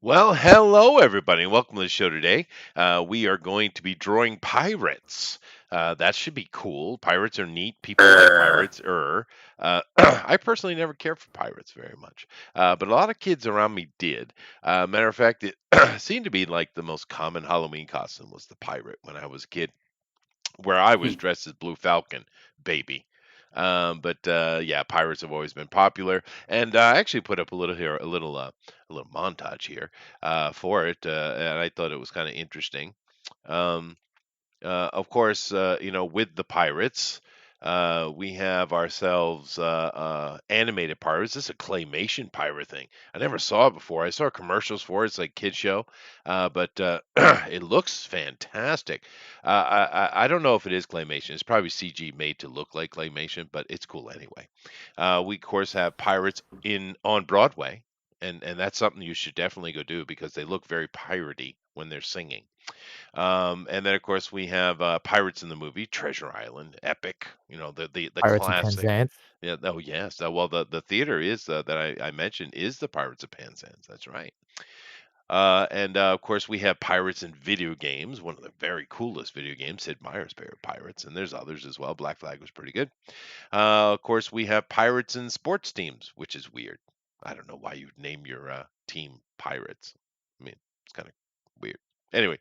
Well, hello everybody. Welcome to the show today. We are going to be drawing pirates. That should be cool. Pirates are neat. People like Err. pirates. I personally never cared for pirates very much, but a lot of kids around me did. Matter of fact, it seemed to be like the most common Halloween costume was the pirate when I was a kid, where I was Hmm. dressed as Blue Falcon, baby. But yeah, pirates have always been popular, and I actually put up a little here, a little montage here for it, and I thought it was kind of interesting. Um, of course, with the pirates, we have ourselves animated pirates. This is a claymation pirate thing. I never saw it before. I saw commercials for it. It's like kid show, but it looks fantastic. I don't know if it is claymation. It's probably CG made to look like claymation, but it's cool anyway. We of course have pirates in on Broadway, and that's something you should definitely go do because they look very piratey when they're singing. And then of course we have Pirates in the movie, Treasure Island, epic. The Pirates of classic. Penzance. Yeah. Oh yes. Well, the theater is that I mentioned is the Pirates of Penzance. That's right. And of course we have Pirates in video games, one of the very coolest video games. Sid Meier's favorite Pirates, and there's others as well. Black Flag was pretty good. Of course we have Pirates in sports teams, which is weird. I don't know why you'd name your team Pirates. I mean, it's kind of weird. Anyway,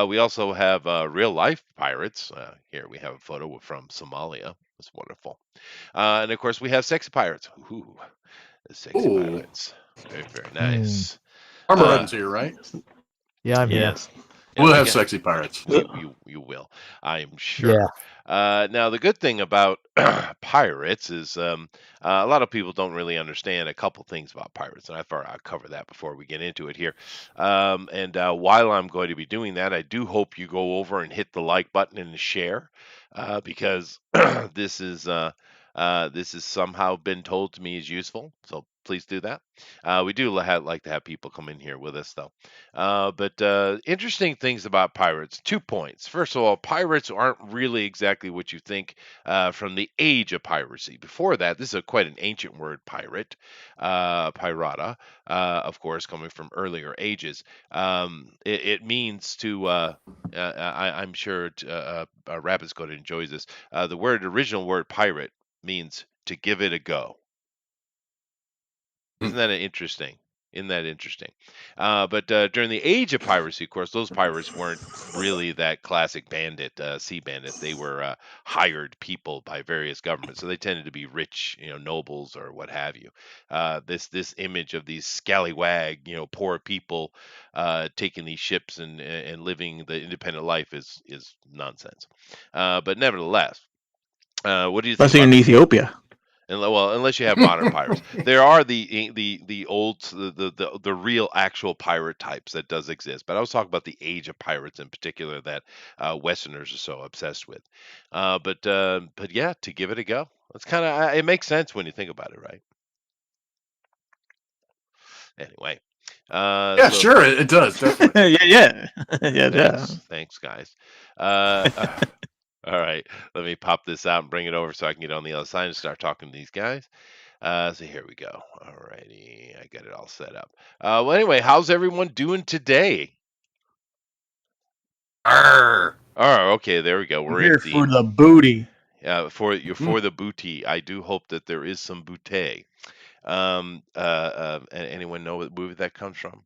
we also have real life pirates. Here we have a photo from Somalia. That's wonderful. And of course, we have sexy pirates. Ooh, the sexy Ooh. pirates. Very, very Hmm. nice. Uh, Armored's here, right? Yeah, I'm here. yes. We'll Yes, have again. sexy pirates. You will, I am Yeah. sure. Now the good thing about pirates is a lot of people don't really understand a couple things about pirates, and I thought I'd cover that before we get into it here. And while I'm going to be doing that, I do hope you go over and hit the like button and share, because this is somehow been told to me is useful. So please do that. We do like to have people come in here with us, though. But interesting things about pirates. 2 points. First of all, pirates aren't really exactly what you think from the age of piracy. Before that, this is quite an ancient word, pirate, pirata, of course, coming from earlier ages. It means to, I'm sure Rabbit's going to enjoy this. The original word pirate means to give it a go. Hmm. Isn't that interesting? Isn't that interesting? But during the age of piracy, of course, those pirates weren't really that classic bandit, sea bandit. They were hired people by various governments, so they tended to be rich, nobles or what have you. This image of these scallywag, poor people taking these ships and living the independent life is nonsense. But nevertheless, what do you think Especially about in Ethiopia. well, unless you have modern pirates, there are the old the real actual pirate types that does exist. But I was talking about the age of pirates in particular that Westerners are so obsessed with. But yeah, to give it a go, it's kind of it makes sense when you think about it, right? Anyway, Yeah, so sure, it does, definitely. Yeah. Yeah. thanks guys. Uh, all right, let me pop this out and bring it over so I can get on the other side and start talking to these guys. So here we go. Alrighty, I got it all set up. Well, anyway, how's everyone doing today? Arr. Oh, okay, there we go. I'm We're in here for theme. the booty. Hmm. For the booty. I do hope that there is some booty. Anyone know what movie that comes from?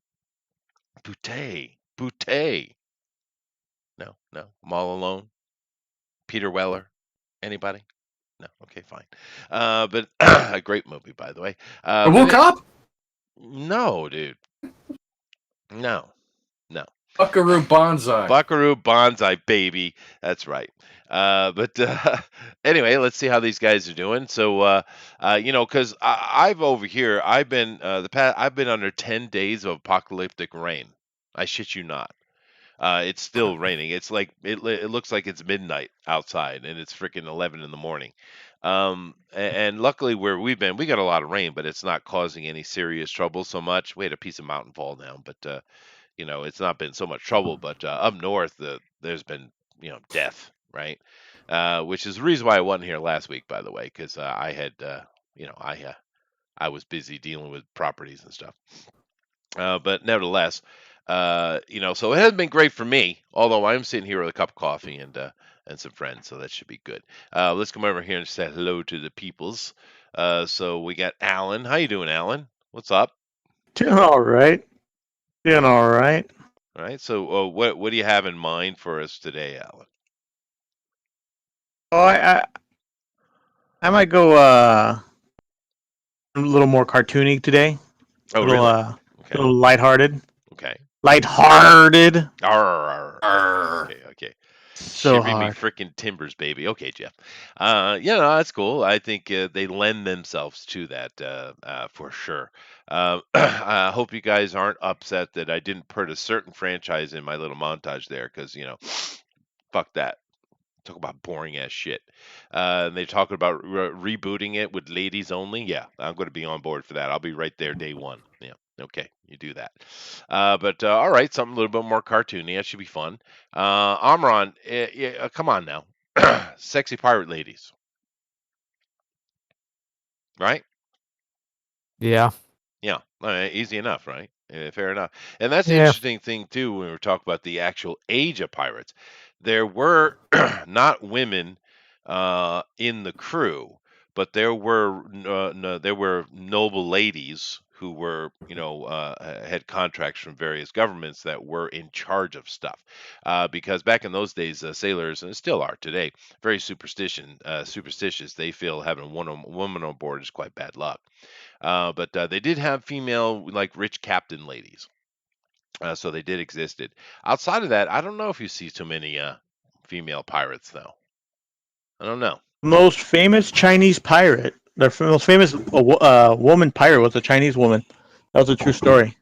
Booty, booty. No, no. I'm all alone. Peter Weller. Anybody? No. Okay, fine. But a great movie, by the way. A Wool Cop? No, dude. No, no. Buckaroo Banzai. Buckaroo Banzai, baby. That's right. But anyway, let's see how these guys are doing. So, because I've over here, I've been I've been under 10 days of apocalyptic rain. I shit you not. It's still raining. It's like it looks like it's midnight outside, and it's freaking 11 in the morning. And luckily where we've been, we got a lot of rain, but it's not causing any serious trouble so much. We had a piece of mountain fall down, but it's not been so much trouble. But up north, there's been death, right? Which is the reason why I wasn't here last week, by the way, because I had I was busy dealing with properties and stuff. But nevertheless, so it hasn't been great for me. Although I'm sitting here with a cup of coffee and some friends, so that should be good. Let's come over here and say hello to the peoples. So we got Alan. How you doing, Alan? What's up? Doing all right. Doing all right. All right. So what do you have in mind for us today, Alan? Oh, I might go a little more cartoony today. Oh, a little, really? a Okay. little lighthearted. Okay. Lighthearted. Okay. So Shipping me hard. frickin' timbers, baby. Okay, Jeff. That's cool. I think they lend themselves to that for sure. I hope you guys aren't upset that I didn't put a certain franchise in my little montage there, because fuck that. Talk about boring ass shit. And they talking about rebooting it with ladies only. Yeah, I'm going to be on board for that. I'll be right there day one. Yeah, okay, you do that. But all right, something a little bit more cartoony. That should be fun. Amron, come on now, sexy pirate ladies, right? Yeah. Yeah, all right, easy enough, right? Fair enough. And that's the Yeah. interesting thing too when we talk about the actual age of pirates. There were not women in the crew, but there were noble ladies who were had contracts from various governments that were in charge of stuff. Because back in those days, sailors, and still are today, very superstitious. They feel having a woman on board is quite bad luck. But they did have female, like rich captain ladies. So they did existed. Outside of that, I don't know if you see too many female pirates, though. I don't know. Most famous Chinese pirate. The most famous woman pirate was a Chinese woman. That was a true story.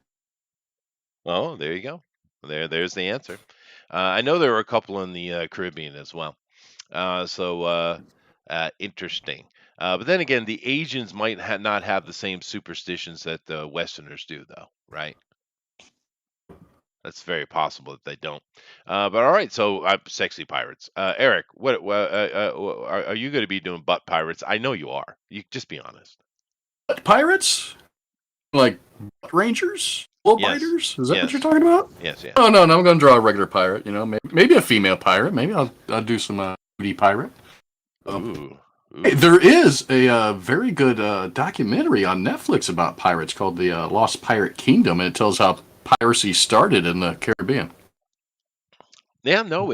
Oh, there you go. There's the answer. I know there were a couple in the Caribbean as well. Interesting. But then again, the Asians might not have the same superstitions that the Westerners do, though, right? That's very possible that they don't. But all right, so sexy pirates. Eric, are you going to be doing butt pirates? I know you are. You just be honest. Pirates? Like rangers? Bull Yes. biters? Is that Yes. what you're talking about? Yes, yes. Oh no, I'm going to draw a regular pirate. Maybe a female pirate. Maybe I'll do some booty pirate. Ooh. Hey, there is a very good documentary on Netflix about pirates called The Lost Pirate Kingdom, and it tells how piracy started in the Caribbean. Yeah, no,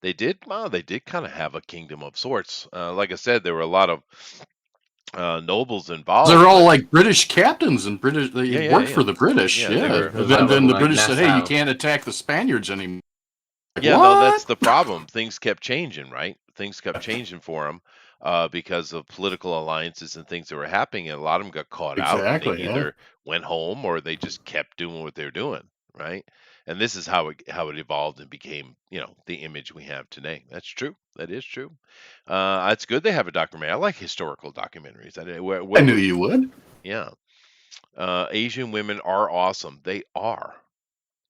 they did. Well, they did kind of have a kingdom of sorts. Like I said, there were a lot of nobles involved. They're all like British captains and British. They Yeah, worked yeah. for the British. Yeah, Yeah. they were- Then the like British said, "Hey, you Nassau. can't attack the Spaniards anymore." Like, Yeah, no, what? that's the problem. Things kept changing, right? Things kept changing for them because of political alliances and things that were happening, and a lot of them got caught out. And Exactly, they yeah. either went home or they just kept doing what they're doing, right? And this is how it evolved and became, the image we have today. That's true. That is true. It's good they have a documentary. I like historical documentaries. I knew you would. Yeah. Asian women are awesome. They are.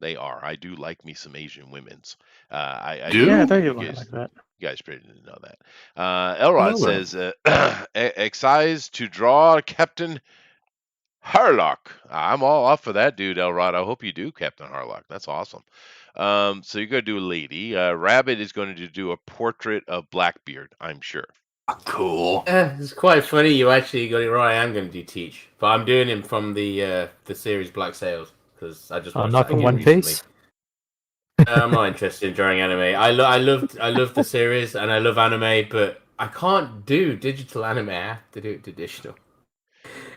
They are. I do like me some Asian women's. I Do? Yeah, I thought you you might guys, like that. you guys probably didn't know that. Elrod No, says, excise to draw Captain Harlock. I'm all up for that, dude, Elrod. I hope you do, Captain Harlock. That's awesome. So you're going to do a lady. Rabbit is going to do a portrait of Blackbeard, I'm sure. Cool. It's quite funny. You actually got it right. I am going to do Teach, but I'm doing him from the series Black Sails because I just watched not that from again One recently. Piece. I'm not interested in drawing anime. I love the series and I love anime, but I can't do digital anime. I have to do it digital.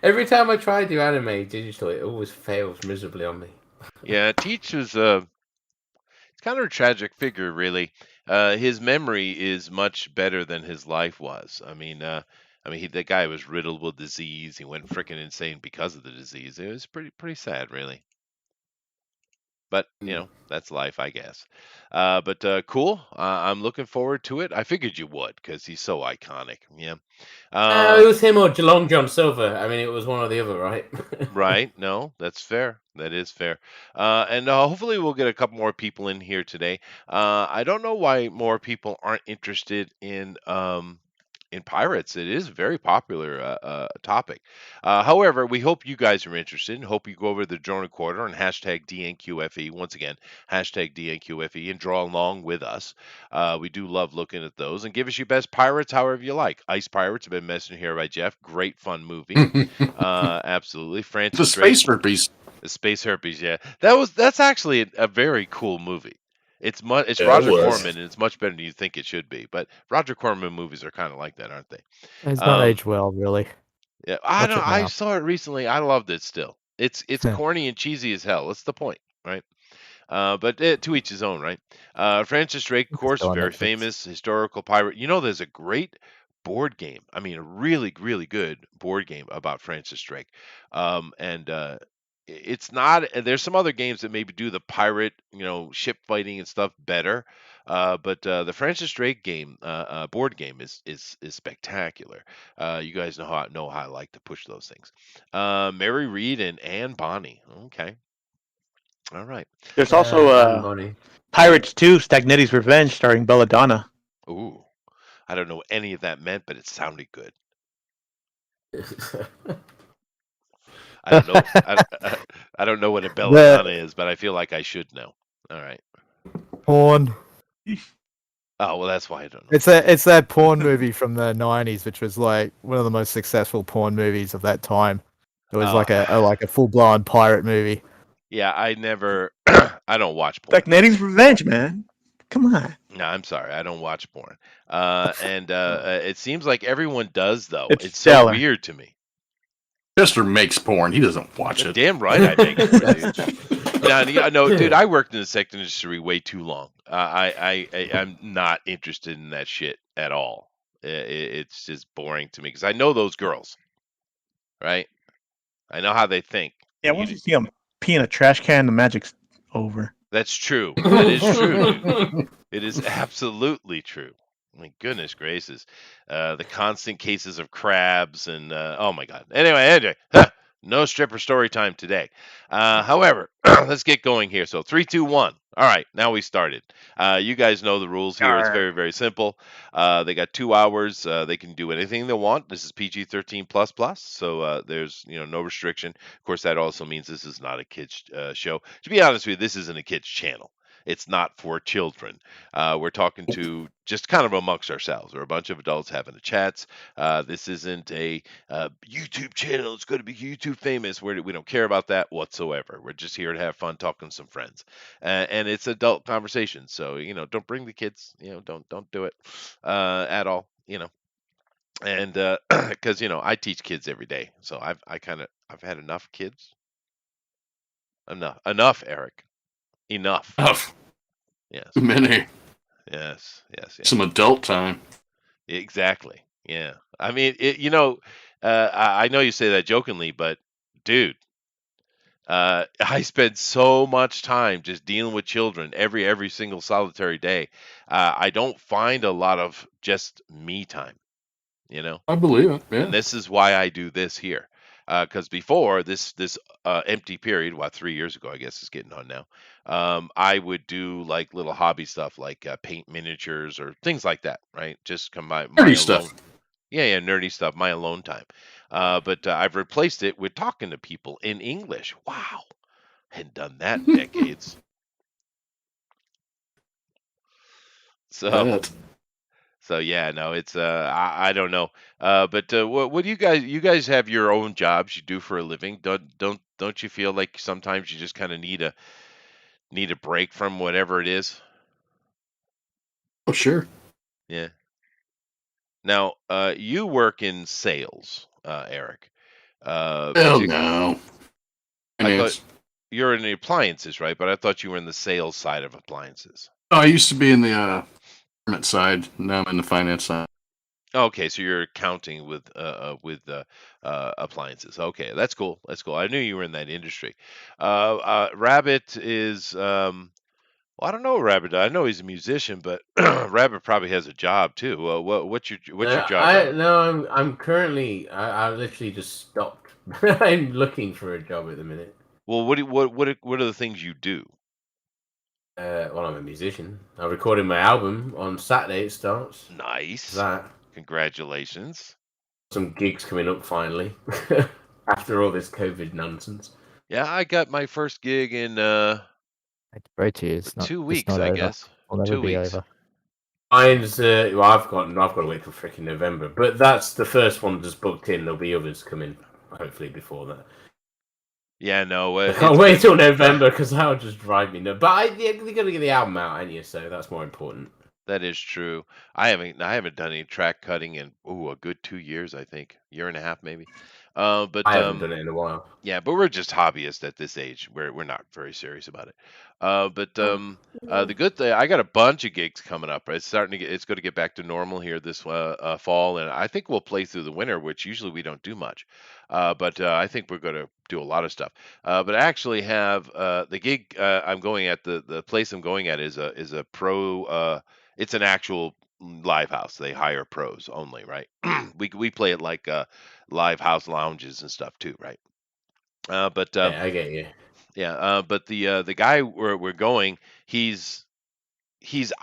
Every time I try to do anime digital, it always fails miserably on me. Yeah, Teach is it's kind of a tragic figure, really. His memory is much better than his life was. I mean, the guy was riddled with disease. He went freaking insane because of the disease. It was pretty sad, really. But that's life, I guess. But cool. I'm looking forward to it. I figured you would because he's so iconic. Yeah. It was him or Long John Silver. I mean, it was one or the other, right? Right. No, that's fair. That is fair. And hopefully we'll get a couple more people in here today. I don't know why more people aren't interested in in pirates, it is a very popular topic. However, we hope you guys are interested and hope you go over to the Drone Recorder and hashtag DNQFE. Once again, hashtag DNQFE and draw along with us. We do love looking at those and give us your best pirates however you like. Ice Pirates have been mentioned here by Jeff. Great fun movie. Absolutely. The Francis Drake. space herpes. The Space Herpes, yeah. That's actually a very cool movie. It's Yeah, it Roger was. Corman, and it's much better than you think it should be. But Roger Corman movies are kind of like that, aren't they? It's not Um, aged well, really. Yeah, Watch it I now. saw it recently. I loved it still. It's Yeah. corny and cheesy as hell. That's the point, right? But to each his own, right? Francis Drake, of It's course, still on very Netflix. famous historical pirate. You know, there's a great board game. I mean, a really, really good board game about Francis Drake. And it's not. There's some other games that maybe do the pirate, ship fighting and stuff better. But the Francis Drake game, board game, is spectacular. You guys know how I like to push those things. Mary Read and Anne Bonny. Okay, all right. There's also Bonnie. Pirates 2: Stagnetti's Revenge, starring Belladonna. Ooh, I don't know what any of that meant, but it sounded good. I don't know. I don't know what a belladonna is, but I feel like I should know. All right. Porn. Oh well, that's why I don't know. It's that porn movie from the 90s, which was like one of the most successful porn movies of that time. It was Oh. like a full blown pirate movie. Yeah, I never. I don't watch porn. Stagnetti's Revenge, man. Come on. No, I'm sorry, I don't watch porn. And it seems like everyone does though. It's It's so stellar. weird to me. Chester makes porn. He doesn't watch it. Damn right I make it, dude. No, dude, I worked in the sex industry way too long. I'm not interested in that shit at all. It's just boring to me because I know those girls, right? I know how they think. Yeah, once you see him pee in a trash can, the magic's over. That's true. That is true. It is absolutely true. My goodness gracious. The constant cases of crabs and oh my god. Anyway, no stripper story time today. However, let's get going here. So 3, 2, 1. All right, now we started. You guys know the rules here. It's very, very simple. They got 2 hours. They can do anything they want. This is PG-13 plus. So there's no restriction. Of course, that also means this is not a kids show. To be honest with you, this isn't a kids channel. It's not for children. We're talking to just kind of amongst ourselves. We're a bunch of adults having a chats. This isn't a YouTube channel. It's going to be YouTube famous. We don't care about that whatsoever. We're just here to have fun talking to some friends. And it's adult conversation. So, don't bring the kids. Don't do it at all. And because, I teach kids every day. So I've had enough kids. Enough, Eric. Enough. Enough. Yes. Many. Yes. Some adult time. Exactly. Yeah. I mean, I know you say that jokingly, but dude, I spend so much time just dealing with children every single solitary day. I don't find a lot of just me time, I believe it. Yeah. and this is why I do this here. Because before this empty period, 3 years ago, I guess it's getting on now. I would do like little hobby stuff like paint miniatures or things like that, right? Just come by my Nerdy stuff. alone. Yeah, nerdy stuff, my alone time. But I've replaced it with talking to people in English. Wow, hadn't done that in decades. So. That. So yeah, no, it's I don't know, but what do you guys have your own jobs you do for a living? Don't you feel like sometimes you just kind of need a break from whatever it is? Oh, sure. Yeah. Now, you work in sales, Eric. Hell Partic- no. I Finance. thought you're in the appliances, right? But I thought you were in the sales side of appliances. I used to be in the government side. Now I'm in the finance side. Okay, so you're accounting with appliances. Okay, that's cool. That's cool. I knew you were in that industry. Rabbit is well, I don't know Rabbit. I know he's a musician, but Rabbit probably has a job too. What's your job? Rabbit? No, I'm currently. I literally just stopped. I'm looking for a job at the minute. Well, what are the things you do? Well, I'm a musician. I'm recording my album on Saturday. It starts. Nice. That. Congratulations. Some gigs coming up finally after all this COVID nonsense. Yeah, I got my first gig in Great to you. It's 2 weeks, not I over. guess. Will never 2 be weeks. over. Mine's well, I've got to wait till freaking November, but that's the first one that's booked in. There'll be others coming hopefully before that. Yeah, no, I can't wait till November because that'll just drive me nuts. But they're gonna get the album out, ain't you? So that's more important. That is true. I haven't done any track cutting in a good 2 years, I think, year and a half maybe. But I haven't done it in a while. yeah, but we're just hobbyists at this age. We're not very serious about it. But the good thing, I got a bunch of gigs coming up. It's going to get back to normal here this fall, and I think we'll play through the winter, which usually we don't do much. But I think we're going to do a lot of stuff. But I actually have the gig I'm going at the place I'm going at is a pro. It's an actual live house. They hire pros only, right? We play it like live house lounges and stuff too, right? But Yeah, I get you. yeah, but the guy we're going, he's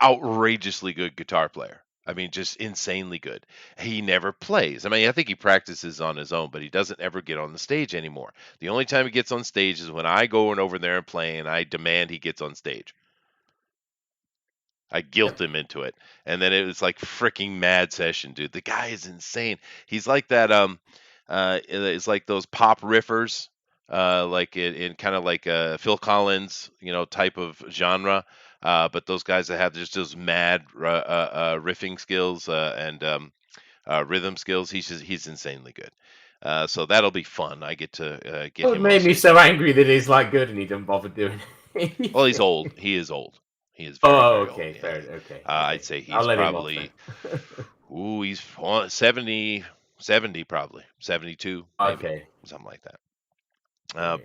outrageously good guitar player. I mean, just insanely good. He never plays. I mean, I think he practices on his own, but he doesn't ever get on the stage anymore. The only time he gets on stage is when I go over there and play, and I demand he gets on stage. I guilt him into it, and then it was like freaking mad session, dude. The guy is insane. He's like that. It's like those pop riffers, like in kind of like Phil Collins, type of genre. But those guys that have just those mad riffing skills and rhythm skills, he's insanely good. So that'll be fun. I get to get What him on made me stage. so angry that he's like good and he doesn't bother doing it. Well, he's old. He is old. He is very, Oh, very okay, old. fair. Yeah. Okay, I'd say I'll he's let him off probably. then. He's 70 probably 72 maybe, Okay. something like that. Yeah.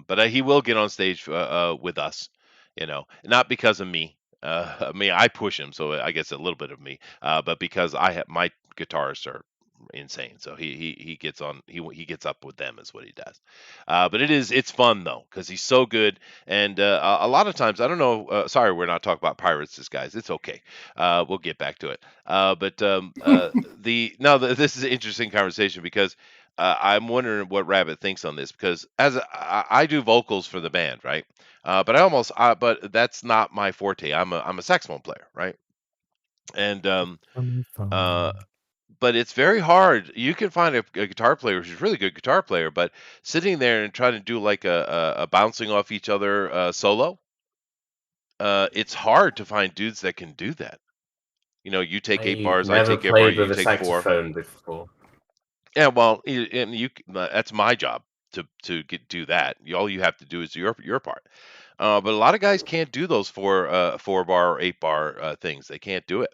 But he will get on stage with us, not because of me. I push him, so I guess a little bit of me. But because I have my guitarists are insane, so he gets on he gets up with them is what he does. But it's fun though because he's so good, and a lot of times I don't know. Sorry, we're not talking about pirates, this guys. It's okay. We'll get back to it. This is an interesting conversation because I'm wondering what Rabbit thinks on this because I do vocals for the band, right? But that's not my forte. I'm a saxophone player, right? And but it's very hard. You can find a guitar player who's a really good guitar player, but sitting there and trying to do like a bouncing off each other solo, it's hard to find dudes that can do that. You take 8 I've bars, I never take 8 bars, played you with a take 4. saxophone before. Yeah, well, and that's my job to do that. All you have to do is your part. But a lot of guys can't do those 4 bar or 8 bar things. They can't do it.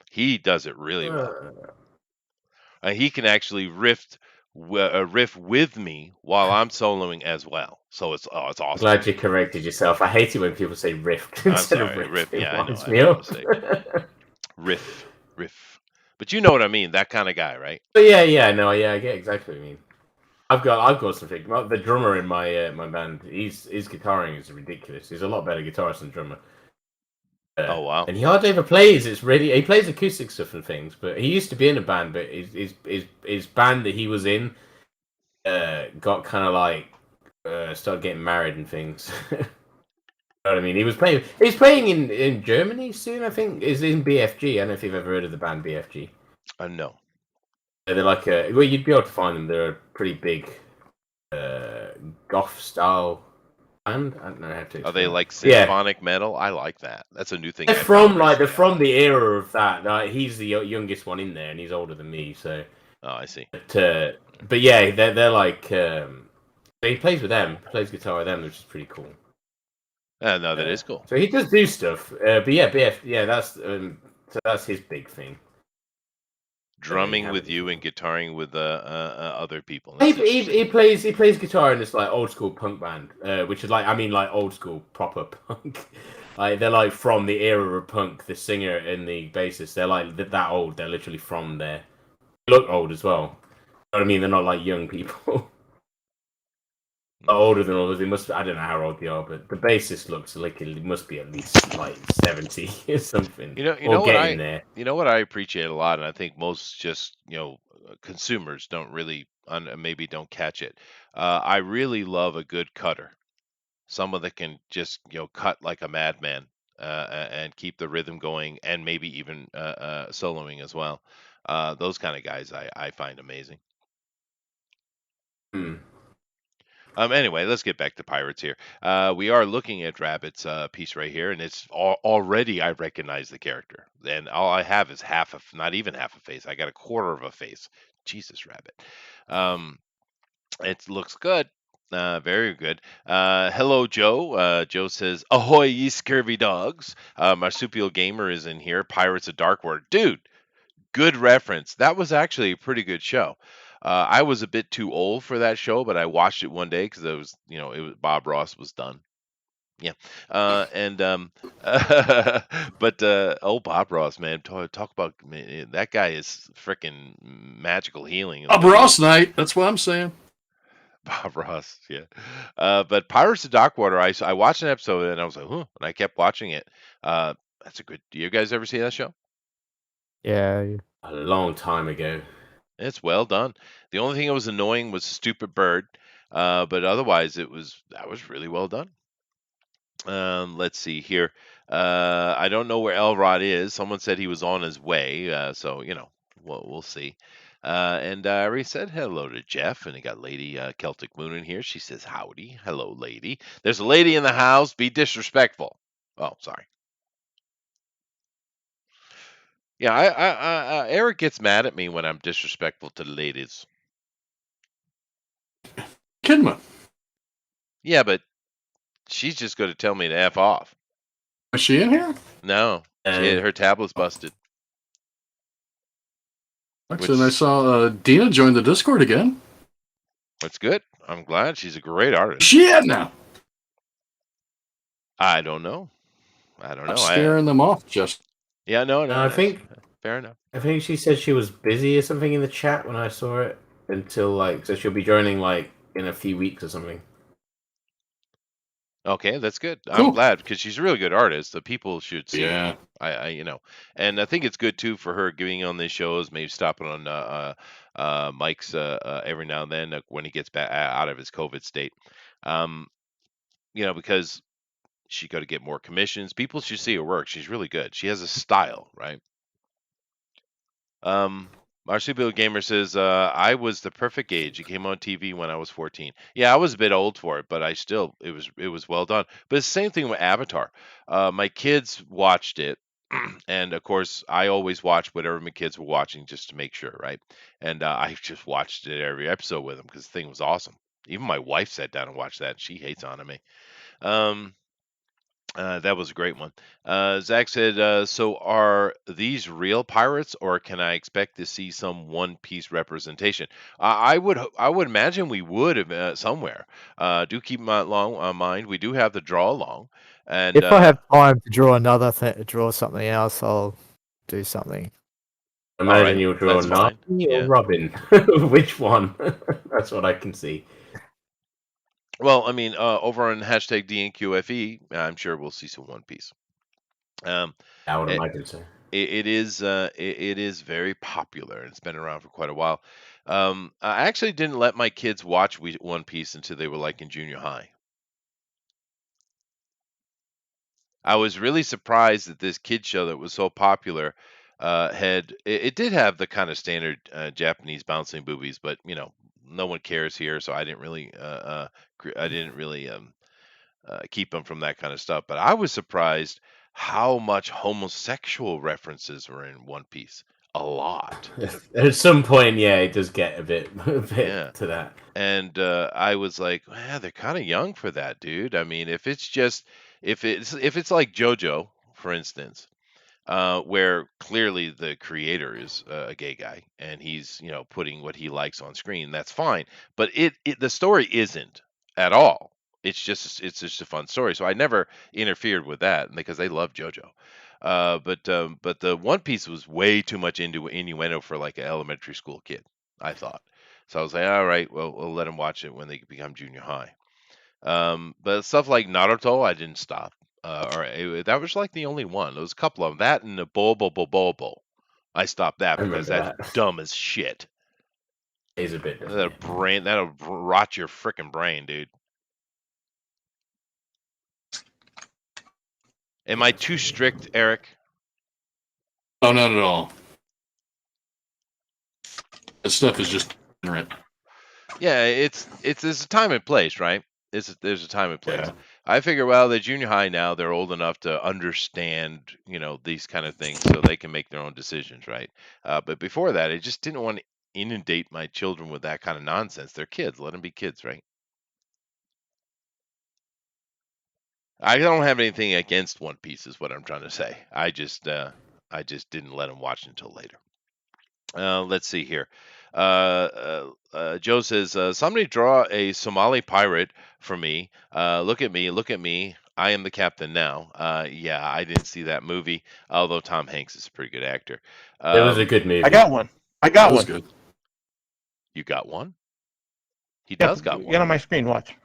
He does it really well. He can actually riff with me while I'm soloing as well. So it's awesome. Glad you corrected yourself. I hate it when people say riff I'm instead sorry, of riff. riff. It Yeah, I know. winds I me made a up. mistake. Riff. But you know what I mean? That kind of guy, right? But yeah, I get exactly what you mean. I've got something. The drummer in my my band, his guitaring is ridiculous. He's a lot better guitarist than drummer. Oh wow! And he hardly ever plays. He plays acoustic stuff and things. But he used to be in a band, but his band that he was in got kind of like started getting married and things. You know what I mean? He's playing in Germany soon. I think is in BFG. I don't know if you've ever heard of the band BFG. No. They're like well, you'd be able to find them. They're a pretty big goth style band. I don't know how to. Are they like Yeah. symphonic metal? I like that. That's a new thing. They're from the era of that. Like, he's the youngest one in there, and he's older than me. So. Oh, I see. But yeah, they're like he plays with them, plays guitar with them, which is pretty cool. No, that is cool. So he does do stuff. But yeah, that's his big thing. Drumming with you and guitaring with other people. He plays guitar in this like old school punk band, which is like old school proper punk. Like they're like from the era of punk. The singer and the bassist, they're like that old. They're literally from there. They look old as well. You know what I mean? They're not like young people. older than all of us. They must. I don't know how old they are, but the bassist looks like it must be at least like 70 or something, You know, or getting there. you know what I appreciate a lot, and I think most just consumers don't really maybe don't catch it. I really love a good cutter, someone that can just cut like a madman, and keep the rhythm going, and maybe even soloing as well. Those kind of guys I find amazing. Hmm. Anyway, let's get back to Pirates here. We are looking at Rabbit's piece right here, and it's already I recognize the character, and all I have is not even half a face. I got a quarter of a face. Jesus, Rabbit. Um, it looks good. Very good. Hello, Joe. Joe says, "Ahoy, ye scurvy dogs!" Marsupial Gamer is in here. Pirates of Darkwater, dude. Good reference. That was actually a pretty good show. I was a bit too old for that show, but I watched it one day because it was, it was Bob Ross was done. Yeah, and but oh, Bob Ross, man, talk about that guy is freaking magical healing. Bob Ross night. That's what I'm saying. Bob Ross, yeah. But Pirates of Darkwater, I watched an episode and I was like, huh, and I kept watching it. That's a good. Do you guys ever see that show? Yeah. A long time ago. It's well done. The only thing that was annoying was Stupid Bird, but otherwise that was really well done. Let's see here. I don't know where Elrod is. Someone said he was on his way, so we'll see. And I already said hello to Jeff, and he got Lady Celtic Moon in here. She says howdy. Hello, lady. There's a lady in the house. Be disrespectful. Oh, sorry. Yeah, Eric gets mad at me when I'm disrespectful to the ladies. Kidma. Yeah, but she's just going to tell me to F off. Is she in here? No, her tablet's busted. Excellent. I saw Dina join the Discord again. That's good. I'm glad. She's a great artist. She at now? I don't know. I'm scaring them off, just. Yeah, no. I think fair enough. I think she said she was busy or something in the chat when I saw it until so she'll be joining in a few weeks or something. Okay, that's good. Cool. I'm glad because she's a really good artist. The people should see. Yeah. And I think it's good too for her getting on these shows, maybe stopping on Mike's every now and then when he gets back out of his COVID state. Because she got to get more commissions. People should see her work. She's really good. She has a style, right? Marsupial Gamer says, I was the perfect age. It came on TV when I was 14. Yeah, I was a bit old for it, but it was well done. But it's the same thing with Avatar. My kids watched it, and of course, I always watch whatever my kids were watching just to make sure, right? And I just watched it every episode with them because the thing was awesome. Even my wife sat down and watched that. And she hates anime. That was a great one. Zach said, "So are these real pirates, or can I expect to see some One Piece representation?" I would imagine we would have somewhere. Do keep in mind we do have the draw along, and If I have time to draw something else, I'll do something. Imagine you'll draw Nami or Robin. Which one? That's what I can see. Well, I mean, over on hashtag DNQFE, I'm sure we'll see some One Piece. I would imagine so. It is very popular and it's been around for quite a while. I actually didn't let my kids watch One Piece until they were in junior high. I was really surprised that this kid show that was so popular it did have the kind of standard Japanese bouncing boobies, but no one cares here, so I didn't really keep them from that kind of stuff. But I was surprised how much homosexual references were in One Piece. A lot. At some point, yeah, it does get a bit to that. And I was like, they're kind of young for that, dude. I mean, if it's like JoJo, for instance, where clearly the creator is a gay guy and he's putting what he likes on screen, that's fine. But the story isn't at all. It's just a fun story. So I never interfered with that because they love JoJo. But the One Piece was way too much into innuendo for an elementary school kid, I thought. So I was like, all right, well, we'll let them watch it when they become junior high. But stuff like Naruto, I didn't stop. That was like the only one. There was a couple of them. That and the Bobo. I stopped that I because remember that's that. dumb as shit. It's a bit different. That'll rot your freaking brain, dude. Am I too strict, Eric? Oh, not at all. That stuff is just ignorant. Yeah, there's a time and place, right? There's a time and place. Yeah. I figure, well, they're junior high now. They're old enough to understand, these kind of things, so they can make their own decisions, right? But before that, I just didn't want to inundate my children with that kind of nonsense. They're kids. Let them be kids, right? I don't have anything against One Piece, is what I'm trying to say. I just didn't let them watch until later. Let's see here. Joe says, somebody draw a Somali pirate for me. Look at me. I am the captain now. Yeah, I didn't see that movie, although Tom Hanks is a pretty good actor. It was a good movie. I got one. That was good. You got one? He Yeah, does got one. Get on my screen. Watch.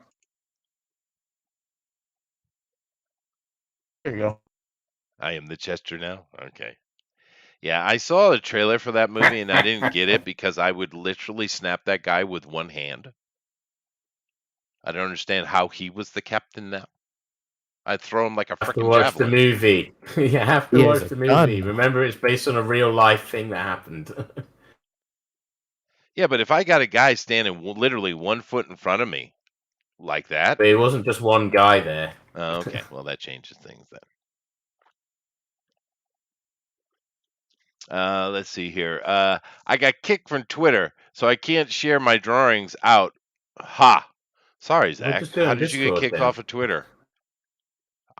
There you go. I am the Chester now? Okay. Yeah, I saw the trailer for that movie and I didn't get it because I would literally snap that guy with one hand. I don't understand how he was the captain now. I'd throw him like a Have to freaking watch the javelin. movie. You have to He watch has the a movie. gun. Remember, it's based on a real life thing that happened. Yeah, but if I got a guy standing literally 1 foot in front of me like that, But it wasn't just one guy there. okay, well that changes things then. Let's see here. I got kicked from Twitter, so I can't share my drawings out. Ha! Sorry, We'll Zach. just do it How on did you get Discord kicked then. off of Twitter?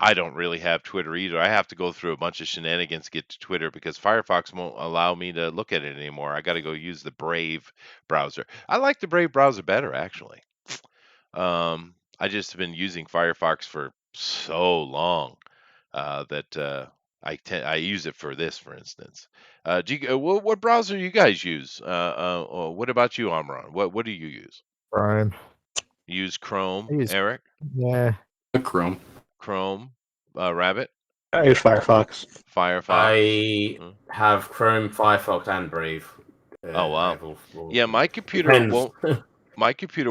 I don't really have Twitter either. I have to go through a bunch of shenanigans to get to Twitter because Firefox won't allow me to look at it anymore. I got to go use the Brave browser. I like the Brave browser better, actually. I just have been using Firefox for so long that I use it for this, for instance. What browser do you guys use? What about you, Amron? What do you use? Chrome. You use Chrome, I use- Eric? Yeah. Chrome. Chrome, Rabbit, I use Firefox. Firefox. I Mm. have Chrome, Firefox, and Brave. Oh, wow. I have all Yeah, my computer Depends.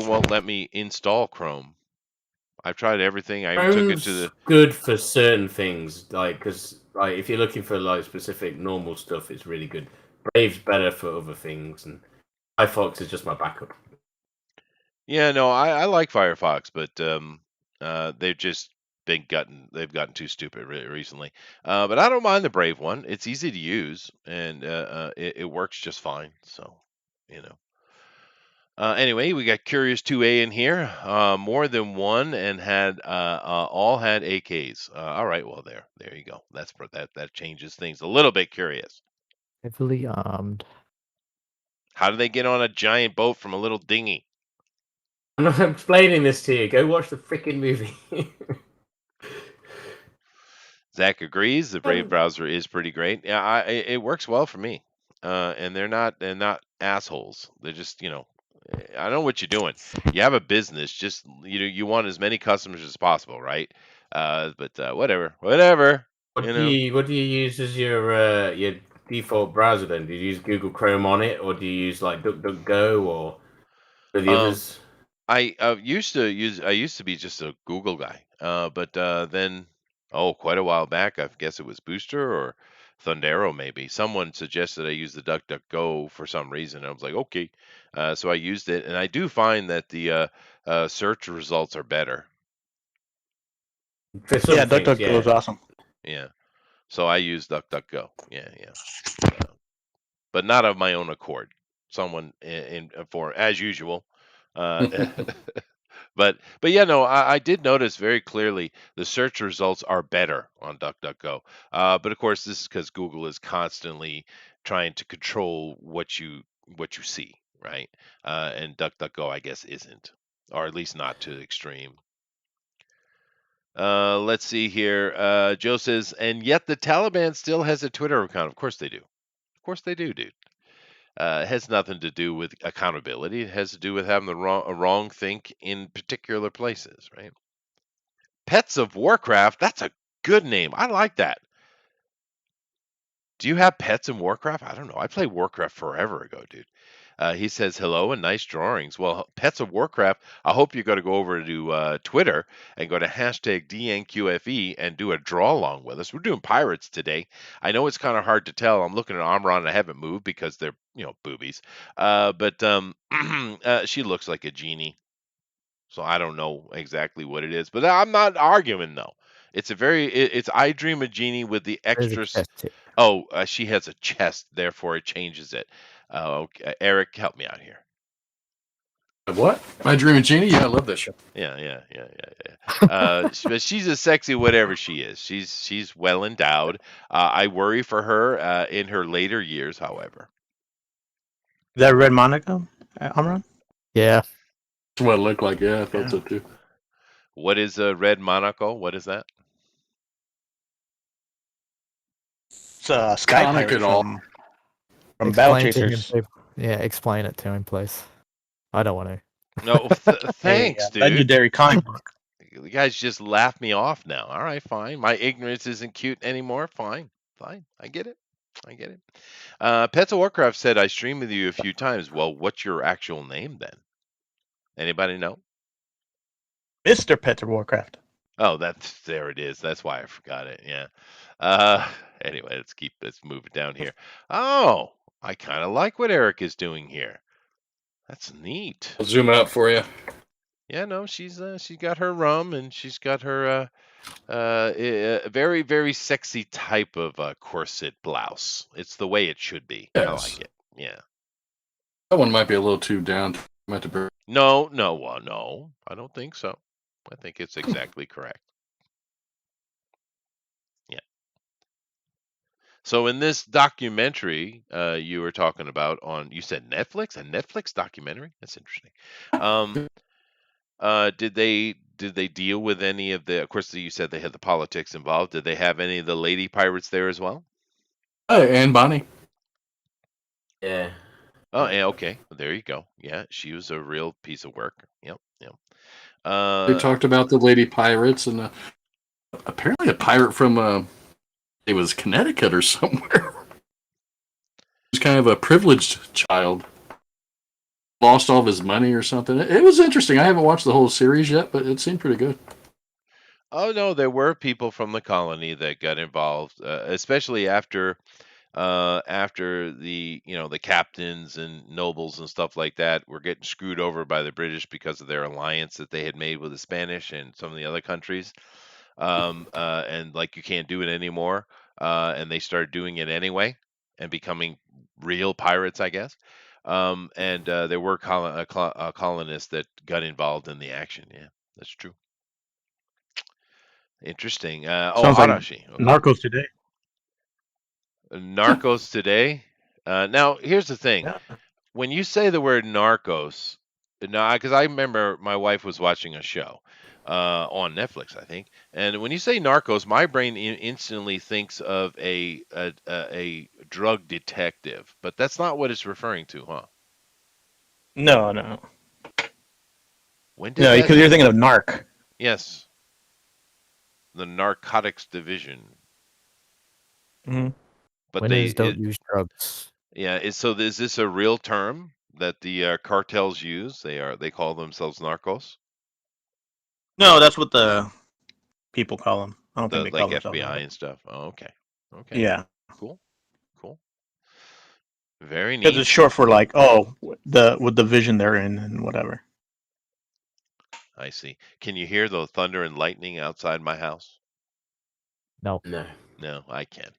won't let me install Chrome. I've tried everything. I even took it to Chrome's the good for certain things, because if you're looking for specific normal stuff, it's really good. Brave's better for other things, and Firefox is just my backup. Yeah, no, I like Firefox, but they've just they've gotten too stupid recently. But I don't mind the Brave one. It's easy to use and it works just fine. So, you know. Anyway, we got Curious 2A in here. More than one and had all had AKs. All right, well there you go. That changes things a little bit. Curious. Heavily armed. How do they get on a giant boat from a little dinghy? I'm not explaining this to you. Go watch the freaking movie. Zach agrees. The Brave browser is pretty great. Yeah, it works well for me. And they're not assholes. They're just I know what you're doing. You have a business. Just you want as many customers as possible, right? But whatever. What do you use as your default browser then? Do you use Google Chrome on it, or do you use like DuckDuckGo or the others? I used to be just a Google guy. But then quite a while back, I guess it was Booster or Thundero maybe. Someone suggested I use the DuckDuckGo for some reason. I was like, okay. So I used it, and I do find that the search results are better. For some Yeah, things, DuckDuckGo is awesome. Yeah. So I use DuckDuckGo. Yeah. But not of my own accord. Someone for as usual. But yeah, no, I did notice very clearly the search results are better on DuckDuckGo. But of course, this is because Google is constantly trying to control what you see, right? And DuckDuckGo, I guess, isn't, or at least not to the extreme. Let's see here. Joe says, and yet the Taliban still has a Twitter account. Of course they do. Of course they do, dude. It has nothing to do with accountability. It has to do with having the wrong think in particular places, right? Pets of Warcraft. That's a good name. I like that. Do you have pets in Warcraft? I don't know. I played Warcraft forever ago, dude. He says hello and nice drawings. Well, Pets of Warcraft. I hope you're going to go over to Twitter and go to hashtag DNQFE and do a draw along with us. We're doing pirates today. I know it's kind of hard to tell. I'm looking at Amron and I haven't moved because they're boobies. But she looks like a genie. So I don't know exactly what it is, but I'm not arguing though. It's it's I Dream of Genie with the There's a extra. chest tip. Oh, she has a chest, therefore it changes it. Okay. Eric, help me out here. What? My Dream of Genie? Yeah, I love that show. Yeah. But she's a sexy whatever she is. She's well endowed. I worry for her in her later years, however. Is that Red Monaco, Amron? Yeah. That's what it looked like. Yeah, I thought Yeah. so too. What is a Red Monaco? What is that? It's a Sky Comic Pirate at all. from Battle Explain to him, Chasers. please. Yeah, explain it to him, please. I don't want to. No, thanks, dude. Legendary comic book. You guys just laugh me off now. All right, fine. My ignorance isn't cute anymore. Fine. I get it. Pets of Warcraft said I streamed with you a few times. Well, what's your actual name then? Anybody know? Mr. Pets of Warcraft. Oh, there it is. That's why I forgot it. Yeah. Anyway, let's move it down here. Oh, I kind of like what Eric is doing here. That's neat. I'll zoom out for you. Yeah, no, she's got her rum and she's got her a very, very sexy type of corset blouse. It's the way it should be. I Yes. like it. Yeah. That one might be a little too down. No, I don't think so. I think it's exactly correct. Yeah. So in this documentary you were talking about you said Netflix? A Netflix documentary? That's interesting. Did they deal with any of the? Of course, you said they had the politics involved. Did they have any of the lady pirates there as well? And Bonnie. Yeah. Oh, yeah, okay. There you go. Yeah, she was a real piece of work. Yep. They talked about the lady pirates and apparently a pirate from it was Connecticut or somewhere. He was kind of a privileged child. Lost all of his money or something. It was interesting. I haven't watched the whole series yet, but it seemed pretty good. Oh no, there were people from the colony that got involved, especially after the captains and nobles and stuff like that were getting screwed over by the British because of their alliance that they had made with the Spanish and some of the other countries. And like you can't do it anymore. And they started doing it anyway and becoming real pirates, I guess. And there were colonists that got involved in the action. Yeah, that's true. Interesting. Sounds like Harashi. Okay. Narcos today. Narcos today. Now, here's the thing. Yeah. When you say the word narcos, now because I remember my wife was watching a show on Netflix, I think, and when you say narcos, my brain instantly thinks of a drug detective, but that's not what it's referring to, huh? No. When did No, that? because you're thinking of Narc. Yes, the narcotics division. Mhm. But Winners don't use drugs. yeah. So is this a real term that the cartels use? They call themselves narcos. No, that's what the people call them. I don't think they Like call themselves FBI Narcos. and stuff. Oh, okay. Yeah, Cool. Very because neat. it's short for with the vision they're in and whatever. I see. Can you hear the thunder and lightning outside my house? No. No. No, I can.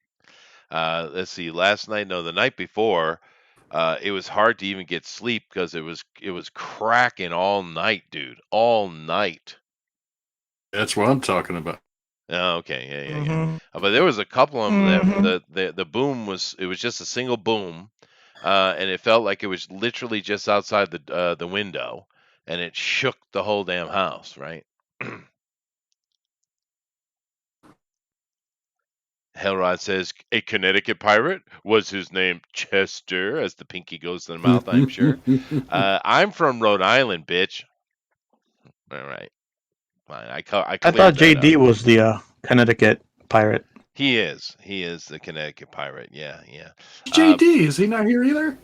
Let's see. The night before, it was hard to even get sleep because it was cracking all night, dude. All night. That's what I'm talking about. Oh, okay. Yeah. Mhm. But there was a couple of them Mhm. that the boom was just a single boom, and it felt like it was literally just outside the window, and it shook the whole damn house, right? Hellrod says a Connecticut pirate. Was his name Chester? As the pinky goes to the mouth, I'm sure. I'm from Rhode Island, bitch. All right, fine. I I cleared thought that JD up. was the Connecticut pirate. He is. He is the Connecticut pirate. Yeah, yeah. JD, is he not here either?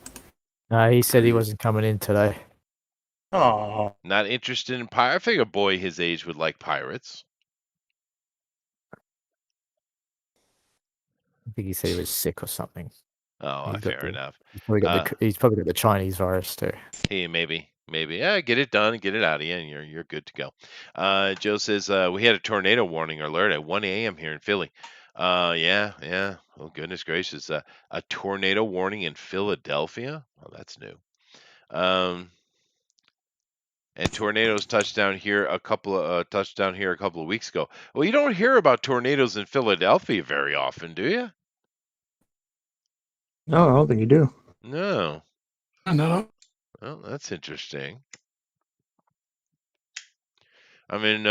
No, he said he wasn't coming in today. Oh, Not interested in pirate. I figure a boy his age would like pirates. I think he said he was sick or something. Oh, He's got fair the- enough. He's probably got the Chinese virus too. Hey, maybe. Yeah, get it done, get it out of you, and you're good to go. Joe says we had a tornado warning alert at 1 a.m. here in Philly. Yeah. Oh, goodness gracious. A tornado warning in Philadelphia? Oh, that's new. And tornadoes touched down here a couple of weeks ago. Well, you don't hear about tornadoes in Philadelphia very often, do you? no, I don't think you do. No. No. Well, that's interesting. I mean,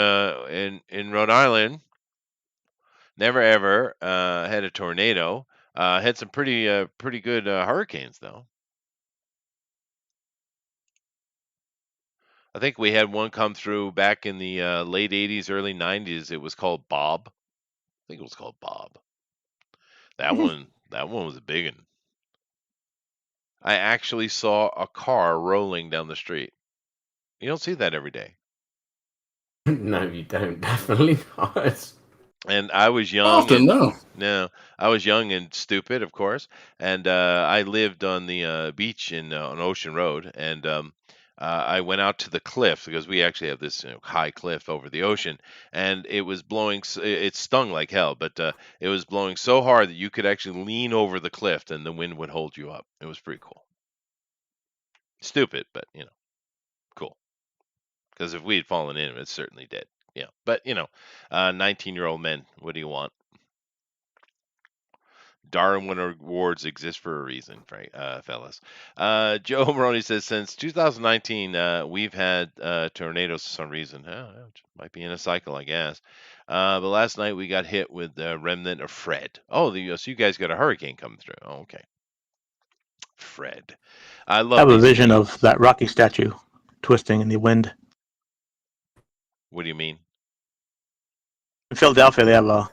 in Rhode Island, never ever had a tornado. Had some pretty good hurricanes though. I think we had one come through back in the late '80s, early '90s. It was called Bob. I think it was called Bob. That one was a big one. I actually saw a car rolling down the street. You don't see that every day. No, you don't. Definitely not. And I was young. Often, no. No, I was young and stupid, of course. And I lived on the beach on Ocean Road, and I went out to the cliff because we actually have this high cliff over the ocean, and it was blowing. It stung like hell, but it was blowing so hard that you could actually lean over the cliff, and the wind would hold you up. It was pretty cool. Stupid, but cool. Because if we had fallen in, it certainly did. Yeah, but 19-year-old men. What do you want? Darwin Awards exist for a reason, fellas. Joe Maroney says, since 2019, we've had tornadoes for some reason. It might be in a cycle, I guess. But last night we got hit with the remnant of Fred. Oh, so you guys got a hurricane coming through. Oh, okay. Fred. I I have a vision of that Rocky statue twisting in the wind. What do you mean? In Philadelphia, they have a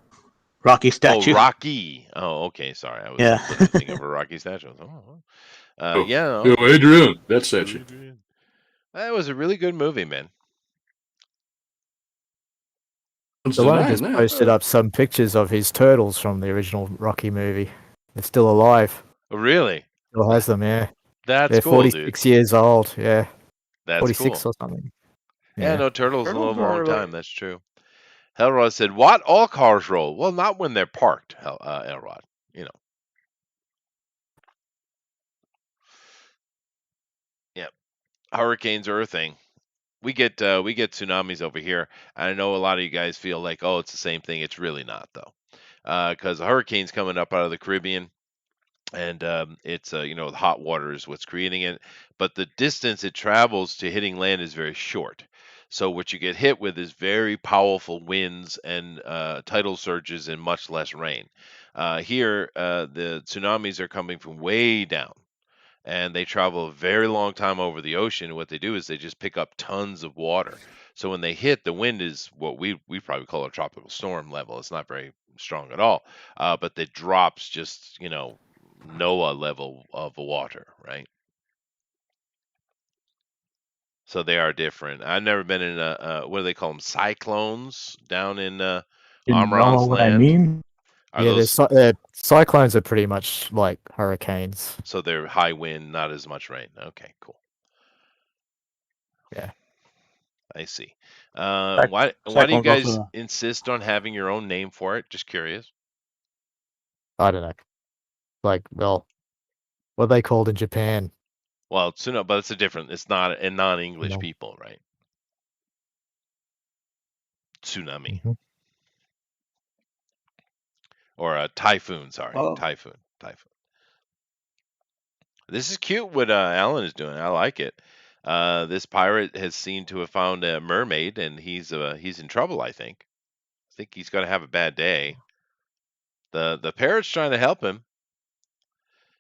Rocky statue. Oh, Rocky. Oh, okay. Sorry, I was thinking of a Rocky statue. Yeah. Yo, Adrian, that statue. That was a really good movie, man. Stallone just posted up some pictures of his turtles from the original Rocky movie. They're still alive. Oh, really? Still has them, yeah. That's They're cool, 46 dude. years old, yeah. That's 46 cool. or something. Yeah, no, turtles live a long time. That's true. Elrod said, "What? All cars roll? Well, not when they're parked." Elrod, Yeah, hurricanes are a thing. We get tsunamis over here. I know a lot of you guys feel like, oh, it's the same thing. It's really not, though, because a hurricane's coming up out of the Caribbean. And it's the hot water is what's creating it, but the distance it travels to hitting land is very short. So what you get hit with is very powerful winds and tidal surges and much less rain. Here, the tsunamis are coming from way down, and they travel a very long time over the ocean. What they do is they just pick up tons of water. So when they hit, the wind is what we probably call a tropical storm level. It's not very strong at all, but it drops just NOAA level of water, right? So they are different. I've never been in what do they call them? Cyclones down in Amaran's what land. I mean? Cyclones are pretty much like hurricanes. So they're high wind, not as much rain. Okay, cool. Yeah. I see. Why do you cyclones guys also- insist on having your own name for it? Just curious. I don't know. What are they called in Japan? Well, tsunami, but it's not a non-English No. people, right? Tsunami. Mhm. Or a typhoon, sorry. Oh. Typhoon. This is cute what Alan is doing. I like it. This pirate has seemed to have found a mermaid, and he's in trouble, I think. I think he's going to have a bad day. The parrot's trying to help him.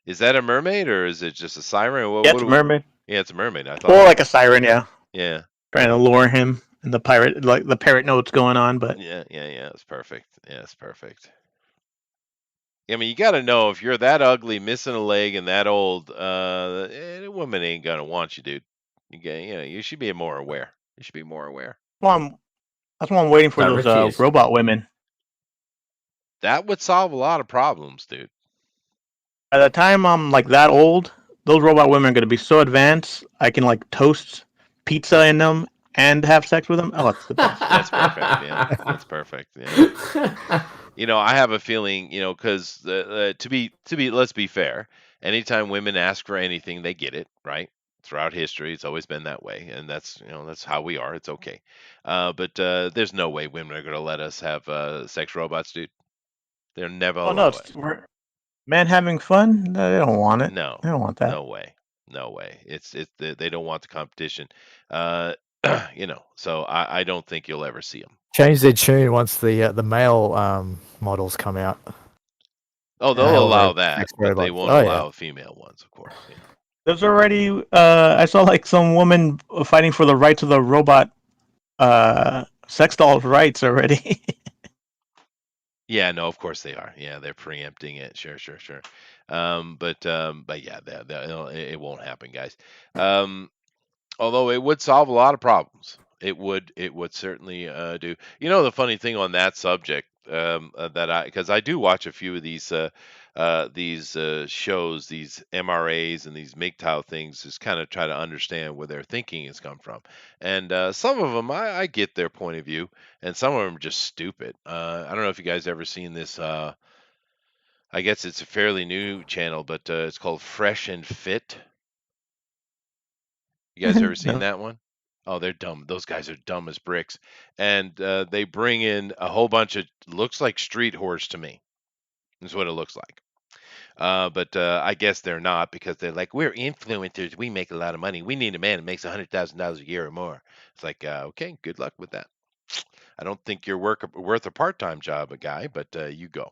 Is that a mermaid or is it just a siren? Yeah, it's a mermaid. Yeah, it's a mermaid. I thought. Or like a siren, yeah. Yeah. Trying to lure him, and the parrot know what's going on, but Yeah. It's perfect. Yeah, it's perfect. I mean, you got to know if you're that ugly, missing a leg, and that old, a woman ain't gonna want you, dude. You should be more aware. You should be more aware. that's why I'm waiting for Like those Richie is. robot women. That would solve a lot of problems, dude. By the time I'm like that old, those robot women are gonna be so advanced. I can like toast pizza in them and have sex with them. Oh, that's the best. That's perfect. Yeah, that's perfect. Yeah. I have a feeling, because to be, let's be fair. Anytime women ask for anything, they get it, right? Throughout history, it's always been that way, and that's how we are. It's okay. But there's no way women are going to let us have sex robots, dude. They're never Oh no, allow it. we're men having fun. No, they don't want it. No, They don't want that. no way, no way. They don't want the competition. So I don't think you'll ever see them. Change their tune once the male models come out. Oh, they'll Male allow sex that, but they robots. won't Oh, yeah. allow female ones, of course. Yeah. There's already I saw like some woman fighting for the rights of the robot sex dolls rights already. Yeah, no, of course they are. Yeah, they're preempting it. Sure. But yeah, it won't happen, guys. Although it would solve a lot of problems. It would certainly do. The funny thing on that subject, because I do watch a few of these shows, these MRAs and these MGTOW things, just kind of try to understand where their thinking has come from. And some of them, I get their point of view, and some of them are just stupid. I don't know if you guys ever seen this. I guess it's a fairly new channel, but it's called Fresh and Fit. You guys ever seen No. that one? Oh, they're dumb. Those guys are dumb as bricks. And they bring in a whole bunch of, looks like street horse to me. That's what it looks like. But I guess they're not, because they're like, we're influencers. We make a lot of money. We need a man that makes $100,000 a year or more. It's like, okay, good luck with that. I don't think you're worth a part-time job, a guy, but you go.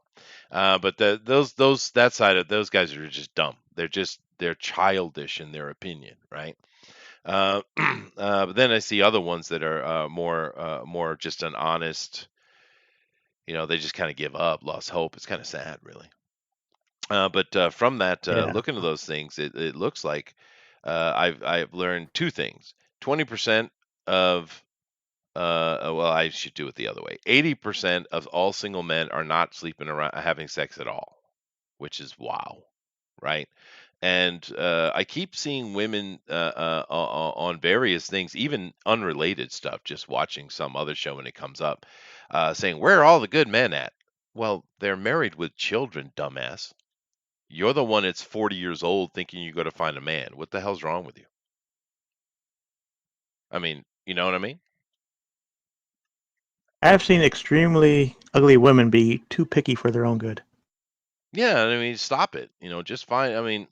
But that side of those guys are just dumb. They're childish in their opinion, right? But then I see other ones that are more just an honest. They just kind of give up, lost hope. It's kind of sad, really. But from that, Yeah. looking at those things, it looks like I've learned two things. 20% of well, I should do it the other way. 80% of all single men are not sleeping around, having sex at all, which is wow, right? And I keep seeing women on various things, even unrelated stuff, just watching some other show when it comes up, saying, where are all the good men at? Well, they're married with children, dumbass. You're the one that's 40 years old thinking you're going to find a man. What the hell's wrong with you? I mean, you know what I mean? I have seen extremely ugly women be too picky for their own good. Yeah, I mean, stop it. Just fine. I mean,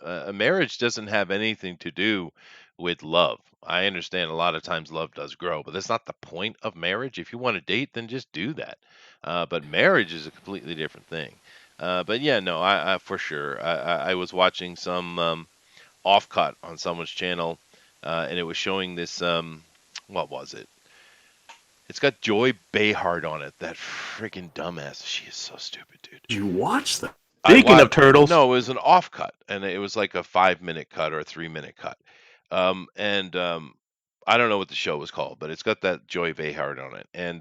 a marriage doesn't have anything to do with love. I understand a lot of times love does grow, but that's not the point of marriage. If you want to date, then just do that. But marriage is a completely different thing. But yeah, no, I for sure. I was watching some off-cut on someone's channel, and it was showing this. What was it? It's got Joy Behar on it. That freaking dumbass. She is so stupid, dude. Did you watch that? Speaking of turtles, No, it was an off cut, and it was like a 5-minute cut or a 3-minute cut. And I don't know what the show was called, but it's got that Joy Behar on it. And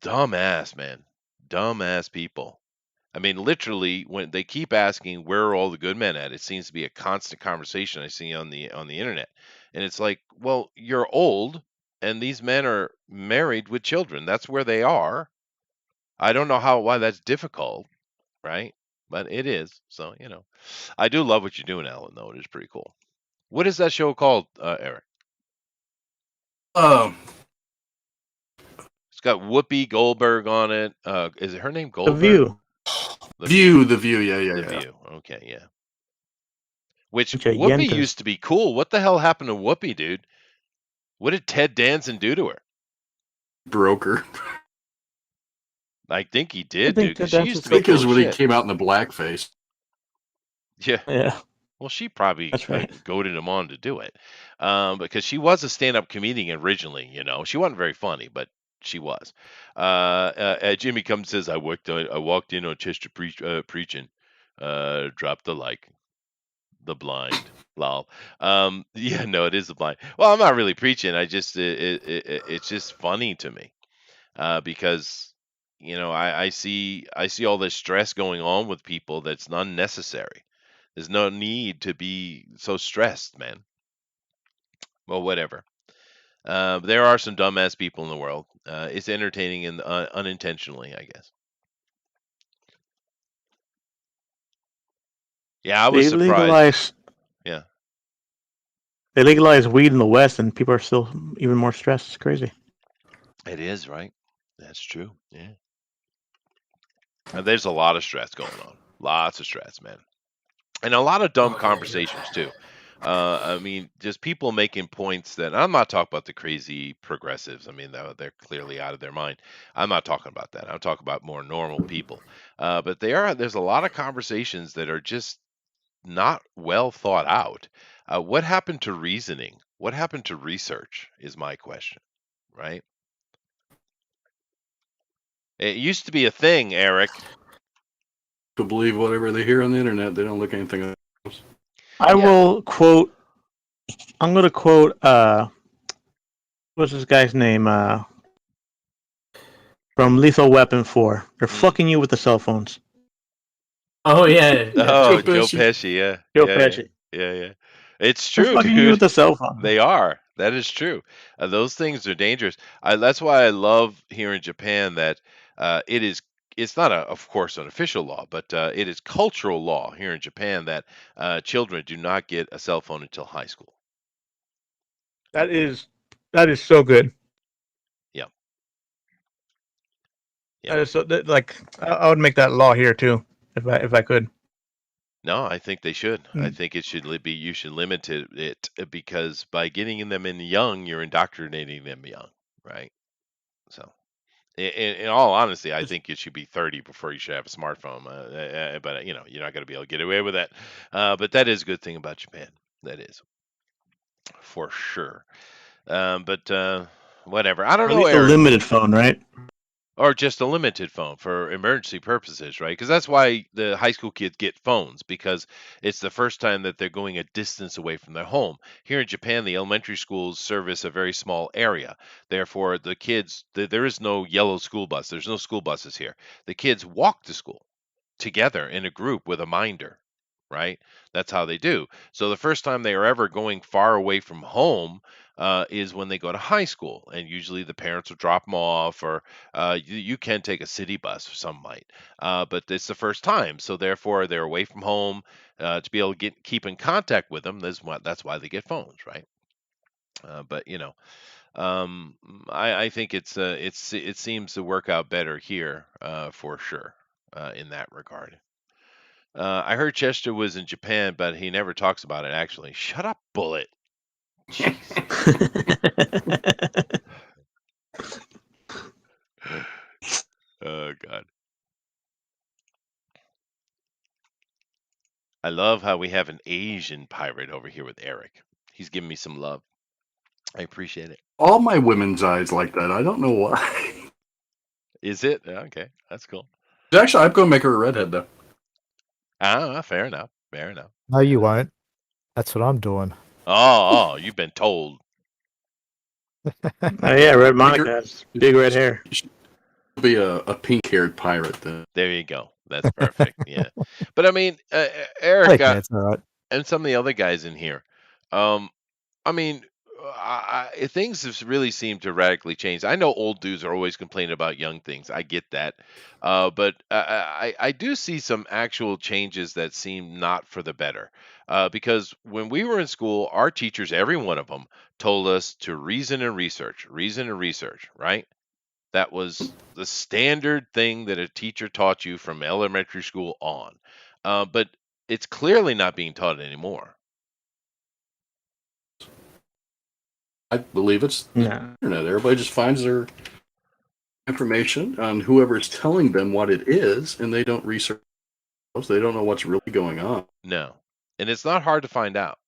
dumbass, man, dumbass people. I mean, literally, when they keep asking where are all the good men at, it seems to be a constant conversation I see on the internet. And it's like, well, you're old, and these men are married with children. That's where they are. I don't know why that's difficult, right? But it is. So, I do love what you're doing, Alan, though. It is pretty cool. What is that show called, Eric? It's got Whoopi Goldberg on it. Is it her name Goldberg? The View. The View. Yeah. The View. Okay, yeah. Which Bunch of Whoopi yentas. used to be cool. What the hell happened to Whoopi, dude? What did Ted Danson do to her? Broker. I think he did, think dude. Because that she that's used to I be think it was cool when as he shit. came out in the blackface. Yeah. Yeah. Well, she probably That's right. goaded him on to do it, because she was a stand-up comedian originally. She wasn't very funny, but she was. Jimmy comes and says, I walked in on Chester preaching, dropped the the blind, lol. Yeah, no, it is the blind. Well, I'm not really preaching. I just it's just funny to me, because I see all this stress going on with people that's unnecessary. There's no need to be so stressed, man. Well, whatever. There are some dumbass people in the world. It's entertaining and unintentionally, I guess. Yeah, I was They surprised. legalize Yeah, they legalize weed in the West, and people are still even more stressed. It's crazy. it is, right? That's true. Yeah. There's a lot of stress going on. Lots of stress, man. And a lot of dumb conversations too. I mean, just people making points that I'm not talking about the crazy progressives. I mean, they're clearly out of their mind. I'm not talking about that. I'm talking about more normal people. But there's a lot of conversations that are just not well thought out. What happened to reasoning? What happened to research is my question, right? It used to be a thing, Eric. To believe whatever they hear on the internet, they don't look anything else. I Yeah. will quote. I'm gonna quote. What's this guy's name? From Lethal Weapon 4. They're fucking you with the cell phones. Oh yeah. Oh, Joe Joe Pesci. Pesci, yeah. Joe Yeah, Pesci. yeah. It's They're true, fucking you dude. with the cell phone. They are. That is true. Those things are dangerous. That's why I love here in Japan that it's not of course an official law, but it is cultural law here in Japan that children do not get a cell phone until high school. That is so good. Yeah. That is so like I would make that law here too if I could. No, I think they should. I Mm. think it should be you should limit it because by getting them in young, you're indoctrinating them young, right? So. In all honesty, I think it should be 30 before you should have a smartphone. But you're not going to be able to get away with that. But that is a good thing about Japan. That is for sure. But whatever. I don't Or at know, least a Eric. limited phone, right? Or just a limited phone for emergency purposes, right? Because that's why the high school kids get phones because it's the first time that they're going a distance away from their home. Here in Japan, the elementary schools service a very small area. Therefore, the kids, there is no yellow school bus. There's no school buses here. The kids walk to school together in a group with a minder, right? That's how they do. So the first time they are ever going far away from home is when they go to high school, and usually the parents will drop them off, or you can take a city bus, some might, but it's the first time, so therefore they're away from home to be able to keep in contact with them. That's why they get phones, right? But I think it seems to work out better here for sure in that regard. I heard Chester was in Japan, but he never talks about it. Actually, shut up, Bullet. Jeez. Oh God. I love how we have an Asian pirate over here with Eric. He's giving me some love. I appreciate it. All my women's eyes like that. I don't know why. Is it? Okay, that's cool. Actually, I'm going to make her a redhead, though. Fair enough. Fair enough. No, you won't. That's what I'm doing. Oh, you've been told. Oh yeah, Red Monica has big red hair. She'll be a pink-haired pirate, then. There you go. That's perfect. Yeah. But I mean, Eric, Okay, it's all right. and some of the other guys in here. I mean, things have really seemed to radically change. I know old dudes are always complaining about young things. I get that, but I do see some actual changes that seem not for the better. Because when we were in school, our teachers, every one of them, told us to reason and research, right? That was the standard thing that a teacher taught you from elementary school on. But it's clearly not being taught anymore. I believe it's the No. internet. Everybody just finds their information on whoever's telling them what it is, and they don't research. They don't know what's really going on. No, and it's not hard to find out,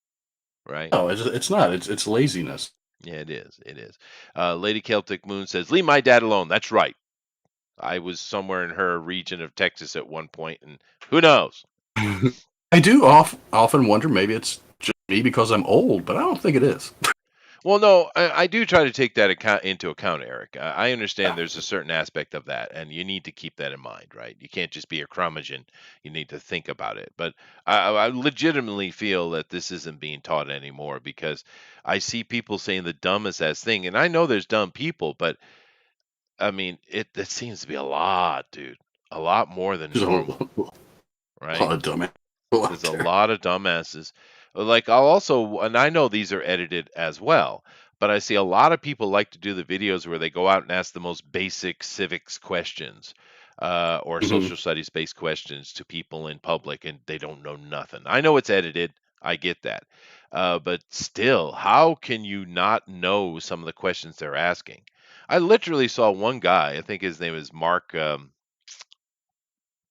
right? No, it's not. It's laziness. Yeah, it is. It is. Lady Celtic Moon says, "Leave my dad alone." That's right. I was somewhere in her region of Texas at one point, and who knows? I do often wonder, maybe it's just me because I'm old, but I don't think it is. Well, no, I do try to take that into account, Eric. I understand there's a certain aspect of that, and you need to keep that in mind, right? You can't just be a curmudgeon. You need to think about it. But I legitimately feel that this isn't being taught anymore because I see people saying the dumbest ass thing, and I know there's dumb people, but I mean, it seems to be a lot, dude. A lot more than There's normal, a right? lot of dumb. There's a lot of dumbasses. Like I'll also, and I know these are edited as well, but I see a lot of people like to do the videos where they go out and ask the most basic civics questions, or social studies based questions to people in public, and they don't know nothing. I know it's edited. I get that. But still, how can you not know some of the questions they're asking? I literally saw one guy, I think his name is Mark,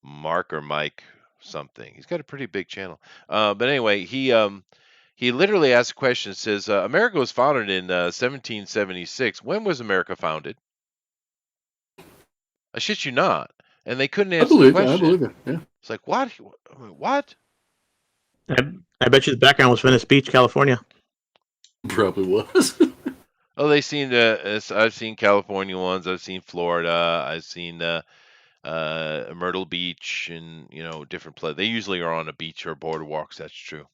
Mark or Mike something. He's got a pretty big channel. But anyway, he literally asked a question. Says America was founded in 1776. When was America founded? I shit you not. And they couldn't answer the question. I believe it. Yeah. It's like what? What? I bet you the background was Venice Beach, California. Probably was. Oh, they seem to. I've seen California ones. I've seen Florida. I've seen Myrtle Beach, and different places. They usually are on a beach or boardwalks. That's true.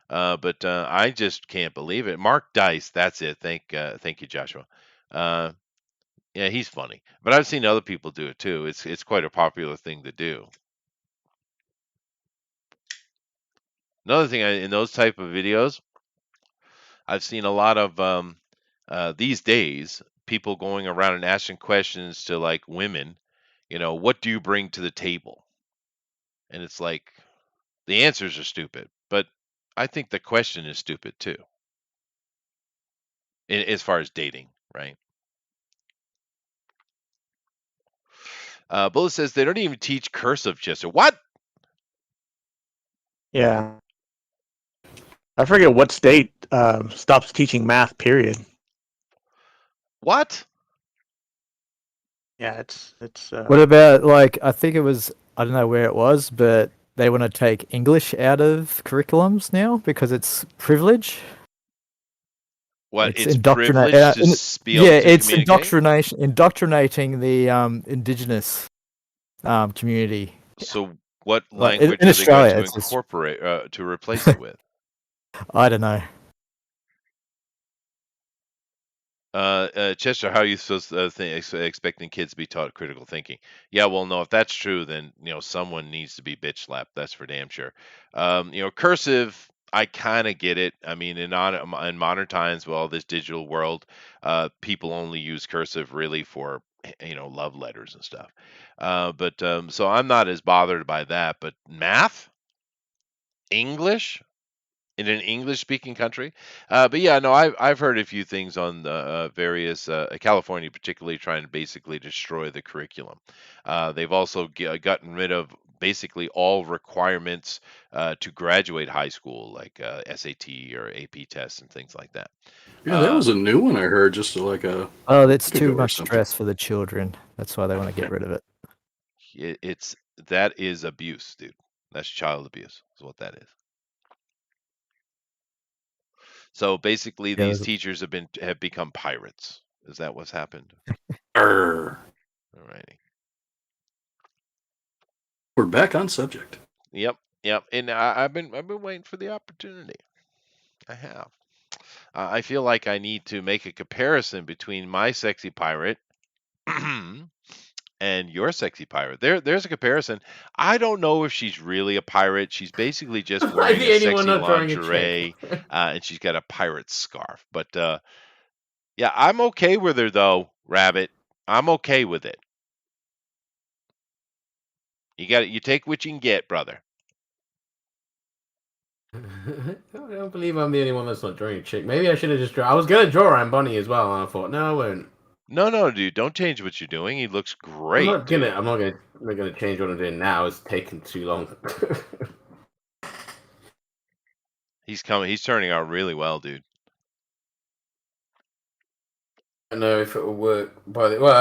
But I just can't believe it. Mark Dice, that's it. Thank you, Joshua. Yeah, he's funny. But I've seen other people do it too. It's quite a popular thing to do. Another thing in those type of videos, I've seen a lot of these days people going around and asking questions to like women. What do you bring to the table? And it's like the answers are stupid, but I think the question is stupid too. As far as dating, right? Bullet says they don't even teach cursive, Chester. What? Yeah. I forget what state stops teaching math, period. What? Yeah, it's. What about, like, I think it was, I don't know where it was, but they want to take English out of curriculums now because it's privilege. What? It's indoctrinate. privilege to be able to it's communicate? indoctrinating the indigenous community. So what Like, language in are they going Australia, to it's just, incorporate to replace it with? I don't know. Chester, how are you supposed to expecting kids to be taught critical thinking? Yeah, well, no, if that's true, then someone needs to be bitch slapped. That's for damn sure. Cursive, I kind of get it. I mean, in modern times, with all this digital world, people only use cursive really for love letters and stuff. But so I'm not as bothered by that. But math, English, in an English-speaking country. But yeah, no, I've heard a few things on the various California, particularly trying to basically destroy the curriculum. They've also gotten rid of basically all requirements to graduate high school, like SAT or AP tests and things like that. Yeah, that was a new one I heard. Just like a. Oh, that's Could too go or much something. stress for the children. That's why they want to get rid of it. That is abuse, dude. That's child abuse, is what that is. So basically, Yeah, these there's- teachers have become pirates. Is that what's happened? Arr. Alrighty. We're back on subject. Yep. And I've been waiting for the opportunity. I have. I feel like I need to make a comparison between my sexy pirate and your sexy pirate. There's a comparison. I don't know if she's really a pirate. She's basically just wearing the a only one sexy not drawing a lingerie, chick. and she's got a pirate scarf. But yeah, I'm okay with her though, Rabbit. I'm okay with it. You take what you can get, brother. I don't believe I'm the only one that's not drawing a chick. Maybe I should have just drawn. I was gonna draw Anne Bonny as well, and I thought, no, I won't. No, dude, don't change what you're doing. He looks I'm great, not dude. gonna change what I'm doing now. It's taken too long. He's coming. He's turning out really well, dude. I don't know if it will work I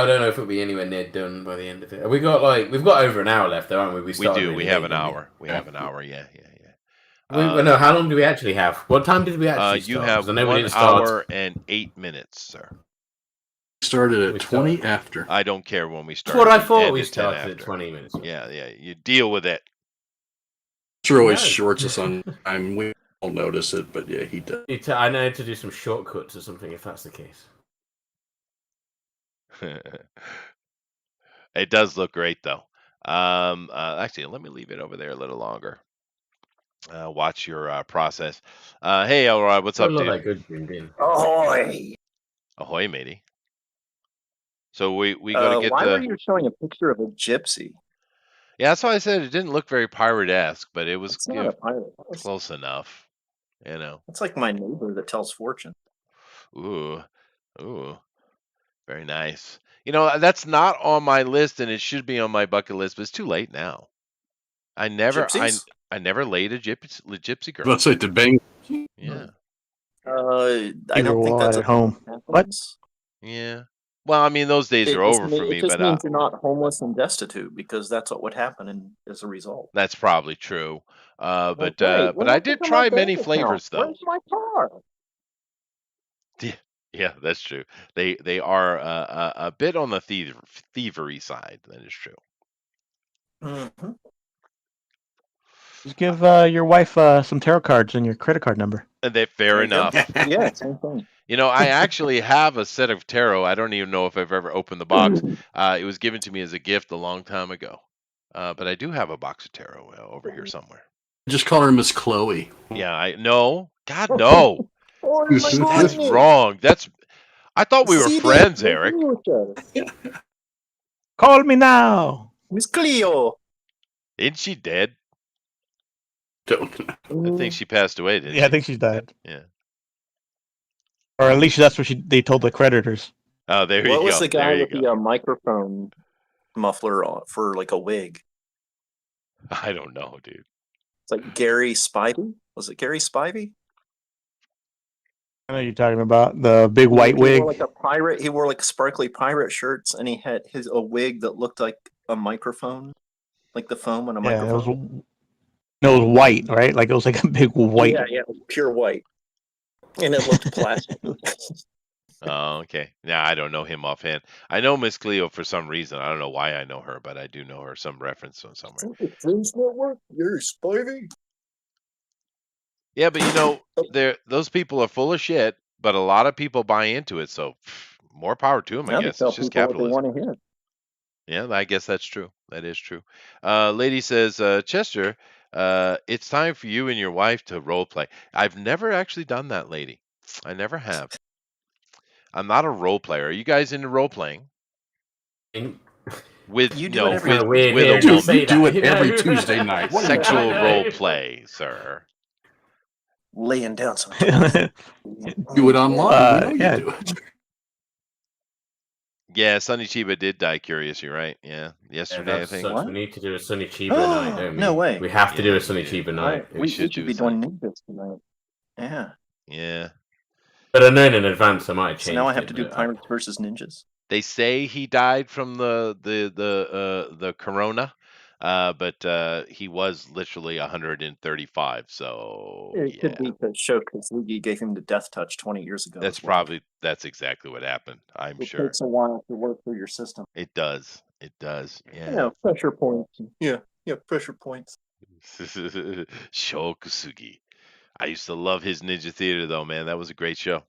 don't know if it'll be anywhere near done by the end of it. We've got over an hour left, though, haven't we? We started do. really We have late, an didn't we? hour. We have an hour. Yeah. No, how long do we actually have? What time did we actually You start? have 'Cause I know we 1 didn't start. hour and 8 minutes, sir. Started at We 20 started. after. I don't care when we That's start. what I thought. We End at 10 started at after. 20 minutes. Yeah. You deal with it. Sure always No. shorts us on time. We all notice it, but yeah, he does. I know to do some shortcuts or something if that's the case. It does look great, though. Actually, let me leave it over there a little longer. Watch your process. Hey, Elrod, what's up, Not dude? that good, Jim. Ahoy! Ahoy, matey. So we got to get why the. were you showing a picture of a gypsy? Yeah, that's why I said it didn't look very pirate-esque, but it was It's not a pirate. close enough. You know. It's like my neighbor that tells fortune. Ooh, very nice. You know, that's not on my list, and it should be on my bucket list, but it's too late now. I never laid a gypsy girl. Let's say to bang. Yeah. I Either don't think will that's at home. What? Yeah. Well, I mean, those days are over for me, it just but means you're not homeless and destitute, because that's what would happen as a result. that's probably true. But Okay, but I did try many flavors, though. Where's my car? Yeah, that's true. They are a bit on the thievery side. That is true. Mm-hmm. Just give your wife some tarot cards and your credit card number. And fair enough. Yeah, same thing. You know, I actually have a set of tarot. I don't even know if I've ever opened the box. It was given to me as a gift a long time ago. But I do have a box of tarot over here somewhere. Just call her Miss Chloe. Yeah, no. God, no. Oh my That's goodness. wrong. I thought we were See, friends, they Eric. agree with us. Call me now. Miss Cleo. Isn't she dead? Don't. I think she passed away, didn't Yeah, she? I think she's dead. Yeah. Or at least that's what they told the creditors. Oh, there you go. What was the guy There you with go. the microphone muffler for like a wig? I don't know, dude. It's like Gary Spivey. Was it Gary Spivey? I know you're talking about the big white He wig. wore like a pirate. He wore like sparkly pirate shirts, and he had a wig that looked like a microphone, like the foam on a Yeah, microphone. it was white, right? Like it was like a big white. Yeah, it was pure white, and it looked plastic. Oh, okay. Yeah, I don't know him offhand. I know Miss Cleo for some reason. I don't know why I know her, but I do know her. Some reference from somewhere. Friends Network, Gary Spivey. Yeah, but you know, those people are full of shit, but a lot of people buy into it. So more power to them, I guess. It's just capitalism. What they want to hear. Yeah, I guess that's true. That is true. Lady says, Chester, it's time for you and your wife to role play. I've never actually done that, lady. I never have. I'm not a role player. Are you guys into role playing? With You do it every with, weird with here. a Don't woman. say Do that. it every Tuesday night. What do you Sexual mean? role play, sir. Laying down some. Do it online. We know yeah. you do it. Yeah, Sonny Chiba did die curious. You're right. Yeah, yesterday I think. What? We need to do a Sunny Chiba night, don't we? No way. We have to do Yeah, a Sunny yeah. Chiba night. We should be do doing ninjas tonight. Yeah. Yeah. But I know in advance I might change. So now I have to do Pirates versus Ninjas. They say he died from the corona, but he was literally 135. So It yeah, could be the show Kazugi gave him the death touch 20 years ago. that's exactly what happened. I'm It sure takes a while to work through your system. it does. It does. You Yeah. know, pressure points. Yeah, pressure points. Sho Kusugi. I used to love his Ninja Theater though, man. That was a great show.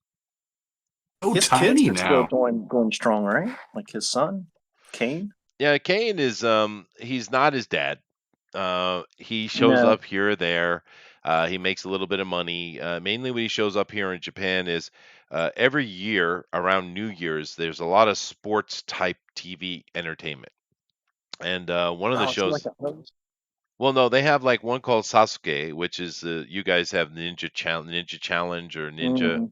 So His tiny kids are still now. going strong, right? Like his son, Kane. Yeah, Kane is he's not his dad. He shows No. up here or there. He makes a little bit of money. Mainly when he shows up here in Japan is every year around New Year's, there's a lot of sports type TV entertainment. And one of the Oh, is he shows, like a host? well, no, they have like one called Sasuke, which is you guys have Ninja Challenge or Ninja Mhm.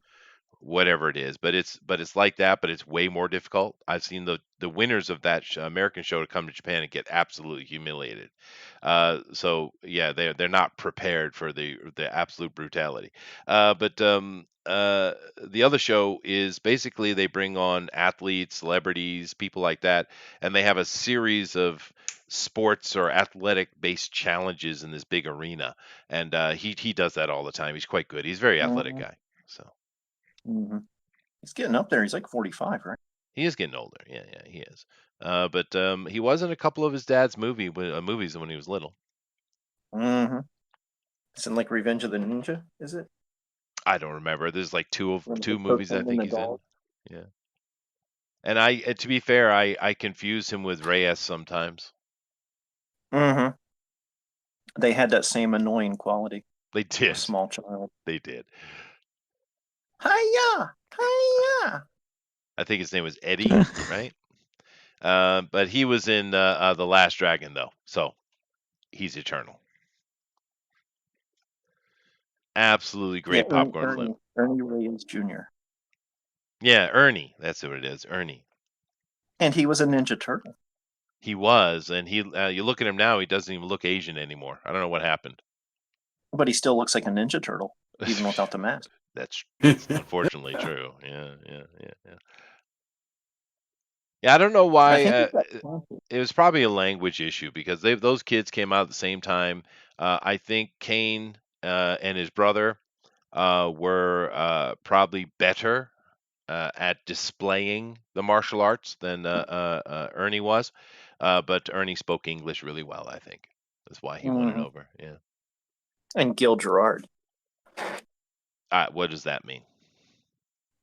whatever it is, but it's like that, but it's way more difficult. I've seen the winners of that American show to come to Japan and get absolutely humiliated. So yeah, they're not prepared for the absolute brutality. But the other show is basically they bring on athletes, celebrities, people like that, and they have a series of sports or athletic based challenges in this big arena, and he does that all the time. He's quite good. He's a very athletic guy. So Mm-hmm. He's getting up there. He's like 45, right? he is getting older. Yeah, he is. But he was in a couple of his dad's movies when he was little. Mm-hmm. It's in like Revenge of the Ninja, is it? I don't remember. There's like two When the movies I cocaine think and he's the in. dog. Yeah. And to be fair, I confuse him with Reyes sometimes. Mm-hmm. They had that same annoying quality. They A did. small child. They did. Hiya! Hiya! I think his name was Eddie, right? But he was in The Last Dragon, though, so he's eternal. Absolutely great popcorn flip. Ernie Reyes Jr. Yeah, Ernie. That's what it is, Ernie. And he was a Ninja Turtle. He was, and you look at him now, he doesn't even look Asian anymore. I don't know what happened. But he still looks like a Ninja Turtle, even without the mask. That's unfortunately true. Yeah. Yeah, I don't know why. It was probably a language issue because those kids came out at the same time. I think Kane and his brother were probably better at displaying the martial arts than Ernie was. But Ernie spoke English really well, I think. That's why he won it over. Yeah. And Gil Gerard. What does that mean?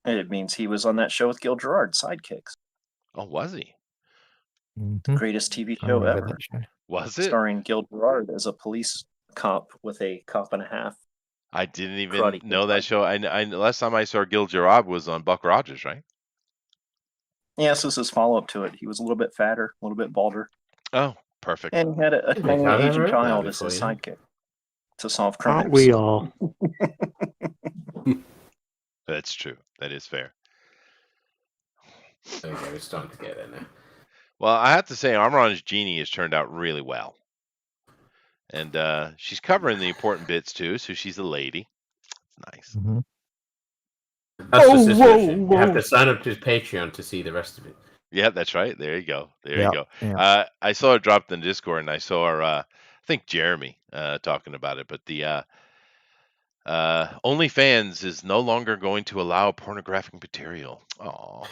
It means he was on that show with Gil Gerard, Sidekicks. Oh, was he? Mhm. Greatest TV I show remember ever. that show. Was it? Starring Gil Gerard as a police cop with a cop and a half. I didn't even Karate know Kid that fight. show. I last time I saw Gil Gerard was on Buck Rogers, right? Yeah, so this is follow-up to it. He was a little bit fatter, a little bit balder. Oh, perfect. And he had a think tiny I've ever Asian heard that child as his before, yeah. sidekick to solve crimes. Aren't we all? That's true. That is fair. There you go. It's starting to get there now. Well, I have to say, Armron's Genie has turned out really well. And she's covering the important bits, too, so she's a lady. It's nice. Mhm. That's Whoa, the situation. whoa, You have whoa. to sign up to his Patreon to see the rest of it. Yeah, that's right. There you go. There Yeah, you go. yeah. I saw it dropped in Discord, and I saw her, I think Jeremy talking about it, but the OnlyFans is no longer going to allow pornographic material. Aw.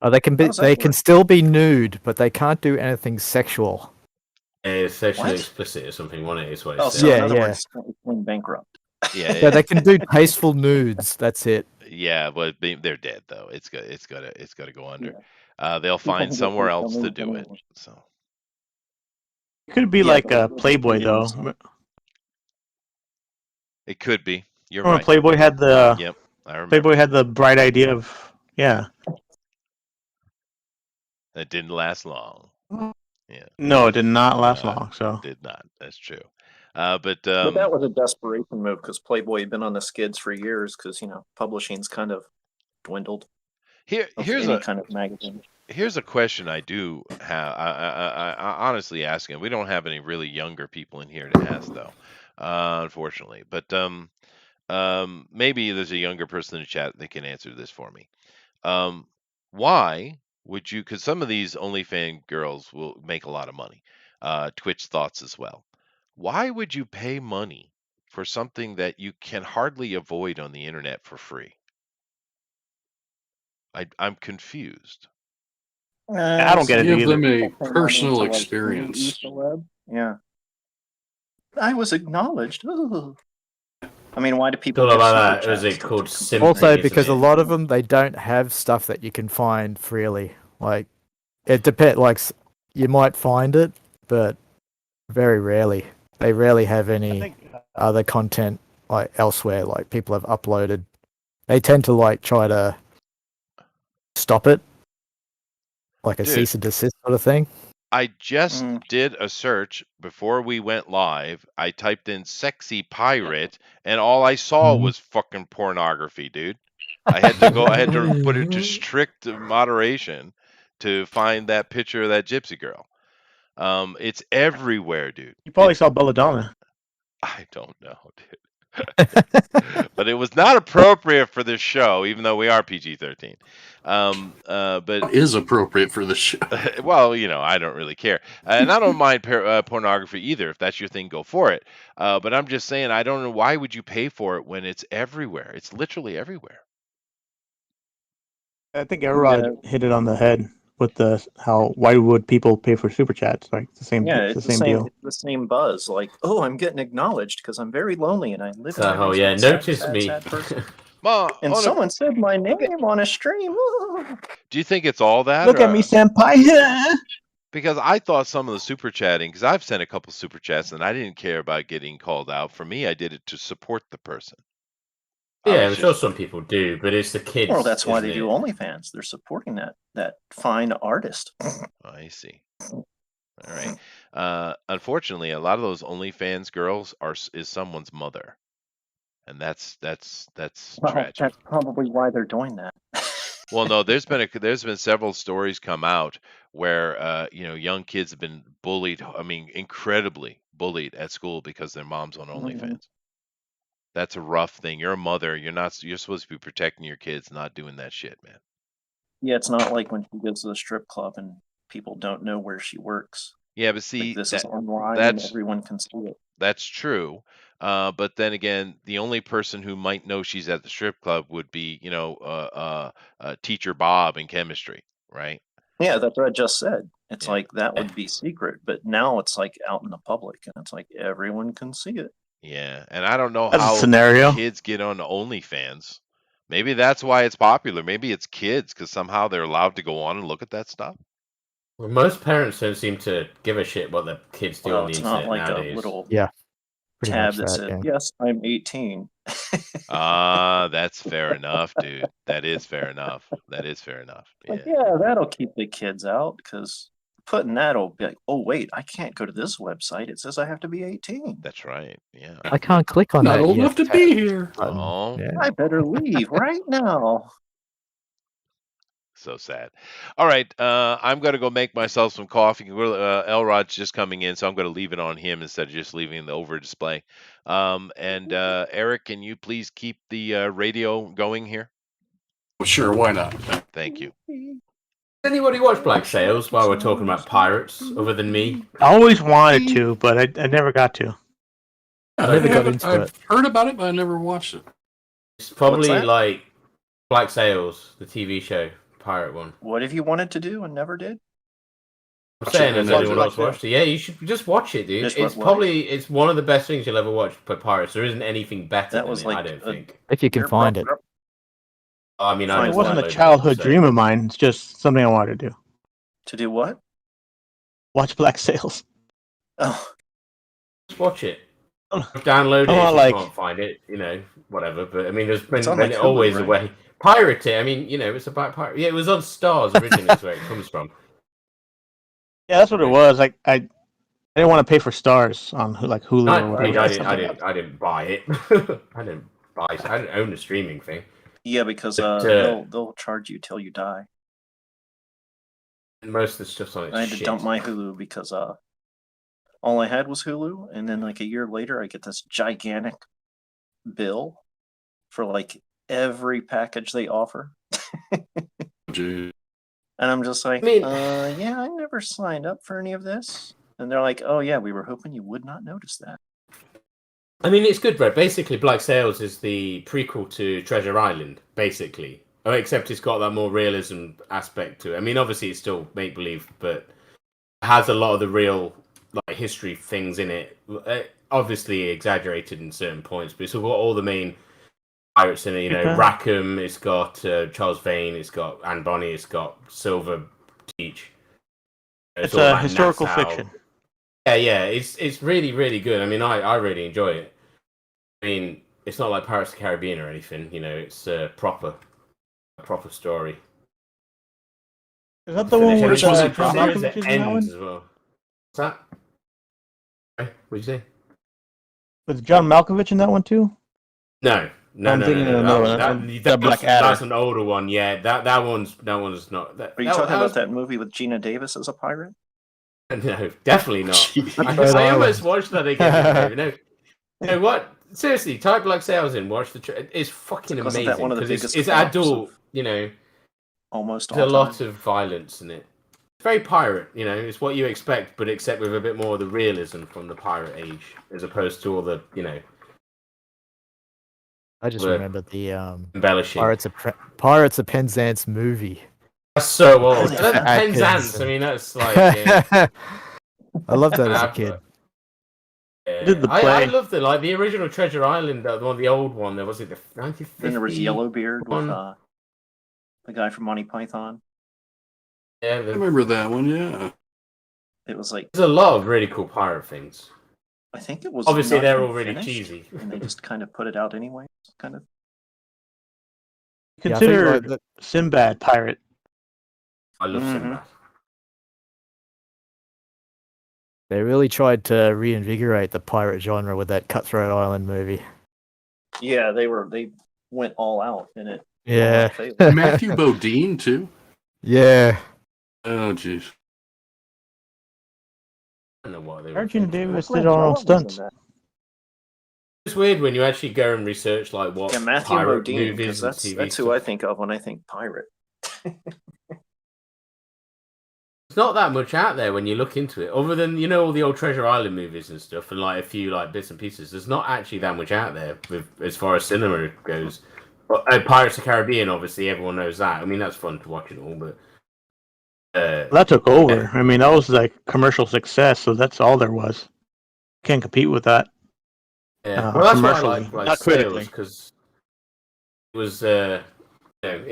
Oh, they can be. How does that They can work? still be nude, but they can't do anything sexual. It's sexually What? explicit or something, wasn't it? Is what it Oh, said. so Yeah, in other yeah. words, it's going bankrupt. Yeah, Yeah, they can do tasteful nudes. That's it. yeah, but they're dead though. It's got to go under. Yeah. They'll People find can get somewhere paid else to nudes do it. anyway. So It could be Yeah, like but a it- Playboy, it- though. it- it could be. You're Remember right. Playboy had the Yep, I remember. Playboy had the bright idea of It didn't last long. Yeah, No, it did not last No. long. So did not. That's true. But that was a desperation move because Playboy had been on the skids for years because, publishing's kind of dwindled of here's any a kind of magazine. here's a question I do have. I honestly ask, and we don't have any really younger people in here to ask though, unfortunately. But maybe there's a younger person in the chat that can answer this for me. Why would you? Because some of these OnlyFans girls will make a lot of money. Twitch thoughts as well. Why would you pay money for something that you can hardly avoid on the internet for free? I'm confused. I don't get it Give either. them a Something personal like experience. eat the web. Yeah. I was acknowledged. Ooh. I mean, why do people Thought give about super that. Was it chats? called Don't you Sim? Also, Isn't because it? a lot of them they don't have stuff that you can find freely. Like it depends. Like you might find it, but very rarely. They rarely have I any think other content like elsewhere. Like people have uploaded. They tend to like try to stop it, like a Dude. cease and desist sort of thing. I just Mm. did a search before we went live. I typed in sexy pirate, and all I saw Mhm. was fucking pornography, dude. I had to put it to strict moderation to find that picture of that gypsy girl. It's everywhere, dude. You probably saw Belladonna. I don't know, dude. But it was not appropriate for this show, even though we are PG-13. But It is appropriate for the show. well, I don't really care, and I don't mind pornography either. If that's your thing, go for it. But I'm just saying, I don't know why would you pay for it when it's everywhere. It's literally everywhere. I think Elrod hit it on the head with why would people pay for super chats? Like it's the same. Yeah, it's the same deal. It's the same buzz. Like, oh, I'm getting acknowledged because I'm very lonely and I live. Oh yeah, notice me. Ma, and someone said my name on a stream. Do you think it's all that? Look at me, senpai. Because I thought some of the super chatting, because I've sent a couple super chats and I didn't care about getting called out. For me, I did it to support the person. Yeah, I'm sure some people do, but it's the kids. Well, that's why they do OnlyFans. They're supporting that fine artist. I see. All right. Unfortunately, a lot of those OnlyFans girls is someone's mother, and that's tragic. That's probably why they're doing that. Well, no, there's been several stories come out where young kids have been bullied. I mean, incredibly bullied at school because their mom's on OnlyFans. Mm-hmm. That's a rough thing. You're a mother. You're supposed to be protecting your kids, not doing that shit, man. Yeah, it's not like when she goes to the strip club and people don't know where she works. Yeah, but see, like this is online and everyone can see it. That's true. But then again, the only person who might know she's at the strip club would be, teacher Bob in chemistry, right? Yeah, that's what I just said. It's like that would be secret, but now it's like out in the public and it's like everyone can see it. Yeah, and I don't know that's how a scenario. Kids get on OnlyFans. Maybe that's why it's popular. Maybe it's kids because somehow they're allowed to go on and look at that stuff. Well, most parents don't seem to give a shit what their kids do on the internet it's not like nowadays. A little tab that said, yes, I'm 18. That's fair enough, dude. That is fair enough. Yeah, that'll keep the kids out because putting that will be like, oh wait, I can't go to this website. It says I have to be 18. That's right. Yeah. I can't click on that. Not old enough to be here. Oh, yeah. I better leave right now. So sad. All right, I'm going to go make myself some coffee. Elrod's just coming in, so I'm going to leave it on him instead of just leaving the over display. And Eric, can you please keep the radio going here? Well, sure, why not? Thank you. Does anybody watch Black Sails while we're talking about pirates, other than me? I always wanted to, but I never got to. I've heard about it, but I never watched it. It's probably like Black Sails, the TV show, pirate one. What have you wanted to do and never did? I'm saying as anyone else watched it. Yeah, you should just watch it, dude. It's one of the best things you'll ever watch by pirates. There isn't anything better than it, I don't think. If you can find it. I mean, it wasn't a childhood dream of mine. It's just something I wanted to do. To do what? Watch Black Sails. Oh. Just watch it. Download it if you can't find it, whatever. But I mean, there's been always a way. Pirate it. I mean, it's about pirate. Yeah, it was on Stars originally. That's where it comes from. Yeah, that's what it was. Like I didn't want to pay for Stars on Hulu or whatever. I didn't buy it. I didn't own the streaming thing. Yeah, because they'll charge you till you die. And most of the stuff's on it. I had to dump my Hulu because all I had was Hulu, and then like a year later, I get this gigantic bill for every package they offer. And I'm just like, yeah, I never signed up for any of this. And they're like, oh yeah, we were hoping you would not notice that. I mean, it's good, Brett. Basically, Black Sails is the prequel to Treasure Island, basically. Except it's got that more realism aspect to it. I mean, obviously, it's still make-believe, but it has a lot of the real history things in it. Obviously, exaggerated in certain points, but it's got all the main pirates in it. Rackham, it's got Charles Vane, it's got Anne Bonny, it's got Silver Teach. It's a historical fiction. Yeah, it's really, really good. I mean, I really enjoy it. I mean, it's not like Pirates of the Caribbean or anything. It's a proper story. Is that the one where John Malkovich is in that one? As well. What's that? What did you say? Was John Malkovich in that one too? No, No, I'm no, thinking no, of no. another one, the Blackadder. That's an older one. Yeah, that one's not. Are you talking about that movie with Gina Davis as a pirate? No, definitely not. Jeez. I almost watched that again. No, you know what? Seriously, type Black Sails in. Watch it's fucking Wasn't amazing that one of the because biggest it's flops adult. of You know, almost all there's a lot time? of violence in it. It's very pirate. You know, it's what you expect, but except with a bit more of the realism from the pirate age, as opposed to all the I just the remember the embellishing. Pirates of Penzance movie. That's so old. Atkins Penzance. I and- mean, that's like. Yeah. I loved that as a kid. Yeah. Did the I play. loved it. Like the original Treasure Island, the old one. There was it the 1950. Then there was Yellowbeard with one. the guy from Monty Python. Yeah, I there's remember that one. Yeah. It was like, a lot of really cool pirate things. I think it was Obviously, not they're even all really finished, cheesy. and they just kind of put it out anyway. Kind of. Yeah, I think, Consider like, the- Sinbad pirate. I love Mhm. Sinbad. They really tried to reinvigorate the pirate genre with that Cutthroat Island movie. Yeah, they went all out in it. Yeah. Failed. Matthew Modine too. Yeah. Oh jeez. I don't know what they were. Arjun thinking. Davis did all own stunts. It's weird when you actually go and research like what Yeah, Matthew pirate Modine, movies because and TV that's who stuff. I think of when I think pirate. There's not that much out there when you look into it, other than all the old Treasure Island movies and stuff, and like a few like bits and pieces. There's not actually that much out there with as far as cinema goes. But Pirates of the Caribbean, obviously, everyone knows that. I mean, that's fun to watch and all, but That took over. I mean, that was like commercial success, so that's all there was. Can't compete with that. yeah. Well, that's why I commercially, like not critically. because it was it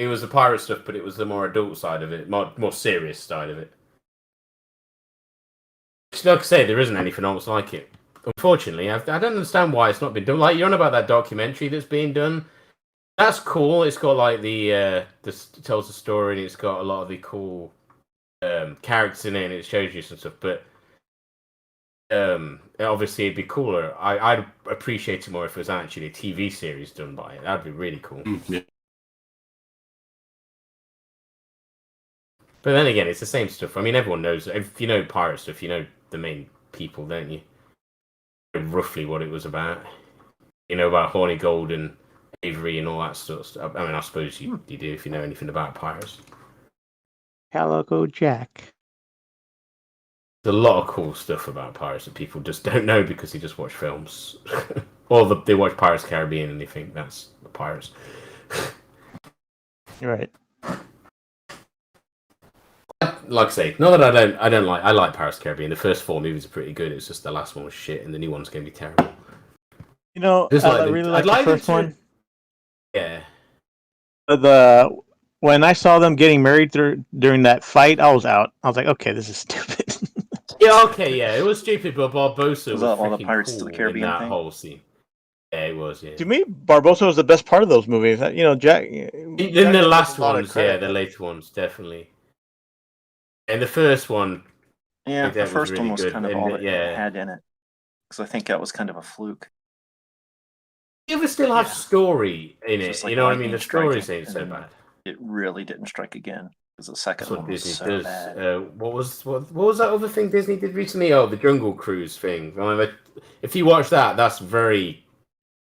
was the pirate stuff, but it was the more adult side of it, more serious side of it. Like I say, there isn't anything else like it. Unfortunately, I don't understand why it's not been done. Like you're on about that documentary that's being done. That's cool. It's got like it tells the story, and it's got a lot of the cool characters in it, and it shows you some stuff. But obviously, it'd be cooler. I'd appreciate it more if it was actually a TV series done by it. That'd be really cool. Yeah. But then again, it's the same stuff. I mean, everyone knows. If you know pirate stuff, you know the main people, don't you? Roughly what it was about. You know about Horny Gold and Avery and all that sort of stuff. I mean, I suppose you do if you know anything about pirates. Calico Jack. There's a lot of cool stuff about pirates that people just don't know because they just watch films. Or they watch Pirates of the Caribbean and they think that's the pirates. You're right. Like I say, not that I like Pirates of the Caribbean. The first 4 movies are pretty good. It's just the last one was shit and the new one's going to be terrible. You know, Just I like really I'd like the them first to- one. Yeah. When I saw them getting married during that fight, I was out. I was like, okay, this is stupid. Yeah, okay, yeah. It was stupid, but Barbosa was that all the freaking Pirates cool of the Caribbean in that thing? whole scene. Yeah, it was, yeah. To me, Barbosa was the best part of those movies. You know, Jack. In Jack the gets last a lot of ones, credit. yeah, the later ones, definitely. And the first one, Yeah, think the that was first really one was good, kind of and all the- that yeah. it had in it. Because I think that was kind of a fluke. you ever still have Yeah. story in it. Just like You know what I mean? lightning The stories striking, ain't so and then bad. It really didn't strike again. Because the second That's what one was Disney so does. bad. What was that other thing Disney did recently? Oh, the Jungle Cruise thing. I mean, if you watch that, that's very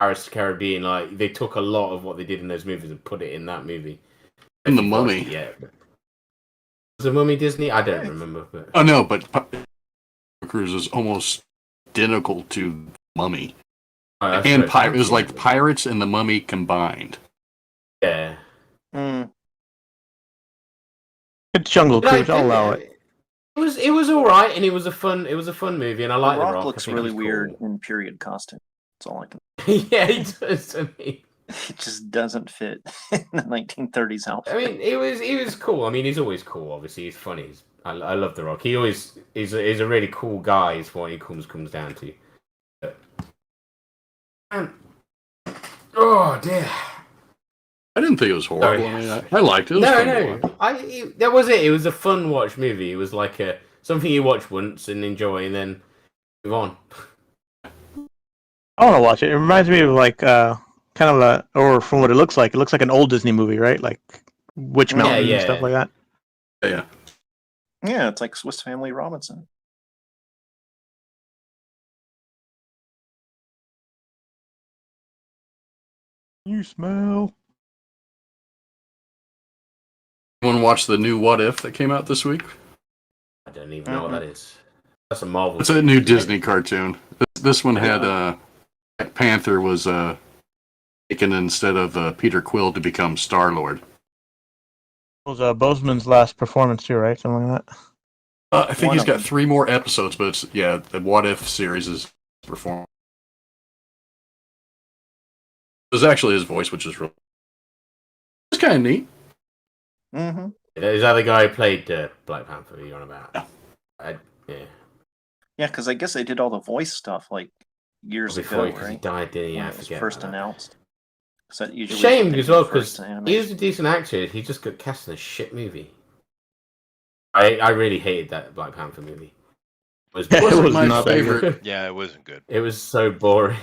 Pirates of the Caribbean. Like they took a lot of what they did in those movies and put it in that movie. And The If you've watched Mummy. it yet. Was the Mummy Disney? I don't remember. But Oh no, but Cruise is almost identical to Mummy. Oh, that's And right. Pirates. It was like Pirates and the Mummy combined. Yeah. Mm, It's Jungle Like, Cruise. I'll allow it. It was all right, and it was a fun movie, and I like the The Rock Rock. looks I think really he's weird cool. in period costume. That's all I can. Yeah, he does to me. It just doesn't fit in the 1930s outfit. I mean, he was cool. I mean, he's always cool. Obviously, he's funny. I love The Rock. He's a really cool guy. Is what he comes down to. But, oh dear. I didn't think it was horrible. Sorry. I mean, I liked it. It was fun to watch. That was it. It was a fun watch movie. It was like something you watch once and enjoy, and then move on. I want to watch it. It reminds me of like kind of or from what it looks like an old Disney movie, right? Like Witch Mountain and stuff like that. Yeah. Yeah, it's like Swiss Family Robinson. You smell. Anyone watch the new What If that came out this week? I don't even know what that is. That's a Marvel. It's a new Disney cartoon. This one had Black Panther was taken instead of Peter Quill to become Star-Lord. It was Boseman's last performance too, right? Something like that. I think One he's of got them. 3 more episodes, but it's, the What If series is performed. It was actually his voice, which is real. It's kind of neat. Mm-hmm. Is that the guy who played Black Panther you're on about? Yeah. Yeah. Yeah, because I guess they did all the voice stuff like years Before ago, he right? died, didn't he? When I it was forget first about that. announced. 'Cause that usually Shame is what as they well, do first because in he was animation. a decent actor. He just got cast in a shit movie. I really hated that Black Panther movie. It It wasn't was my not that good. favorite. Yeah, it wasn't good. It was so boring.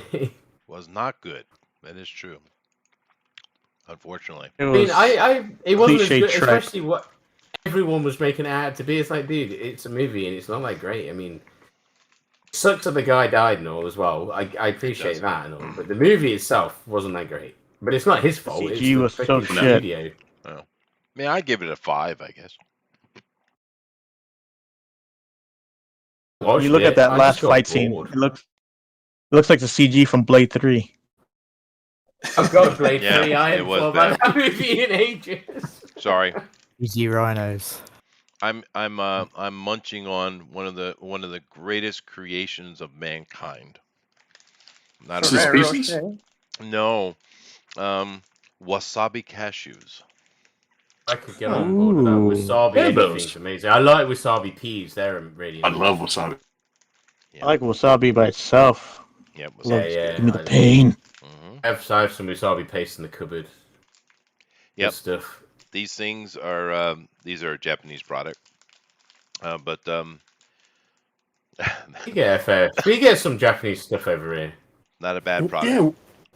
Was not good. That is true. Unfortunately. It I mean, was it wasn't as cliche good, Shrek. especially what everyone was making it out to be. It's like, dude, it's a movie and it's not that great. I mean, it sucks that the guy died and all as well. I appreciate does. that and all, but the movie itself wasn't that great. But it's not his fault. It's CG the was so freaking shit. studio. I mean, I'd give it a 5, I guess. Watched You look it, at that I last just got fight scene. bored. It looks like the CG from Blade 3. I've got Blade Yeah, 3. I it haven't was thought about bad. that movie in ages. Sorry. Easy rhinos. I'm munching on one of the greatest creations of mankind. Not This is a species? no. Wasabi cashews. I could get on board with that. Ooh. Wasabi, Yeah, anything's those. amazing. I like wasabi peas. They're really I nice. love wasabi. Yeah. I like wasabi by itself. Yep. Yeah, Wasabi's yeah. good. Give me the pain. hmm I have some wasabi paste in the cupboard. Yep. Good stuff. These things are these are a Japanese product. But We get some Japanese stuff over here. not a bad product. Yeah.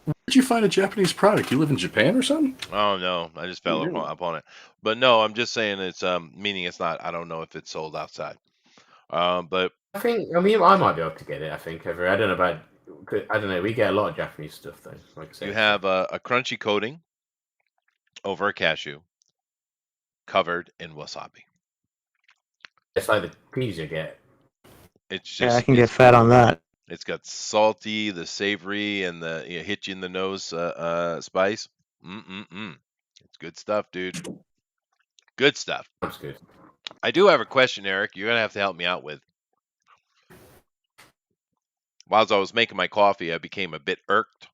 Where'd you find a Japanese product? You live in Japan or something? Oh no, I just fell upon it. But no, I'm just saying it's meaning it's not. I don't know if it's sold outside. But I mean, I might be able to get it. I think over. I don't know about. I don't know. We get a lot of Japanese stuff though. Like I said. you have a crunchy coating over a cashew covered in wasabi. It's like the peas you get. It's just Yeah, I can get fat on that. It's got salty, the savory, and the hit you in the nose spice. It's good stuff, dude. Good stuff. That's good. I do have a question, Eric. You're gonna have to help me out with. Whilst I was making my coffee, I became a bit irked.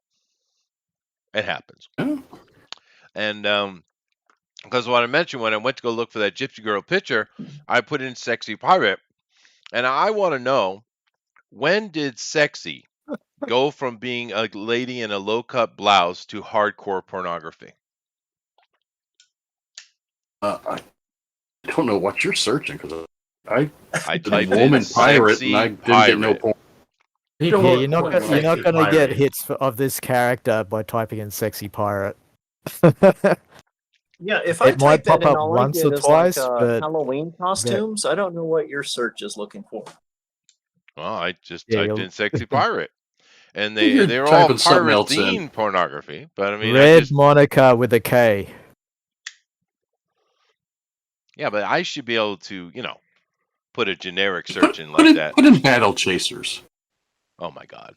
It happens. Oh. And because what I mentioned when I went to go look for that Gypsy Girl picture, I put in sexy pirate, and I want to know, when did sexy go from being a lady in a low cut blouse to hardcore pornography? I don't know what you're searching because I I did typed woman in pirate sexy and I didn't get no pirate. porn. People Yeah, put you're not sexy gonna get pirate. hits of this character by typing in "sexy pirate." Yeah, if I It might type that pop in, up all once I or get is twice, like but Halloween costumes. I don't know what your search is looking for. Well, I just Yeah, typed you'll- in sexy pirate, and You're they're all typing something pirate else in. themed pornography. But I mean, Red Monica with a K. yeah, but I should be able to, put a generic search in like Put in, that. put in Battle Chasers. Oh my God.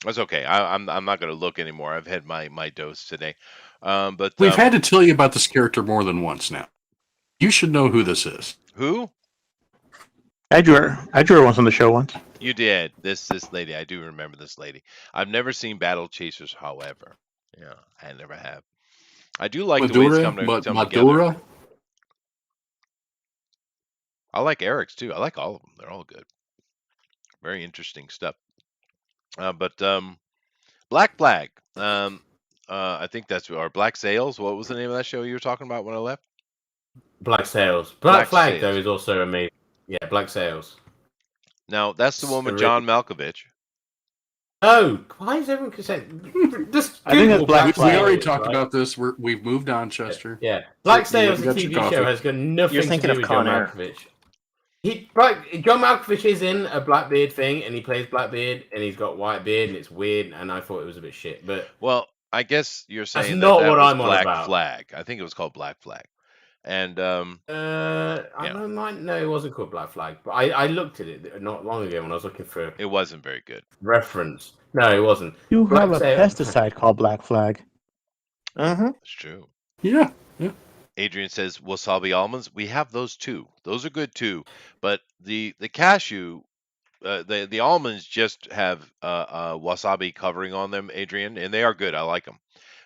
That's okay. I'm not going to look anymore. I've had my dose today. But We've had to tell you about this character more than once now. You should know who this is. who? I drew her once on the show once. You did. This lady. I do remember this lady. I've never seen Battle Chasers, however. Yeah, I never have. I do like the way it's come together. Madura. I like Eric's too. I like all of them. They're all good. Very interesting stuff. But Black Flag. I think that's or Black Sails. What was the name of that show you were talking about when I left? Black Sails. Black Black Flag Sails. though is also amazing. Yeah, Black Sails. Now that's the one with So John Malkovich. Oh, why is everyone saying? Just I think that's Google Black We Flag, already Sails, talked right? about this. We've moved on, Chester. Yeah, Black So, you Sails, the got your TV show, coffee. has got nothing You're to thinking do of with Con John Air. Malkovich. John Malkovich is in a Blackbeard thing, and he plays Blackbeard, and he's got white beard, and it's weird, and I thought it was a bit shit. But Well, I guess you're that's saying not that what was I'm on Black about. Flag. I think it was called Black Flag. And I might know it wasn't called Black Flag, but I looked at it not long ago when I was looking for it wasn't very good. reference. No, it wasn't. You Black have a Sails- pesticide called Black Flag. Mm-hmm. It's true. Yeah. Adrian says wasabi almonds. We have those too. Those are good too. But the cashew, the almonds just have wasabi covering on them, Adrian, and they are good. I like them.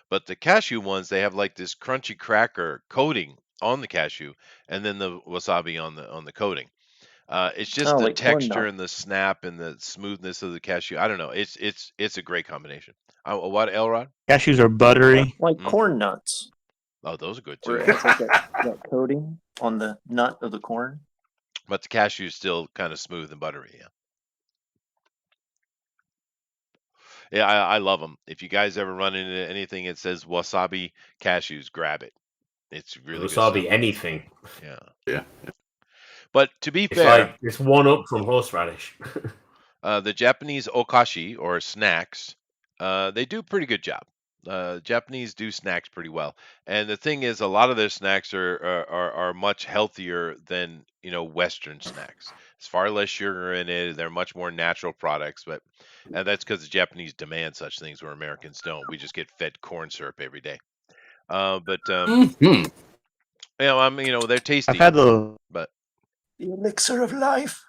But the cashew ones, they have like this crunchy cracker coating on the cashew, and then the wasabi on the coating. It's just the like corn texture nuts. and the snap and the smoothness of the cashew. I don't know. It's a great combination. What, Elrod? Cashews are buttery. Like Mm. corn nuts, Oh, those are good where too. it has like that coating on the nut of the corn. But the cashew is still kind of smooth and buttery. Yeah. Yeah, I love them. If you guys ever run into anything that says wasabi cashews, grab it. It's really good wasabi stuff. anything. Yeah. Yeah. But to be It's fair, like it's one up from horseradish. the Japanese okashi or snacks, they do a pretty good job. Japanese do snacks pretty well, and the thing is, a lot of their snacks are much healthier than Western snacks. There's far less sugar in it. They're much more natural products, and that's because the Japanese demand such things where Americans don't. We just get fed corn syrup every day. But Mhm. they're tasty. I've had the But The elixir of life.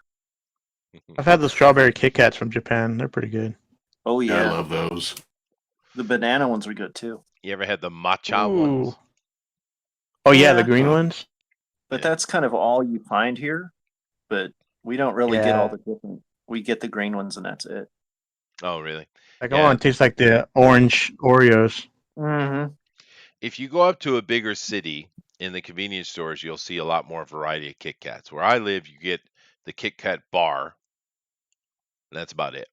strawberry Kit Kats from Japan. They're pretty good. Oh Yeah, I yeah, love those. the banana ones are good too. you ever had the matcha ones? Ooh. Oh yeah, the Yeah. green ones. But Yeah. that's kind of all you find here. But we don't really get all the different. We get the green ones, and that's it. Oh, really? Like, Yeah. oh, it tastes like the orange Oreos. Mm-hmm. If you go up to a bigger city in the convenience stores, you'll see a lot more variety of Kit Kats. Where I live, you get the Kit Kat bar, and that's about it.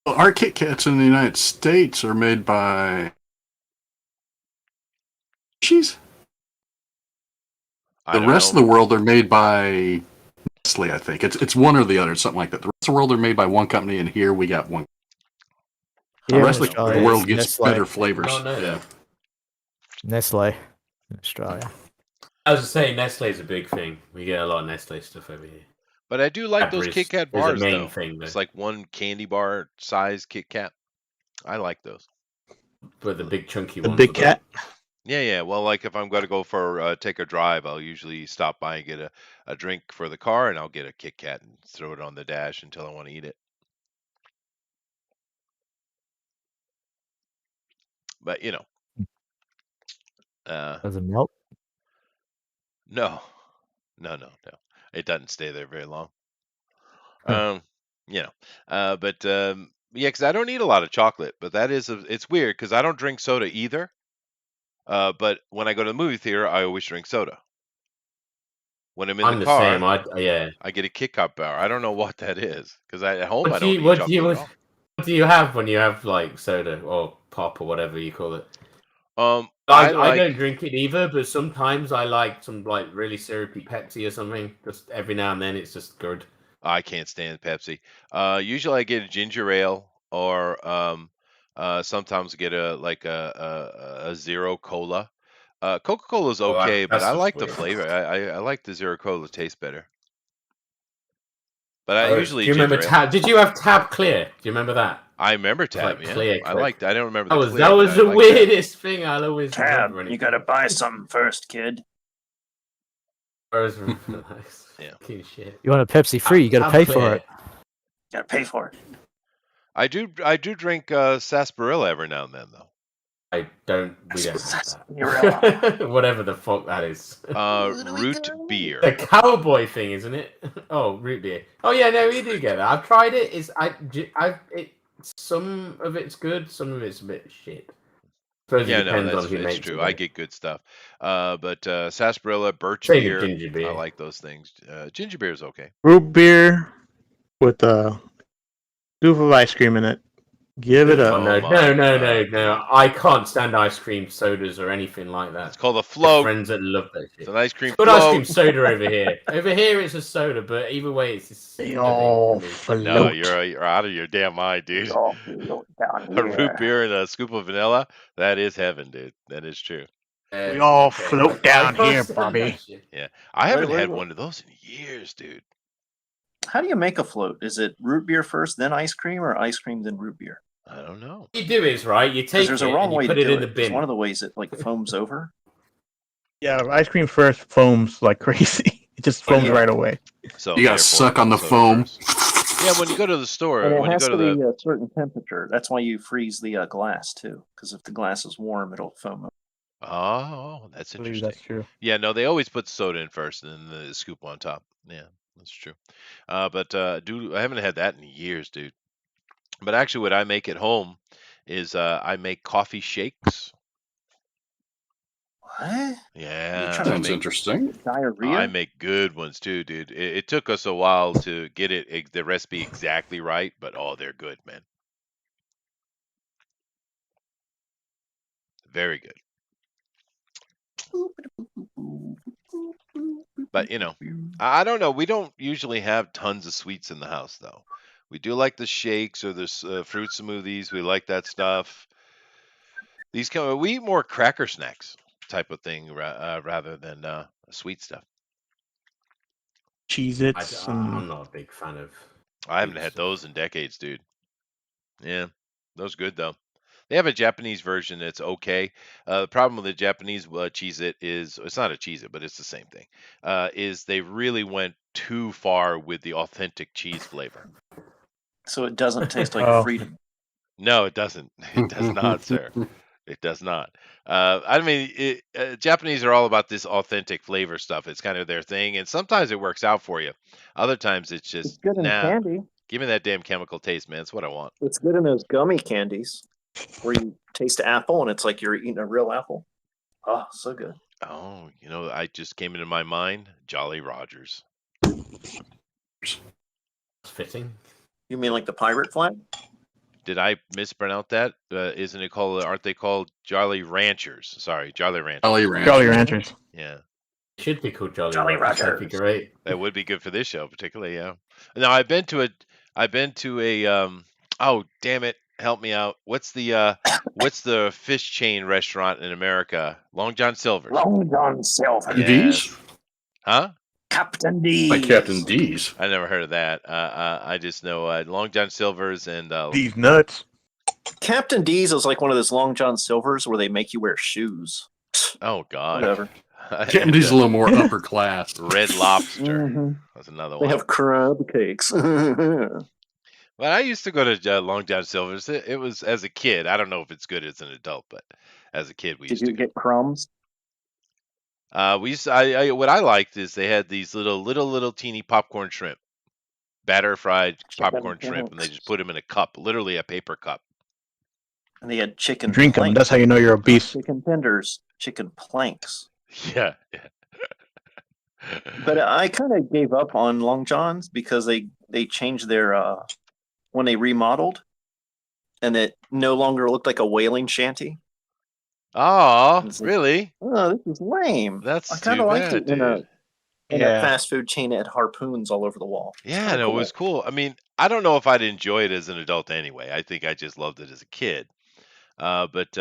Well, our Kit Kats in the United States are made by Hershey's. The rest of the world are made by Nestle, I think. It's one or the other, something like that. The rest of the world are made by one company, and here we got one. The Yeah, rest of Australia, the world it's gets Nestle. better flavors. Oh, no, Yeah. Nestle in Australia. I was saying Nestle's a big thing. We get a lot of Nestle stuff over here. But I do like those Cadbury's Kit Kat is a bars, main though. thing, though. It's like one candy bar size Kit Kat. I like those. But the big chunky The ones. Big are the- Cat. Yeah. Well, like if I'm going to go for take a drive, I'll usually stop by and get a drink for the car, and I'll get a Kit Kat and throw it on the dash until I want to eat it. But Does it melt? no. It doesn't stay there very long. Huh. But yeah, because I don't eat a lot of chocolate. But it's weird because I don't drink soda either. But when I go to the movie theater, I always drink soda. When I'm in I'm the the car, same. I get a Kit Kat bar. I don't know what that is because at home I What don't do eat you what chocolate do you at all. what do you have when you have like soda or pop or whatever you call it? I I like don't drink it either, but sometimes I like some like really syrupy Pepsi or something. Just every now and then, it's just good. I can't stand Pepsi. Usually I get a ginger ale or sometimes get a zero cola. Coca-Cola's Oh, okay, but that's I just like the weird. flavor. I like the zero cola. Tastes better. But I Oh, usually do you remember ginger ale. Tab? Did you have Tab Clear? Do you remember that? I remember Tab. like Yeah, clear I Coke. don't remember That the was clear, that but was I the like Tab. weirdest thing. I'll always Tab, remember. you gotta buy some first, kid. Nice. Yeah. Fucking shit. You want a Pepsi free? You got to Tab pay Clear. for it. Gotta pay for it. I do drink sarsaparilla every now and then though. I don't. We don't have Sarsaparilla. that. Whatever the fuck that is. Root beer. The cowboy thing, isn't it? Oh, root beer. Oh yeah, no, we do get that. I've tried it. Some of it's good, some of it's a bit shit. Suppose it Yeah, no, depends on who that's makes true. it. I get good stuff. But sarsaparilla, birch Same with beer, ginger beer. I like those things. Ginger beer is okay. Root beer with Scoop of ice cream in it. Give it Oh, up. no, my no, no, God, no, dude. no. I can't stand ice cream sodas or anything like that. It's called a I have float. friends that love that shit. It's an ice cream It's got ice cream float. soda over here. Over here, it's a soda, but either way, it's a similar Oh, thing to me. float. No, you're out of your damn mind, dude. Oh, float down A root here. beer and a scoop of vanilla. That is heaven, dude. That is true. We all float I down can't here, stand Bobby. that shit. I haven't wait, had wait. one of those in years, dude. How do you make a float? Is it root beer first, then ice cream, or ice cream then root beer? I don't know. What you do is, right, you Because take there's it a wrong and you way to put it do in the it. Because bin. one of the ways it like foams over. Yeah, ice cream first foams like crazy. It just foams yeah. right away. So You gotta therefore, suck on the soda foam. first. Yeah, when you go to the store, And it when you has go to to be the a certain temperature. That's why you freeze the glass too. Because if the glass is warm, it'll foam over. oh, that's I believe interesting. that's true. Yeah, no, they always put soda in first and then the scoop on top. Yeah, that's true. But dude, I haven't had that in years, dude. But actually, what I make at home is I make coffee shakes. What? Yeah, trying to Sounds interesting. Diarrhea? I make good ones too, dude. It took us a while to get the recipe exactly right, but oh, they're good, man. Very good. But I don't know. We don't usually have tons of sweets in the house, though. We do like the shakes or the fruit smoothies. We like that stuff. We eat more cracker snacks type of thing rather than sweet stuff. Cheez-Its I'm and not a big fan of. I haven't sweet had stuff. those in decades, dude. Yeah, those good though. They have a Japanese version that's okay. The problem with the Japanese Cheez-It is it's not a Cheez-It, but it's the same thing. Is they really went too far with the authentic cheese flavor. So it doesn't taste like Oh. freedom. No, it doesn't. It does not, sir. It does not. I mean, Japanese are all about this authentic flavor stuff. It's kind of their thing, and sometimes it works out for you. Other times it's It's just good in candy. give me that damn chemical taste, man. It's what I want. It's good in those gummy candies where you taste apple and it's like you're eating a real apple. Oh, so good. Oh, I just came into my mind Jolly Rogers. Fitting. You mean like the pirate flag? Did I mispronounce that? Isn't it called? Aren't they called Jolly Ranchers? Sorry, Jolly Ranchers. Jolly Ranchers. Jolly Ranchers. Yeah, It should be called Jolly, Jolly Rogers. That'd be Rogers. great. that would be good for this show, particularly. Yeah. Now I've been to a. Oh, damn it! Help me out. What's the fish chain restaurant in America? Long John Silver's. Long John Silver. Yeah. D's? Yes. Huh? Captain D. Like Captain D's. I never heard of that. I just know Long John Silver's and These nuts. Captain D's is like one of those Long John Silvers where they make you wear shoes. oh god, Whatever. Captain D's a little more upper class. Red Lobster. Mhm. That's another They one. have crab cakes. Well, I used to go to Long John Silver's. It was as a kid. I don't know if it's good as an adult, but as a kid we Did used to you get crumbs? We used to, what I liked is they had these little teeny popcorn shrimp, batter fried popcorn shrimp, and they just put them in a cup, literally a paper cup. And they had chicken Drink them. planks. That's how you know you're obese. Chicken tenders, chicken planks. Yeah. But I kind of gave up on Long John's because they changed their when they remodeled, and it no longer looked like a whaling shanty. Oh, It's like, really? Oh, this is lame. That's I kind too of liked bad, it in a dude. Yeah. fast food chain that had harpoons all over the wall. It's Yeah, kinda no, it was cool. I mean, I don't know if I'd enjoy it as an adult anyway. I think I just loved it as a kid. But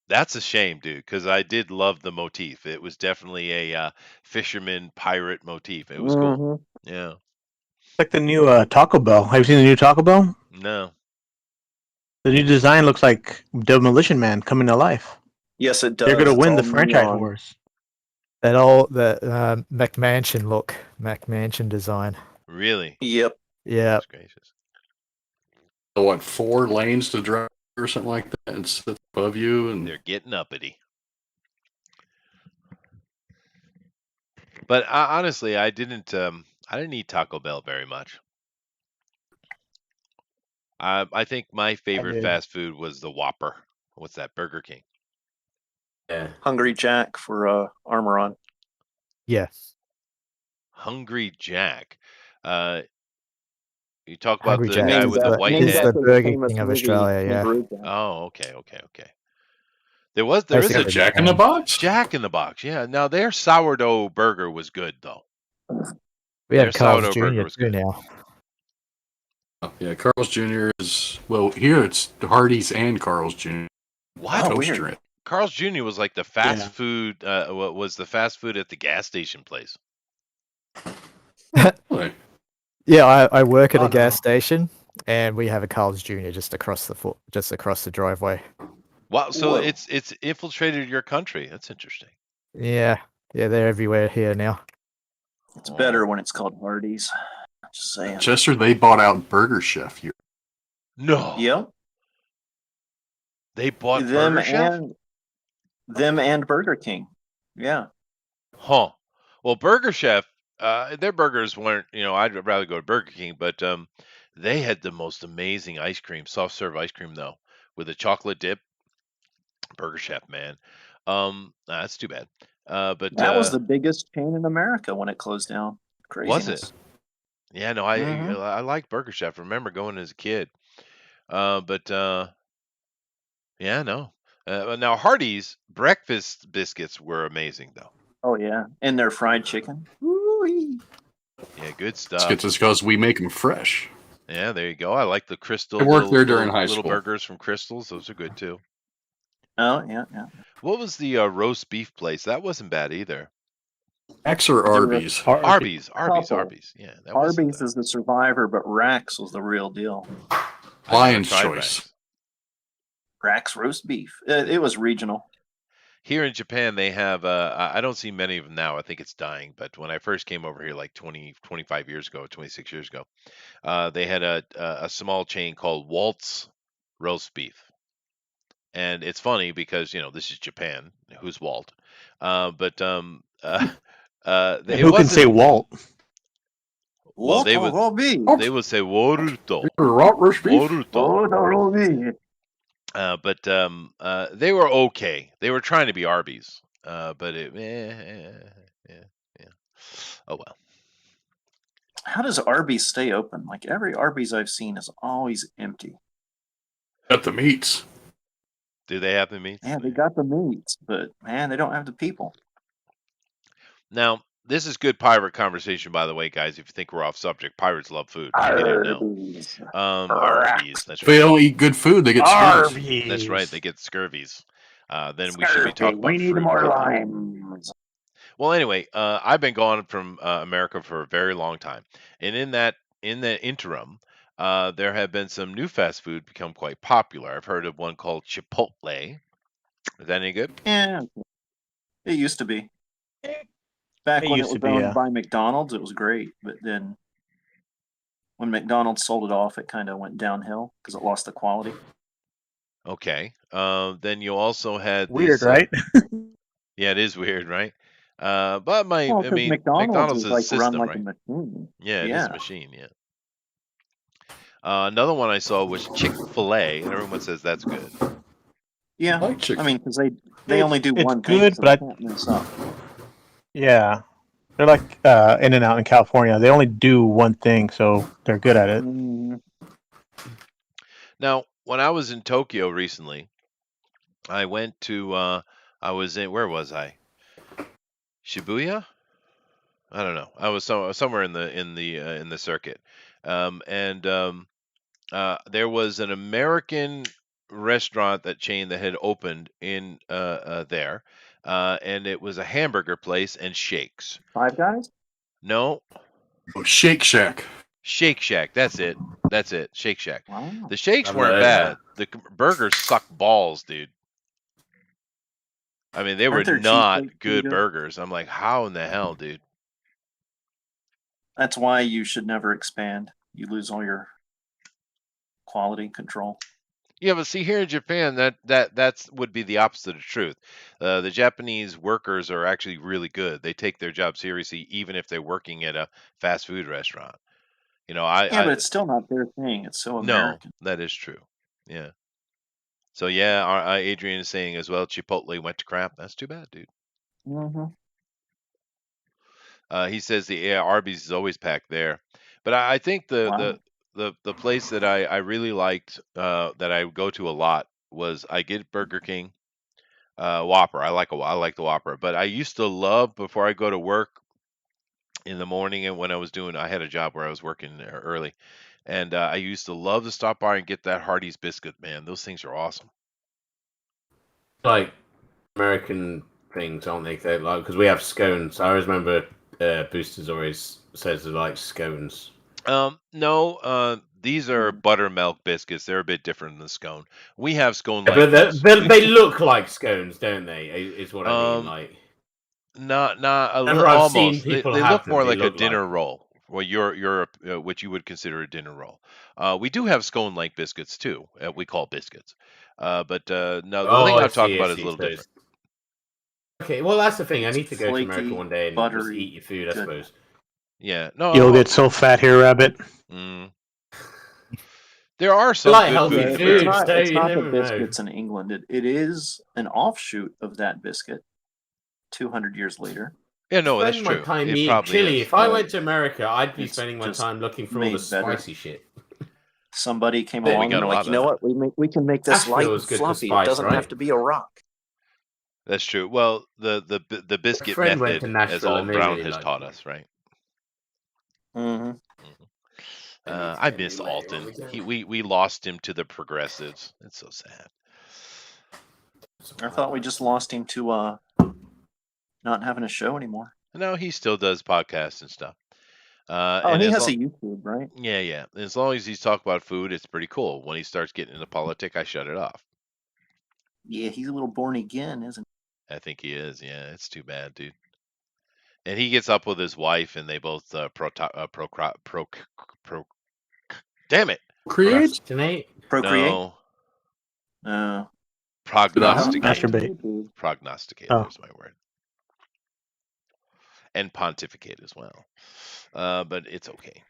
that's a shame, dude, because I did love the motif. It was definitely a fisherman pirate motif. It was cool. Mhm. Yeah. It's like the new Taco Bell. Have you seen the new Taco Bell? No. The new design looks like Demolition Man coming to life. Yes, it does. They're gonna It's win the all franchise neon. wars. That old the McMansion look, McMansion design. Really? Yep. Yeah, That's gracious. What, 4 lanes to drive or something like that? And sits above you and They're getting uppity. But honestly, I didn't eat Taco Bell very much. I think my favorite did. fast food was the Whopper. What's that? Burger King. Yeah. Hungry Jack for Armor On. yeah. Hungry Jack. You talk about Hungry the Jack's guy is with the the, white is head. the Burger King of Australia, yeah. Oh, okay. There is Is Basically, it Jack in the Box? Jack in the Box. Yeah. Now their sourdough burger was good though. We Their have Carl's sourdough burger Jr. was too good. now. Yeah, Carl's Jr. is, well, here it's Hardee's and Carl's Jr. What? Oh, Toaster weird. it. Carl's Jr. was like the fast Yeah. food. What was the fast food at the gas station place? Really? Yeah, I work at Oh, a gas no. station, and we have a Carl's Jr. just across the driveway. Wow. So Whoa. it's infiltrated your country. That's interesting. Yeah, they're everywhere here now. It's better when it's called Hardee's. Just saying. Chester, they bought out Burger Chef here. No. Yep. They bought Them Burger Chef? and Burger King. Yeah. Huh. Well, Burger Chef, their burgers weren't, I'd rather go to Burger King, but they had the most amazing ice cream, soft serve ice cream though, with a chocolate dip. Burger Chef, man. That's too bad. But That was the biggest chain in America when it closed down. Was Craziness. it? Yeah, no, Mhm. I liked Burger Chef. I remember going as a kid. But yeah, no. Now Hardee's breakfast biscuits were amazing though. Oh yeah, and their fried chicken. Woo-wee. Yeah, good It's stuff. just because we make them fresh. Yeah, there you go. I like the Crystal. I worked there during little, high little school. burgers from Crystals. Those are good too. Oh yeah. What was the roast beef place? That wasn't bad either. X or Arby's? Arby's. Couple. Yeah, that wasn't Arby's bad. is the survivor, but Rax was the real deal. I never Lion's tried Choice. Rex. Rax roast beef. It was regional. Here in Japan, they have. I don't see many of them now. I think it's dying. But when I first came over here, like 20, 25 years ago, 26 years ago, they had a small chain called Waltz Roast Beef. And it's funny because this is Japan. Who's Walt? But Who it can wasn't. say Walt? Well, they would say Waruto. Roast beef? Waruto. But they were okay. They were trying to be Arby's. But yeah. Oh well. How does Arby's stay open? Like every Arby's I've seen is always empty. Got the meats. Do they have the meats? Yeah, they got the meats, but man, they don't have the people. Now, this is good pirate conversation, by the way, guys. If you think we're off subject, pirates love food. You didn't know. Arby's. Arby's. That's If they right. don't eat good food, they get scurvy. Arby's. That's right. They get scurvies. Then we should be talking about We need fruit. more limes. Well, anyway, I've been gone from America for a very long time, and in the interim, there have been some new fast food become quite popular. I've heard of one called Chipotle. Is that any good? Yeah, it used to be. Back It when it used was to be, owned yeah. by McDonald's, it was great. But then when McDonald's sold it off, it kind of went downhill because it lost the quality. Okay. Then you also had Weird, these, right? Yeah, it is weird, right? But Well, I 'cause mean, McDonald's is is like a system, run like right? a machine. Yeah, it is Yeah. a machine. Yeah. Another one I saw was Chick-fil-A, and everyone says that's good. Yeah, I like chicken. I mean, because they only do It's one thing, good, so but they can't mess up. Yeah. They're like In-N-Out in California. They only do one thing, so they're good at it. Mm, Now, when I was in Tokyo recently, I went to I was in where was I? Shibuya? I don't know. I was somewhere in the circuit, and there was an American restaurant that had opened in there, and it was a hamburger place and shakes. Five Guys? No, Oh, Shake Shack. Shake Shack. That's it. Shake Shack. Wow. The shakes I've weren't heard bad. The burgers suck balls, dude. I mean, they were Aren't their not cheesesteaks pretty good good? burgers. I'm like, how in the hell, dude? That's why you should never expand. You lose all your quality control. Yeah, but see, here in Japan, that's would be the opposite of truth. The Japanese workers are actually really good. They take their job seriously, even if they're working at a fast food restaurant. Yeah, but it's still not their thing. It's so no, American. that is true. Yeah. So yeah, Adrian is saying as well. Chipotle went to crap. That's too bad, dude. Mm-hmm. He says the Arby's is always packed there, but I think Wow. the place that I really liked that I go to a lot was I get Burger King Whopper. I like the Whopper, but I used to love before I go to work in the morning and when I had a job where I was working early, and I used to love to stop by and get that Hardee's biscuit. Man, those things are awesome. Like American things, aren't they? They like because we have scones. I always remember Boosters always says they like scones. No, these are buttermilk biscuits. They're a bit different than the scone. We have scone Yeah, like but they look like scones, don't they? Is what I mean. Um, Like not a whenever I've seen almost. people They have look them, more they like a look like dinner them. roll. Well, you're what you would consider a dinner roll. We do have scone like biscuits too. We call biscuits. But no, the Oh, thing I I'm talking see. I about is a see. little So different. okay, well that's the thing. I It's need to go to America flaky, one day and just buttery eat your food. I goodness. suppose. Yeah, You'll no. get so fat here, Rabbit. Mm, there are I some like good healthy food Yeah, in it's food, America. not so it's you not the never know. biscuits in England. It is an offshoot of that biscuit 200 years later. Yeah, no, that's Spend my true. time It eating probably chili. is. If I But went to America, I'd be it's spending my just time looking for all the made better. spicy shit. Somebody came Well, We along got and a they're like, lot you of know that. what? We can make this light Nashville and is good for fluffy. It spice, doesn't right? have to be a rock. That's true. Well, the A biscuit friend went to method, as Nashville and Alton they Brown really has liked taught it. us, right? Mm-hmm. Mhm. I need to I go miss later on Alton. again. We lost him to the progressives. It's so sad. I thought we just lost him to not having a show anymore. No, he still does podcasts and stuff. Oh, And he as has long, a YouTube, right? yeah. As long as he's talking about food, it's pretty cool. When he starts getting into politics, I shut it off. Yeah, he's a little born again, isn't I think he is. Yeah, it's too bad, dude. And he gets up with his wife, and they both damn it, Create? Procrastinate? he? Procreate? no, Uh, prognosticate. Masturbate. Prognosticate. Oh. There's my word. And pontificate as well. But it's okay.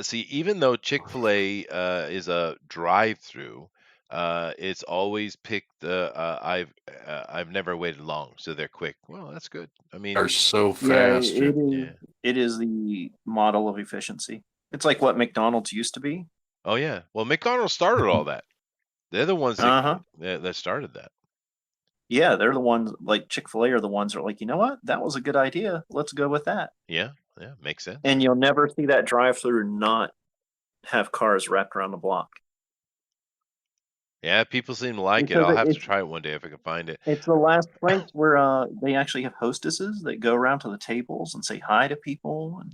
See, even though Chick-fil-A is a drive-through, it's always picked. I've never waited long, so they're quick. Well, that's good. I mean, Are so yeah, fast. yeah. it is the model of efficiency. It's like what McDonald's used to be. Oh yeah. Well, McDonald's started all that. They're the ones Uh-huh. that started that. Yeah, they're the ones like Chick-fil-A are the ones that are like, you know what? That was a good idea. Let's go with that. Yeah, makes sense. And you'll never see that drive-through not have cars wrapped around the block. Yeah, people seem to like it. Because I'll have to it's try it one day if I can find it. it's the last place where they actually have hostesses that go around to the tables and say hi to people. And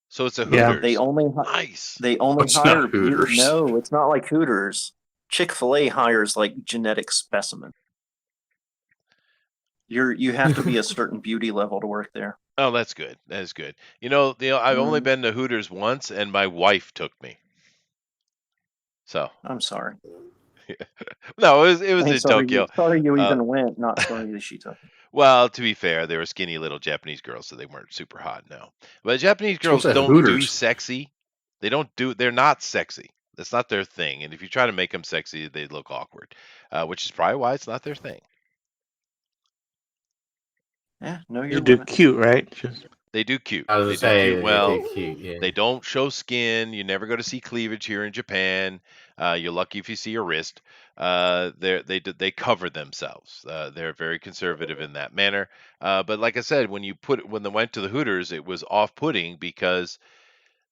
So it's a Yeah. Hooters. they only Nice. It's not hire Hooters. No, it's not like Hooters. Chick-fil-A hires like genetic specimens. You have to be a certain beauty level to work there. Oh, that's good. That is good. I've only been to Hooters once, and my wife took me. So I'm sorry. no, it was I'm in sorry Tokyo. sorry you even went, not sorry that she took. Well, to be fair, they were skinny little Japanese girls, so they weren't super hot. No, but Japanese girls What's that, don't do Hooters? sexy. They're not sexy. That's not their thing. And if you try to make them sexy, they look awkward, which is probably why it's not their thing. Yeah, no, You you're do limit. cute, right? Just They do cute. I was They gonna say, do cute well. they do cute, yeah. They don't show skin. You never go to see cleavage here in Japan. You're lucky if you see a wrist. They cover themselves. They're very conservative in that manner. But like I said, when they went to the Hooters, it was off-putting because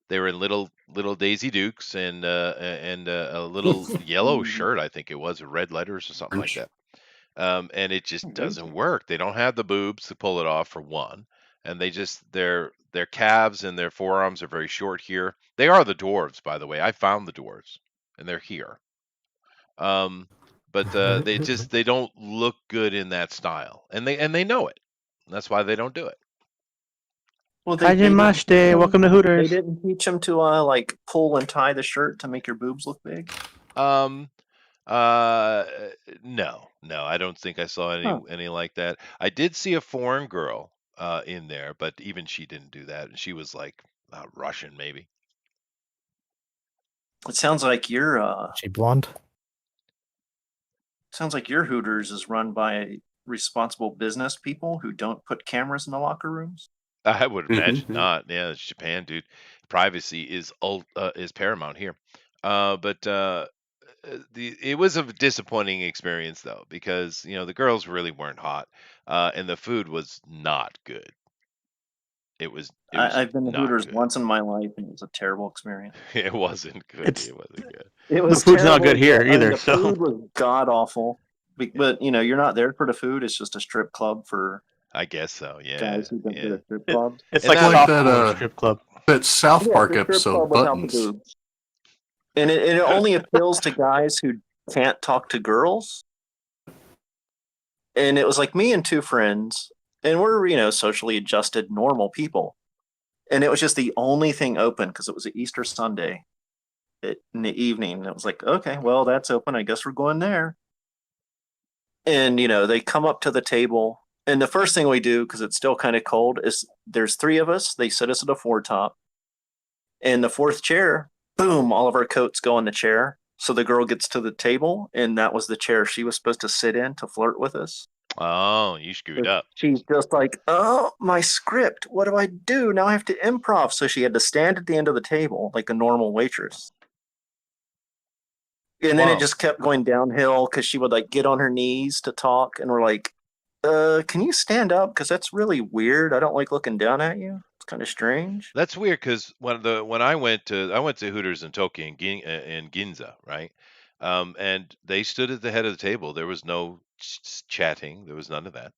they were in little Daisy Dukes and a little yellow shirt, I think it was, or red letters or something like Orange. that. And it just doesn't work. They don't have the boobs to pull it off, for one, and their calves and their forearms are very short here. They are the dwarves, by the way. I found the dwarves, and they're here. But they don't look good in that style, and they know it. That's why they don't do it. Well, they didn't Hajimashite, teach 'em- welcome to They Hooters. didn't teach them to like pull and tie the shirt to make your boobs look big. No, I don't think I saw any like that. I did see a foreign girl in there, but even she didn't do that, and she was like Russian, maybe. It sounds like She blonde. your Hooters is run by responsible business people who don't put cameras in the locker rooms. I would imagine Mhm. not. Yeah, it's Japan, dude. Privacy is paramount here. But it was a disappointing experience though because the girls really weren't hot, and the food was not good. It was I've been to not Hooters good. once in my life, and it was a terrible experience. It wasn't good. It's It wasn't good. It the was food's not terrible. good here I mean, either. the So food was god awful. But you're not there for the food. It's just a strip club for I guess so. Yeah. guys who've been to Yeah. the strip clubs. it's And like that- Like sophomore that, strip club. that South Yeah, Park the strip episode, club without the Buttons. boobs. And it only appeals to guys who can't talk to girls. And it was like me and two friends, and we're socially adjusted, normal people. And it was just the only thing open because it was an Easter Sunday in the evening. And it was like, okay, well, that's open. I guess we're going there. And they come up to the table, and the first thing we do, because it's still kind of cold, is there's three of us. They sit us at a four-top, and the fourth chair, boom, all of our coats go in the chair. So the girl gets to the table, and that was the chair she was supposed to sit in to flirt with us. Oh, you screwed up. She's just like, oh, my script. What do I do? Now I have to improv. So she had to stand at the end of the table like a normal waitress. And then Wow. it just kept going downhill because she would like get on her knees to talk. And we're like, can you stand up? Because that's really weird. I don't like looking down at you. It's kind of strange. That's weird because when I went to Hooters in Tokyo in Ginza, right? And they stood at the head of the table. There was no chatting. There was none of that.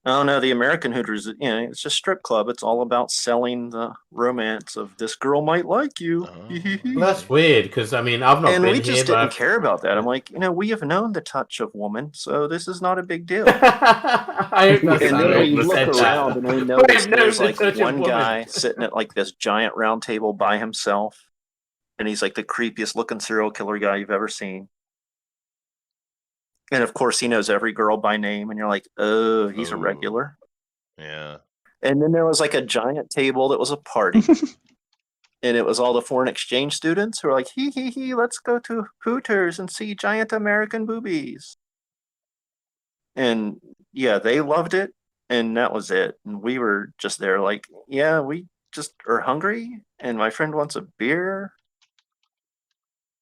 Oh no, the American Hooters, it's just strip club. It's all about selling the romance of this girl might like you. Oh, Well, that's weird because I've not And been we here, just but didn't care about that. I'm like, we have known the touch of woman, so this is not a big deal. I hope that's And how then we you look said around that. and we I've notice known there's the like touch of one woman. guy sitting at like this giant round table by himself. And he's like the creepiest looking serial killer guy you've ever seen. And of course, he knows every girl by name. And you're like, oh, he's a Ooh. regular. Yeah. And then there was like a giant table that was a party. And it was all the foreign exchange students who were like, hee, let's go to Hooters and see giant American boobies. And yeah, they loved it. And that was it. And we were just there like, yeah, we just are hungry. And my friend wants a beer.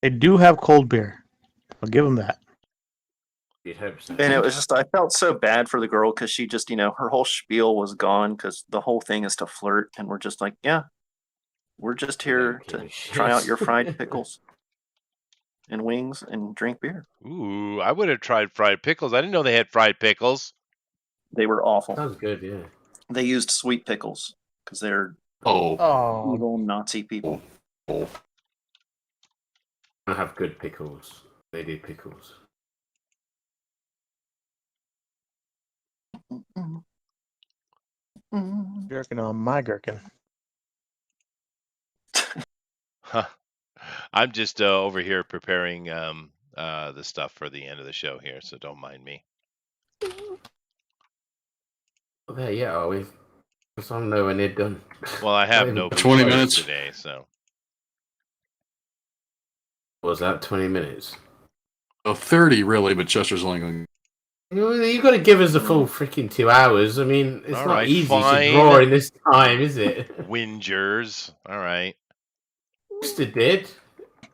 They do have cold beer. I'll give them that. You'd hope so. And it was just, I felt so bad for the girl because she just, her whole spiel was gone because the whole thing is to flirt. And we're just like, yeah, we're just here Don't give to a shit. try out your fried pickles and wings and drink beer. Ooh, I would have tried fried pickles. I didn't know they had fried pickles. They were awful. Sounds good, yeah. They used sweet pickles because they're Oh, evil Nazi people. I have good pickles. They do pickles. Gherkin on my gherkin. Huh. I'm just over here preparing the stuff for the end of the show here, so don't mind me. Well, there, yeah, are we? Because I'm nowhere near done. Well, I have no 20 food minutes. today, so What was that 20 minutes? 30 really, but Chester's only going. You got to give us the full freaking 2 hours. I mean, it's All not right, easy fine. to draw in this time, is it? whingers. All right. Mister did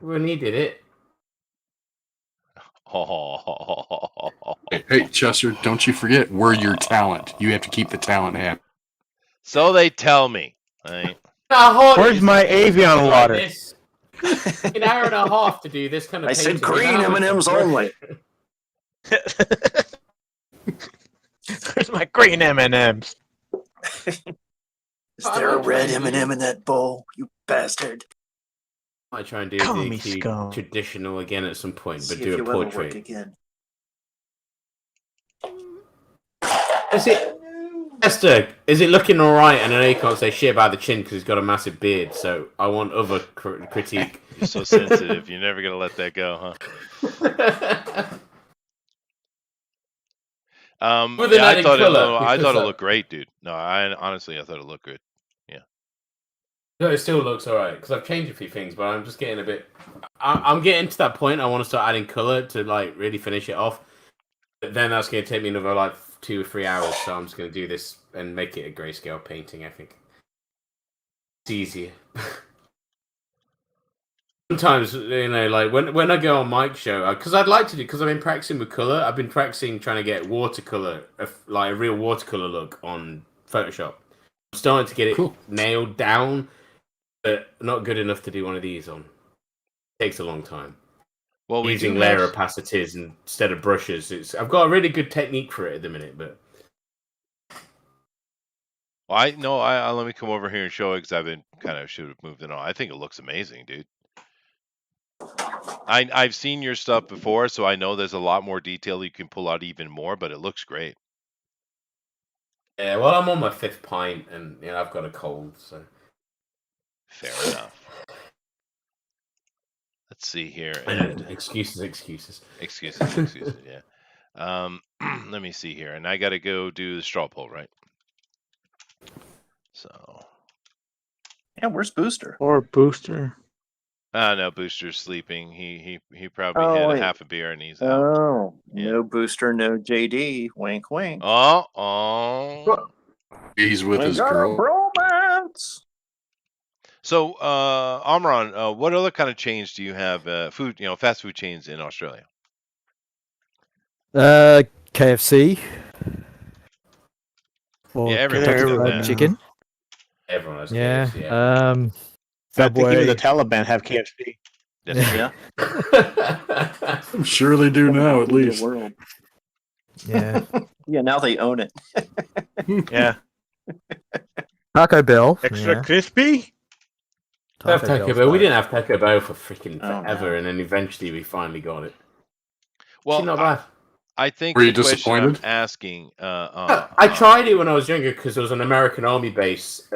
when he did it. Hey, Chester, don't you forget, we're your talent. You have to keep the talent happy. So they tell me. Right? How hard Where's is my it Avion like water? this? An hour and a half to do this kind of I said painting green without M&Ms work. only. Where's my green M&Ms? Is there a red M&M in that bowl, you bastard? I might try and do Call the me scum. traditional again at some point, but See do if a you ever work portrait. again. Is it, Esther? Is it looking all right? And I know you can't say shit about the chin because he's got a massive beard. So I want other critique. You're so sensitive. You're never gonna let that go, huh? With an Yeah, I added thought colour, I because thought it that- looked great, dude. No, I honestly thought it looked good. No, it still looks alright because I've changed a few things, but I'm just getting a bit. I'm getting to that point. I want to start adding color to like really finish it off. But then that's going to take me another like 2 or 3 hours, so I'm just going to do this and make it a grayscale painting, I think. It's easier. Sometimes, like when I go on Mike's show, because I'd like to do, because I've been practicing with color. I've been practicing trying to get watercolor, like a real watercolor look on Photoshop. I'm starting to get it nailed down, but not good enough to do one of these on. It takes a long time. Well, we Using do layer have... opacities instead of brushes. I've got a really good technique for it at the minute, but. Well, I let me come over here and show it because I've been should have moved it on. I think it looks amazing, dude. I've seen your stuff before, so I know there's a lot more detail you can pull out even more, but it looks great. Yeah, well, I'm on my 5th pint, and I've got a cold, so. Fair enough. Let's see here. Excuses. Excuses, yeah. Let me see here, and I got to go do the straw poll, right? So. Yeah, where's Booster? Or Booster. No, Booster's sleeping. He probably had a half a beer and he's out. Oh, Yeah. no Booster, no JD. Wink, wink. Oh. He's with his girl. Bromance. So, Amran, what other kind of chains do you have? Food, fast food chains in Australia? KFC. Or everyone's got that. Chicken. Everyone has Yeah. KFC. Yeah. I think even Subway. the Taliban have KFC. Yeah. I'm sure they do now, at least. World. Yeah. Yeah, now they own it. Yeah. Taco Bell. Extra crispy. Taco Bell. We didn't have Taco Bell for freaking Oh, forever, no. and then eventually we finally got it. Well, Not bad. I think Were you the question I'm disappointed? asking. I tried it when I was younger because there was an American Army base.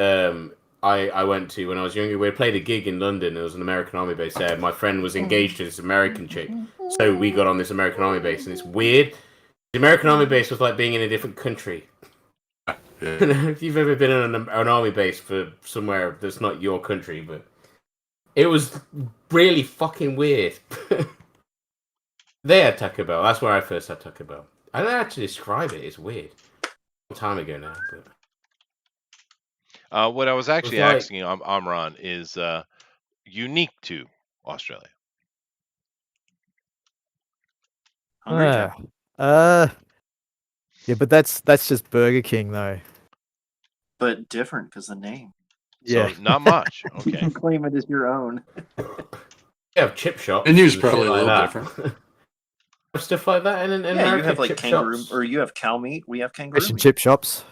I went to when I was younger. We played a gig in London. There was an American Army base there. My friend was engaged to this American chick, so we got on this American Army base, and it's weird. The American Army base was like being in a different country. Yeah. If you've ever been in an army base for somewhere that's not your country, but it was really fucking weird. They had Taco Bell. That's where I first had Taco Bell. I don't know how to describe it. It's weird. A long time ago now, but what I was actually like- asking Amran is unique to Australia. Hungry Jack. Yeah, but that's just Burger King though. But different because the name. So not much. You Okay. can claim it as your own. you have chip shops. Menu's and probably shit a little like different. that. Stuff like that, and in Yeah, America, you have like chip kangaroo, shops. or you have cow meat. We have kangaroo Fish and meat. chip shops.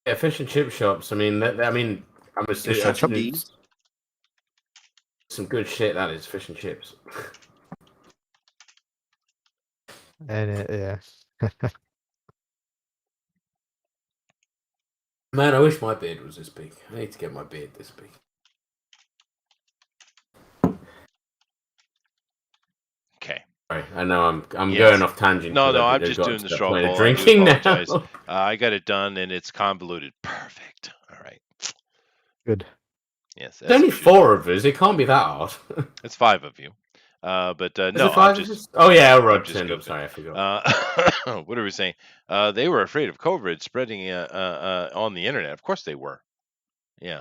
Yeah, fish and chip shops. I mean, I'm a Fish and chips. some good shit. That is fish and chips. And yeah. Man, I wish my beard was this big. I need to get my beard this big. Okay. Sorry, I know I'm Yes. going off tangent. No, because I'm I've just got doing to the that straw point of poll. I do drinking now. apologize. I got it done and it's convoluted. Perfect. All right. Good. Yes. There's only 4 of us. It can't be that hard. It's 5 of you. But Is no, it 5 I'm of just. us? Oh yeah, Rod just turned up. goofing. Sorry, I forgot. What are we saying? They were afraid of COVID spreading on the internet. Of course they were. Yeah.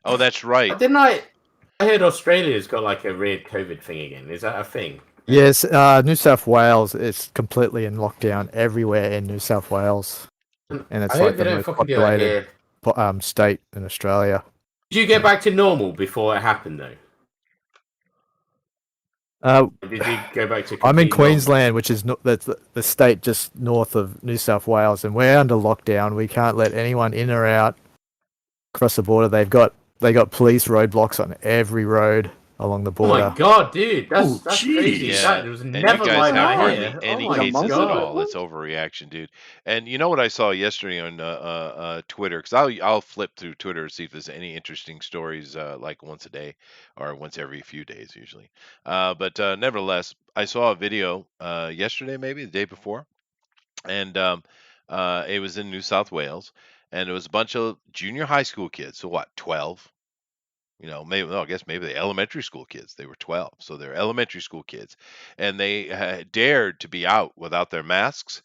Oh, that's right. Didn't I heard Australia's got like a weird COVID thing again. Is that a thing? Yes, New South Wales is completely in lockdown everywhere in New South Wales, and it's I like hope they the don't most fucking do that populated here. state in Australia. Did you get back to normal before it happened though? Did you go back to? I'm in complete Queensland, which is that's the state just north of New South Wales, and we're under lockdown. We can't let anyone in or out across the border. They got police roadblocks on every road along the normal? Oh border. my god, dude, that's jeez. crazy. Yeah, That was and never you guys like have that hardly here. any Oh my cases god. at all. It's overreaction, dude. And you know what I saw yesterday on Twitter? Because I'll flip through Twitter to see if there's any interesting stories, like once a day or once every few days usually. But nevertheless, I saw a video yesterday, maybe the day before, and it was in New South Wales, and it was a bunch of junior high school kids. So what, 12? Maybe I guess maybe the elementary school kids. They were 12, so they're elementary school kids, and they dared to be out without their masks.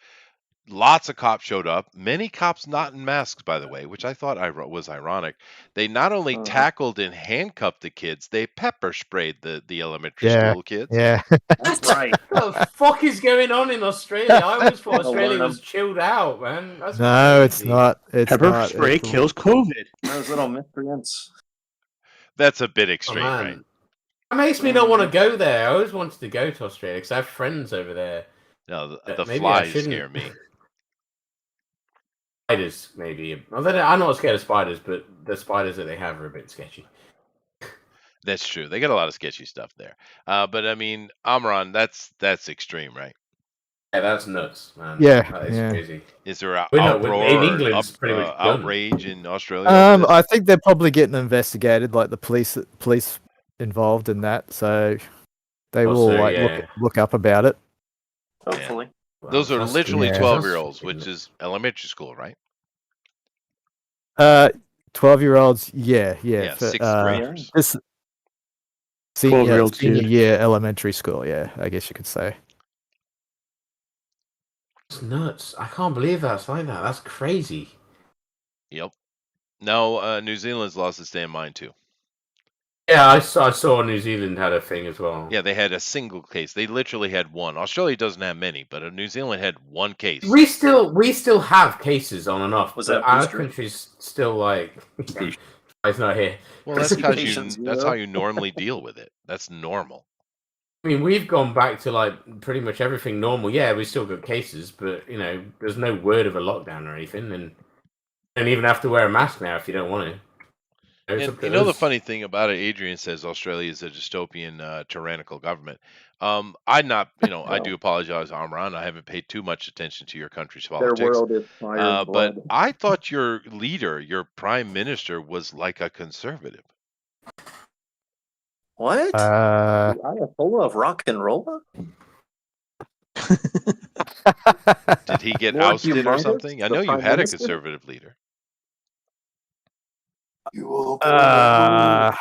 lots of cops showed up. Many cops not in masks, by the way, which I thought was ironic. They not only tackled and handcuffed the kids, they pepper sprayed the elementary Yeah, school kids. yeah. That's right. What the fuck is going on in Australia? I always thought Australia was chilled out, man. That's No, it's crazy. not. It's Pepper not. spray It's- kills COVID. Those little miscreants. That's a bit Oh, extreme, man. right? That makes me not want to go there. I always wanted to go to Australia because I have friends over there. No, the Maybe I flies shouldn't. scare me. Spiders, maybe. I'm not scared of spiders, but the spiders that they have are a bit sketchy. That's true. They got a lot of sketchy stuff there. But I mean, Amran, that's extreme, right? Yeah, that's nuts, man. Yeah, That is yeah. crazy. Is there an Well, no, uproar in or England, it's pretty much done. outrage in Australia? over this? I think they're probably getting investigated, like the police involved in that, so they will Also, like yeah. look up about it. Hopefully. Well, Those are that's- literally yeah. 12-year-olds, that's- which is elementary school, right? 12-year-olds, yeah, Yeah, for, sixth grade. this senior 12-year-olds, senior dude. year elementary school, yeah, I guess you could say. That's nuts. I can't believe that's like that. That's crazy. Yep. No, New Zealand's lost its damn mind too. Yeah, I saw New Zealand had a thing as well. Yeah, they had a single case. They literally had one. Australia doesn't have many, but New Zealand had one case. We still have cases on and off. Was but that our booster? country's still like it's not here. Well, that's because Patient that's zero. how you normally deal with it. That's normal. I mean, we've gone back to like pretty much everything normal. Yeah, we still got cases, but you know, there's no word of a lockdown or anything, and you don't even have to wear a mask now if you don't want to. It's And up to you know the us. funny thing about it, Adrian says Australia is a dystopian, tyrannical government. I do apologize, Amran. I haven't paid too much attention to your country's Their politics. world is fire and But blood. I thought your leader, your prime minister, was like a conservative. What? Uh, The Ayatollah of rock and roll? Did he get More ousted or humongous, something? I the know you prime had a minister? conservative leader. I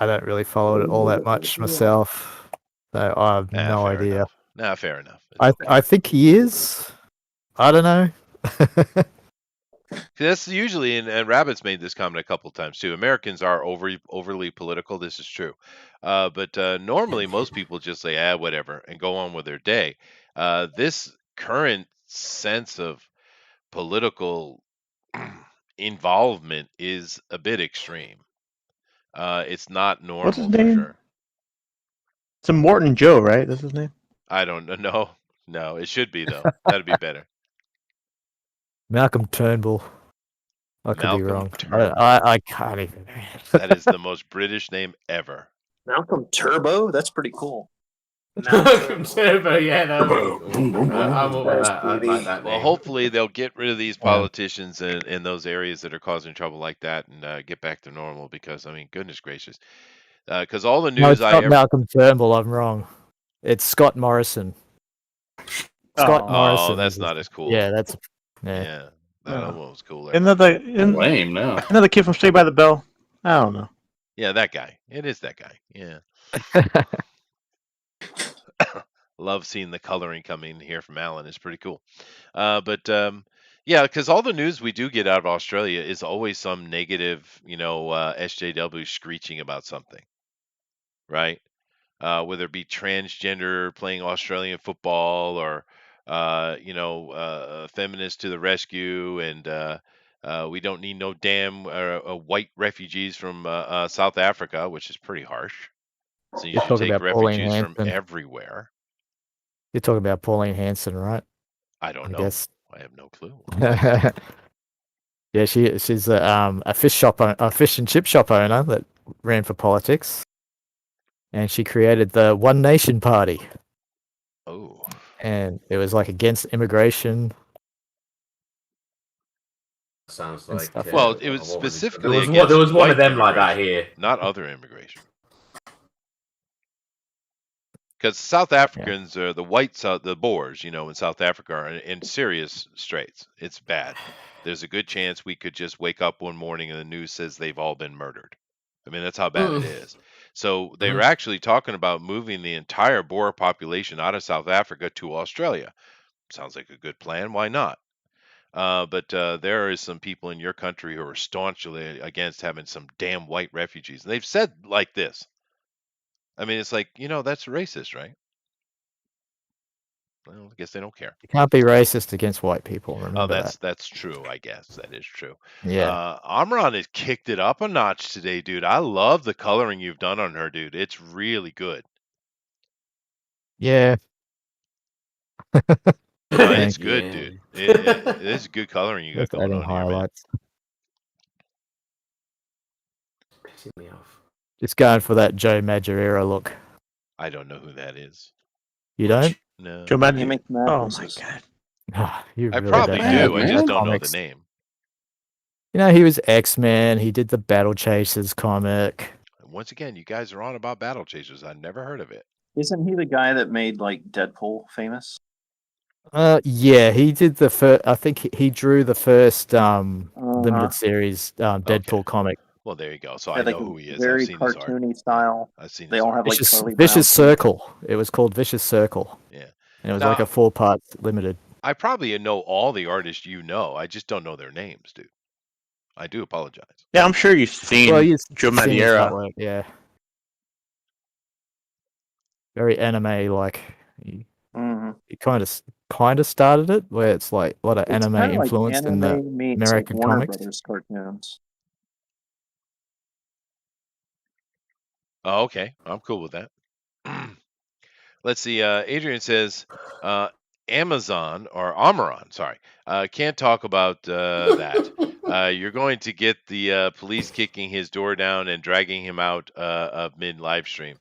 don't really follow it all that much myself, so I have no fair idea. enough. Nah, fair enough. It's I okay. I think he is. I don't know. That's usually, and Rabbit's made this comment a couple times too. Americans are overly political. This is true, but normally most people just say whatever and go on with their day. This current sense of political involvement is a bit extreme. It's not normal What's his for name? sure. It's a Morton Joe, right? That's his name. I don't know. No, it should be though. That'd be better. Malcolm Turnbull. I could Malcolm be wrong. Turnbull. I can't even. That is the most British name ever. Malcolm Turbo? That's pretty cool. Malcolm Turbo, yeah, that was cool. I'm all with That's that. I pretty- like that Well, name. hopefully they'll get rid of these politicians in those areas that are causing trouble like that and get back to normal. Because I mean, goodness gracious, because all the No, news it's I not ever Malcolm Turnbull. I'm wrong. It's Scott Morrison. Scott Oh, Morrison. oh, that's is- not as cool. Yeah, that's yeah. yeah, that Oh. one was cooler. Lame now. Another kid from Saved by the Bell. I don't know. Yeah, that guy. It is that guy. Yeah, love seeing the coloring coming here from Alan. It's pretty cool. Yeah, because all the news we do get out of Australia is always some negative, SJW screeching about something, right? Whether it be transgender playing Australian football or, feminists to the rescue, and we don't need no damn white refugees from South Africa, which is pretty harsh. So you You're should talking take about Pauline refugees from Hanson. everywhere. You're talking about Pauline Hanson, right? I don't I know. guess. I have no clue. Yeah, she's a fish and chip shop owner that ran for politics, and she created the One Nation Party, Oh, and it was like against immigration. Sounds and like. stuff. Well, it was what specifically there against was one of white them like that immigration. here. not other immigration. Because South Africans are the the Boers, in South Africa are in serious straits. It's bad. There's a good chance we could just wake up one morning and the news says they've all been murdered. I mean, that's how bad it is. So they were actually talking about moving the entire Boer population out of South Africa to Australia. Sounds like a good plan. Why not? But there is some people in your country who are staunchly against having some damn white refugees, and they've said like this. I mean, it's like, that's racist, right? Well, I guess they don't care. You can't be racist against white people. Oh, Remember that. that's true. I guess that is true. Yeah. Amran has kicked it up a notch today, dude. I love the coloring you've done on her, dude. It's really good. Yeah. No, it's Thank good, Yeah. dude. It is good coloring you got Just going adding on here, man. highlights. Pissing me off. Just going for that Joe Madureira look. I don't know who that is. You don't? No. Joe He Madden. makes Oh my mattresses. god. You I really probably don't know do. I his just don't know the comics. name. You know, he was X-Men. He did the Battle Chasers comic. Once again, you guys are on about Battle Chasers. I never heard of it. Isn't he the guy that made like Deadpool famous? Yeah, he did the first. I think he drew the first limited series Deadpool comic. Well, there you go. So I Had like know a who he is. I've very seen his art. cartoony style. I've seen They his all art. have like Vicious, Charlie Brown. Vicious Circle. It was called Vicious Circle. Yeah. And it was Now- like a 4-part limited. I probably know all the artists you know. I just don't know their names, dude. I do apologize. Yeah, I'm sure you've seen you've Joe seen his Madureira. artwork, yeah. Very anime like. He kind of started it where it's like a lot of It's anime kinda like influenced in the anime meets, like, American Warner comics. Brothers cartoons. Oh, okay. I'm cool with that. Let's see. Adrian says Amazon or Amaron, sorry, can't talk about that. You're going to get the police kicking his door down and dragging him out of mid live stream.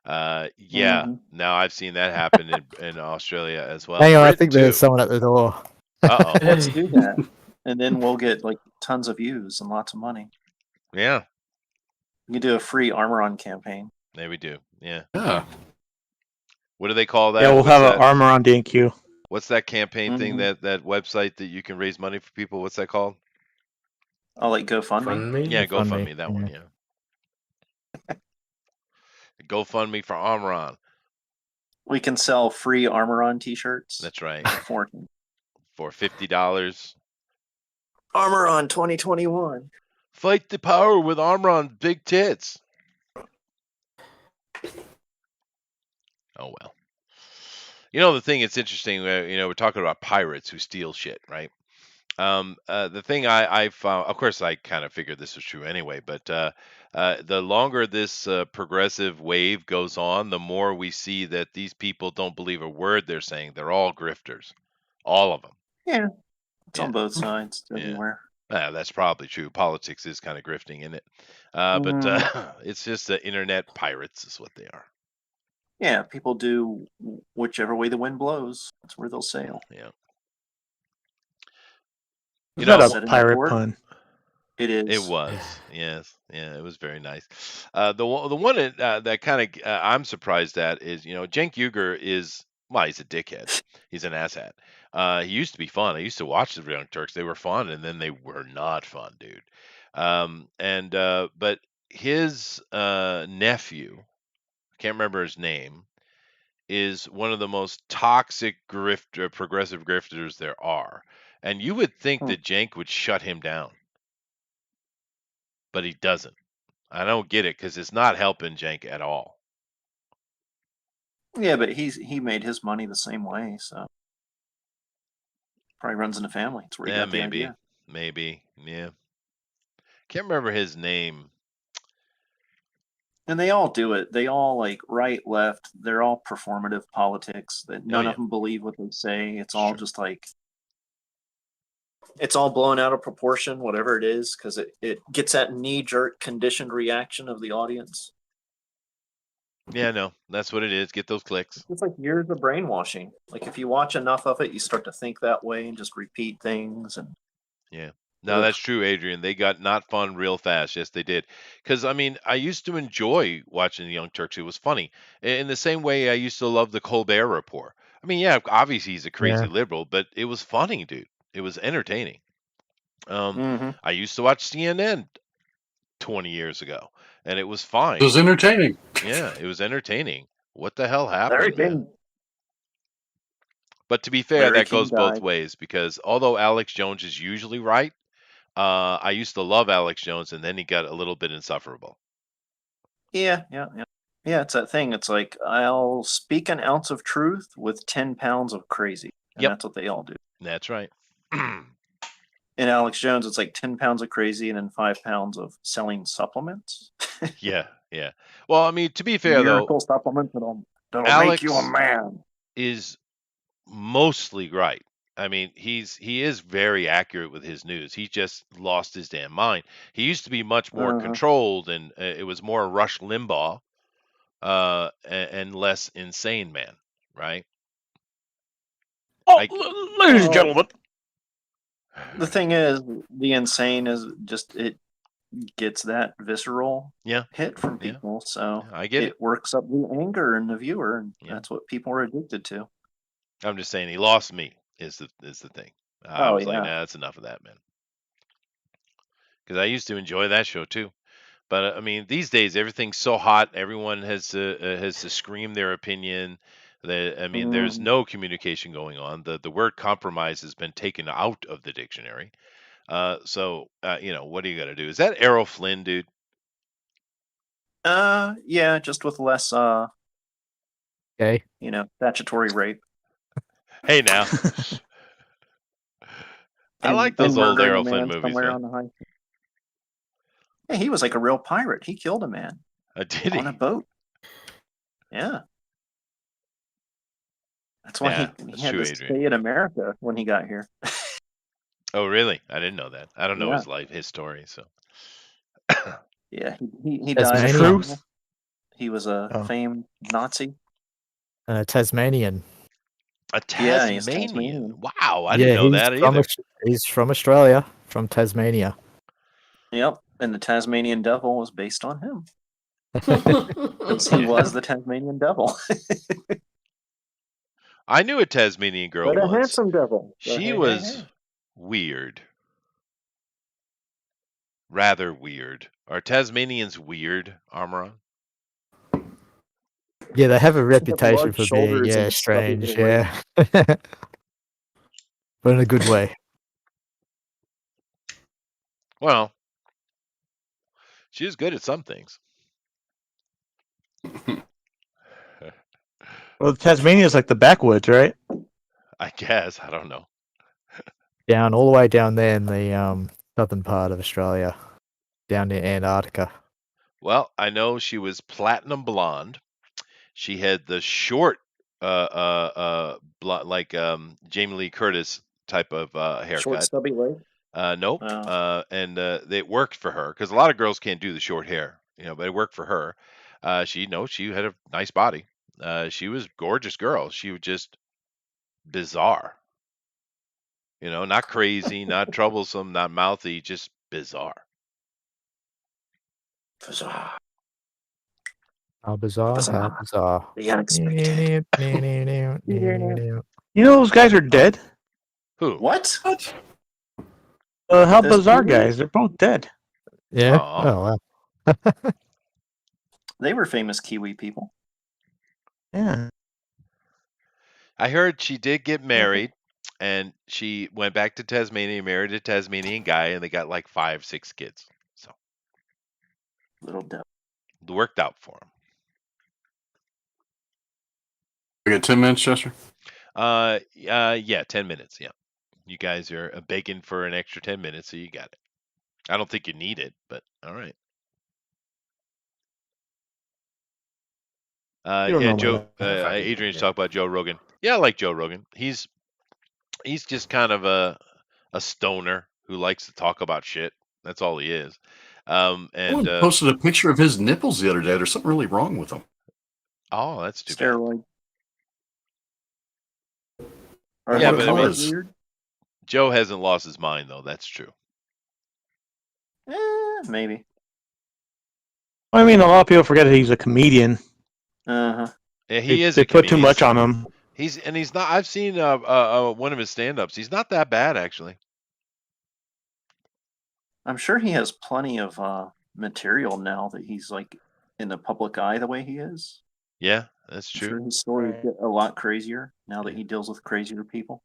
Yeah, now I've seen that happen in Australia as well. Hang on, I Britain think too. there's someone at the door. Uh-oh. Let's do that, and then we'll get like tons of views and lots of money. Yeah, We can do a free Armoron campaign. there we do. Yeah. Yeah. What do they call that? Yeah, we'll What's have that? an armor on DQ. What's that campaign thing, Mhm. that website that you can raise money for people? What's that called? Oh, like GoFundMe. Fund me? Yeah, GoFundMe, GoFundMe, that one, yeah. GoFundMe for Armoron. We can sell free Armoron T-shirts. That's right. For $50. Armoron 2021. Fight the power with Armoron big tits. Oh well. The thing that's interesting, we're talking about pirates who steal shit, right? The thing I found, of course, I kind of figured this was true anyway, but the longer this progressive wave goes on, the more we see that these people don't believe a word they're saying. They're all grifters, all of them. Yeah, it's Yeah. on both sides Yeah. everywhere. That's probably true. Politics is kind of grifting in it, but it's just the internet pirates is what they are. Yeah, people do whichever way the wind blows. That's where they'll sail. Yeah. Is know, that set a in pirate board? pun? It is. It was, yes, yeah, it was very nice. The one that kind of I'm surprised at is, Cenk Uygur is, well, he's a dickhead, he's an asshat. He used to be fun. I used to watch the Young Turks. They were fun, and then they were not fun, dude. But his nephew, I can't remember his name, is one of the most toxic progressive grifters there are. And you would think that Cenk would shut him down, but he doesn't. I don't get it because it's not helping Cenk at all. Yeah, but he made his money the same way, so probably runs in the family. It's where he got the idea. Maybe, yeah. Can't remember his name. And they all do it. They all like right, left. They're all performative politics. That none of them believe what they say. It's all just like it's all blown out of proportion, whatever it is, because it gets that knee-jerk conditioned reaction of the audience. Yeah, no, that's what it is. Get those clicks. It's like years of brainwashing. Like if you watch enough of it, you start to think that way and just repeat things. And yeah, no, that's true, Adrian. They got not fun real fast. Yes, they did. Because I mean, I used to enjoy watching the Young Turks. It was funny in the same way I used to love the Colbert Report. I mean, yeah, obviously he's a crazy liberal, but it was funny, dude. It was entertaining. I used to watch CNN 20 years ago, and it was fine. It was entertaining. Yeah, it was entertaining. What the hell happened, man? But to be fair, Larry that King goes both died. ways because although Alex Jones is usually right, I used to love Alex Jones, and then he got a little bit insufferable. Yeah. It's that thing. It's like I'll speak an ounce of truth with 10 pounds of crazy, and Yep. that's what they all do. That's right. In Alex Jones, it's like 10 pounds of crazy and then 5 pounds of selling supplements. Yeah. Well, I mean, to be fair Miracle supplements that'll make you a Alex man. is mostly right. I mean, he is very accurate with his news. He just lost his damn mind. He used to be much more controlled, and it was more Rush Limbaugh, and less Insane Man, right? Oh, Like- ladies and gentlemen. The thing is, the Insane is just it gets that visceral Yeah. hit from Yeah. people, so I get it. it works up the anger in the viewer, and Yeah. that's what people are addicted to. I'm just saying he lost me is the thing. I Oh, was like, yeah. nah, that's enough of that, man. Because I used to enjoy that show too. But I mean, these days everything's so hot. Everyone has to scream their opinion. I mean, there's no communication going on. The word compromise has been taken out of the dictionary. So what do you got to do? Is that Errol Flynn, dude? Yeah, just with less Okay. statutory rape. Hey, now. I like those old murdering a Errol Flynn man movies, somewhere man. on the high. Yeah, he was like a real pirate. He killed a man Did on a he? boat. Yeah. That's why Yeah, he that's had true, to Adrian. stay in America when he got here. Oh, really? I didn't know that. I don't know Yeah. his story. So Yeah, he died. Tasmania. Truth. He was a Oh. famed Nazi. Tasmanian. a Yeah, he's Tasmanian. Tasmanian. Wow, I didn't know that either. He's from Australia, from Tasmania. Yep, and the Tasmanian Devil was based on him. He was the Tasmanian Devil. I knew a Tasmanian girl But a once. handsome devil. She was weird. Rather weird. Are Tasmanians weird, Armoron? Yeah, they have a reputation large for being shoulders and a stubby strange. little Yeah, but in a good way. Well, she was good at some things. Well, Tasmania is like the backwoods, right? I guess. I don't know. Down all the way down there in the southern part of Australia, down near Antarctica. Well, I know she was platinum blonde. She had the short, like Jamie Lee Curtis type of Short, haircut. stubby leg. Nope. Wow. And it worked for her because a lot of girls can't do the short hair, but it worked for her. She had a nice body. She was a gorgeous girl. She was just bizarre. Not crazy, not troublesome, not mouthy, just bizarre. Bizarre. How bizarre, how bizarre. The unexpected. You know those guys are dead? Who? What? How This bizarre movie? guys? They're both dead. Yeah. Aw. Oh wow. They were famous Kiwi people. Yeah. I heard she did get married, and she went back to Tasmania, married a Tasmanian guy, and they got like 5, 6 kids. So Little devil. it worked out for them. We got 10 minutes, Chester? Yeah, 10 minutes. Yeah, you guys are begging for an extra 10 minutes, so you got it. I don't think you need it, but all right. You don't Yeah, know Joe. about that. Adrian's talking about Joe Rogan. Yeah, I like Joe Rogan. He's just kind of a stoner who likes to talk about shit. That's all he is. And Someone posted a picture of his nipples the other day. There's something really wrong with them. oh, that's too bad. Steroid. Yeah, What but I color mean, is- weird. Joe hasn't lost his mind though. That's true. Maybe. I mean, a lot of people forget that he's a comedian. Uh-huh. Yeah, he They, is. They a put too comedian. much on him. He's not. I've seen one of his stand-ups. He's not that bad actually. I'm sure he has plenty of material now that he's like in the public eye the way he is. Yeah, that's I'm true. sure his stories Right. get a lot crazier now that Yeah. he deals with crazier people,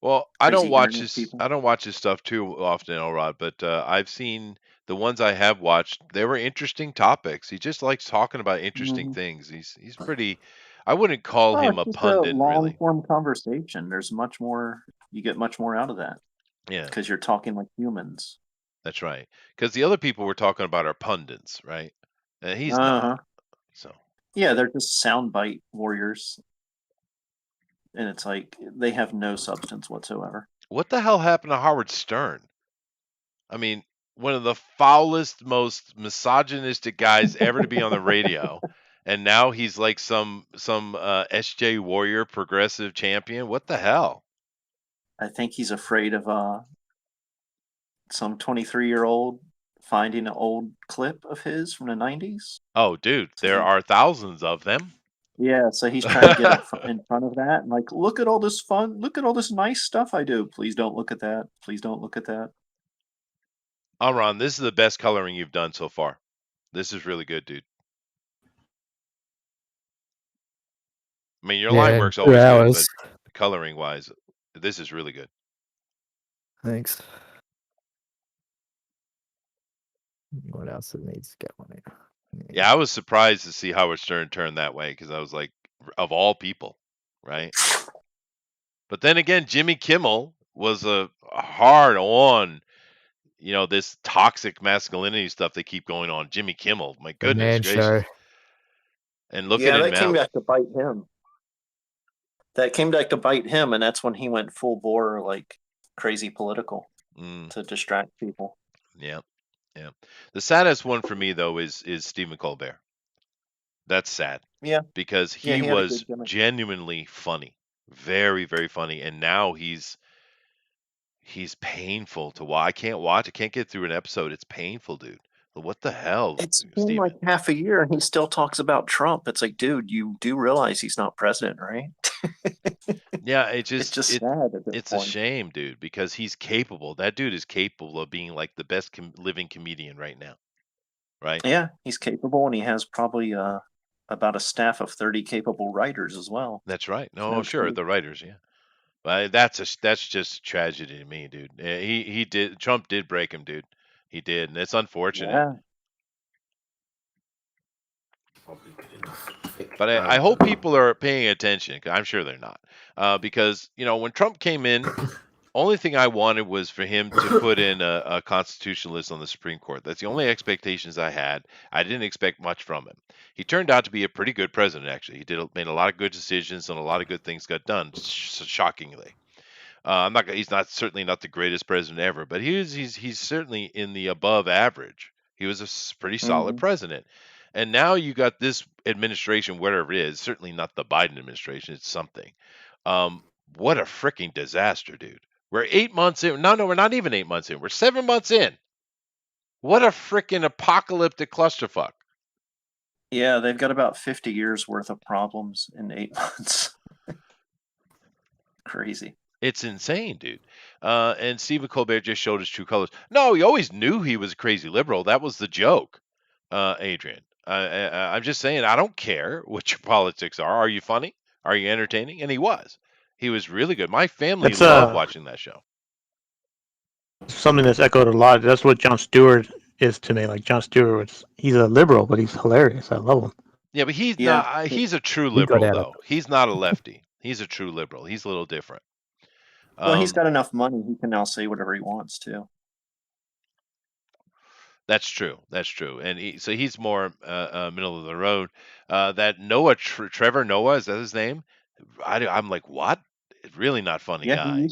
Well, I don't crazy watch internet his people. I don't watch his stuff too often, Elrod, but I've seen the ones I have watched. They were interesting topics. He just likes talking about interesting Hmm. things. He's pretty. I wouldn't call Oh, him it's a just a pundit, long really. form conversation. There's much more. You get much more out of that Yeah, because you're talking like humans. that's right. Because the other people we're talking about are pundits, right? And he's Uh not. huh. So Yeah, they're just soundbite warriors, and it's like they have no substance whatsoever. what the hell happened to Howard Stern? I mean, one of the foulest, most misogynistic guys ever to be on the radio, and now he's like some SJ Warrior progressive champion. What the hell? I think he's afraid of some 23-year-old finding an old clip of his from the 90s. Oh, dude, So there he, are thousands of them. yeah, so he's trying to get in front of that and like, look at all this fun, look at all this nice stuff I do. Please don't look at that. Please don't look at that. Ron, this is the best coloring you've done so far. This is really good, dude. I mean, your line Yeah, in work's 2 always good, hours. but coloring wise, this is really good. Thanks. What else it needs to get on here? Yeah, I was surprised to see Howard Stern turn that way because I was like, of all people, right? But then again, Jimmy Kimmel was a hard on, this toxic masculinity stuff they keep going on. Jimmy Kimmel, my The goodness Man Show. gracious. And look at Yeah, him that came now. back to bite him. That came back to bite him, and that's when he went full bore, like crazy political to distract people. Yeah. Yeah. The saddest one for me though is Stephen Colbert. That's sad. Yeah. Because Yeah, he he had a was good gimmick. genuinely funny. Very, very funny. And now he's painful to watch. I can't watch. I can't get through an episode. It's painful, dude. What the hell, It's been Steven? like half a year and he still talks about Trump. It's like, dude, you do realize he's not president, right? Yeah, It's just sad at this it's a point. shame, dude, because he's capable. That dude is capable of being like the best living comedian right now, right? Yeah, he's capable and he has probably about a staff of 30 capable writers as well. That's right. It's No, no sure, joke. the writers, yeah. But that's just tragedy to me, dude. Trump did break him, dude. He did, and it's unfortunate. Yeah. But I hope people are paying attention. 'Cause I'm sure they're not, because when Trump came in, only thing I wanted was for him to put in a constitutionalist on the Supreme Court. That's the only expectations I had. I didn't expect much from him. He turned out to be a pretty good president, actually. He made a lot of good decisions and a lot of good things got done, shockingly. He's not certainly not the greatest president ever, but he's certainly in the above average. He was a pretty solid president. And now you got this administration, whatever it is, certainly not the Biden administration. It's something. What a freaking disaster, dude. We're 8 months in. No, we're not even 8 months in. We're 7 months in. What a freaking apocalyptic clusterfuck. Yeah, they've got about 50 years worth of problems in 8 months. Crazy. It's insane, dude. And Stephen Colbert just showed his true colors. No, he always knew he was a crazy liberal. That was the joke, Adrian. I'm just saying, I don't care what your politics are. Are you funny? Are you entertaining? And he was. He was really good. My family It's loved watching that show. something that's echoed a lot. That's what Jon Stewart is to me. Like Jon Stewart, he's a liberal, but he's hilarious. I love him. Yeah, but he's Yeah. not. He's a true He got liberal, out of though. He's not a lefty. He's a true liberal. He's a little different. Well, he's got enough money. He can now say whatever he wants to. That's true. That's true. And so he's more middle of the road. That Noah, Trevor Noah, is that his name? I'm like, what? Really not funny Yeah, guy.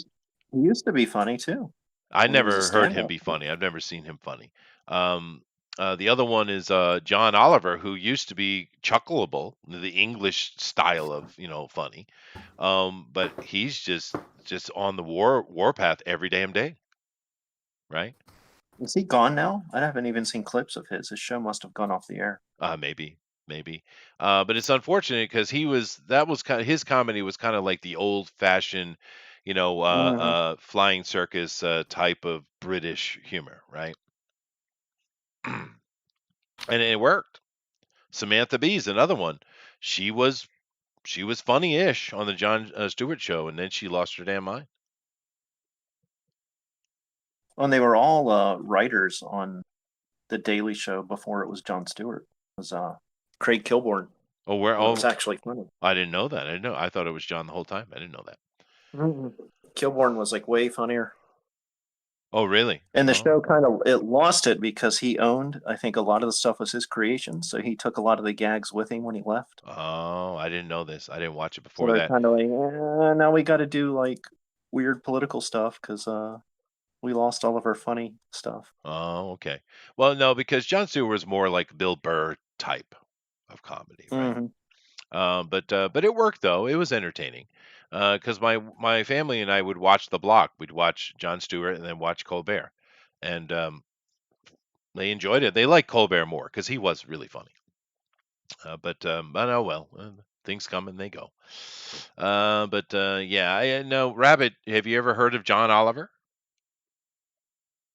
he used to be funny too. I when he was a never heard him stand-up. be funny. I've never seen him funny. The other one is John Oliver, who used to be chuckleable, the English style of funny, but he's just on the warpath every damn day, right? Is he gone now? I haven't even seen clips of his. His show must have gone off the air. Maybe. But it's unfortunate because that was kind of his comedy was kind of like the old fashioned, flying circus type of British humor, right? And it worked. Samantha Bee's another one. she was funny-ish on the Jon Stewart show, and then she lost her damn mind. And they were all writers on the Daily Show before it was Jon Stewart. It was Craig Kilborn. Oh, where? It Oh, was actually funny. I didn't know that. I thought it was John the whole time. I didn't know that. Kilborn was like way funnier. Oh, really? And the Oh. show kind of it lost it because he owned. I think a lot of the stuff was his creation, so he took a lot of the gags with him when he left. Oh, I didn't know this. I didn't watch it So before they're that. kind of like, now we got to do like weird political stuff because we lost all of our funny stuff. Oh, okay. Well, no, because Jon Stewart was more like Bill Burr type of comedy, right? But it worked though. It was entertaining. Because my family and I would watch The Block. We'd watch Jon Stewart and then watch Colbert, and they enjoyed it. They liked Colbert more because he was really funny. But oh well, things come and they go. Yeah, I know. Rabbit, have you ever heard of John Oliver?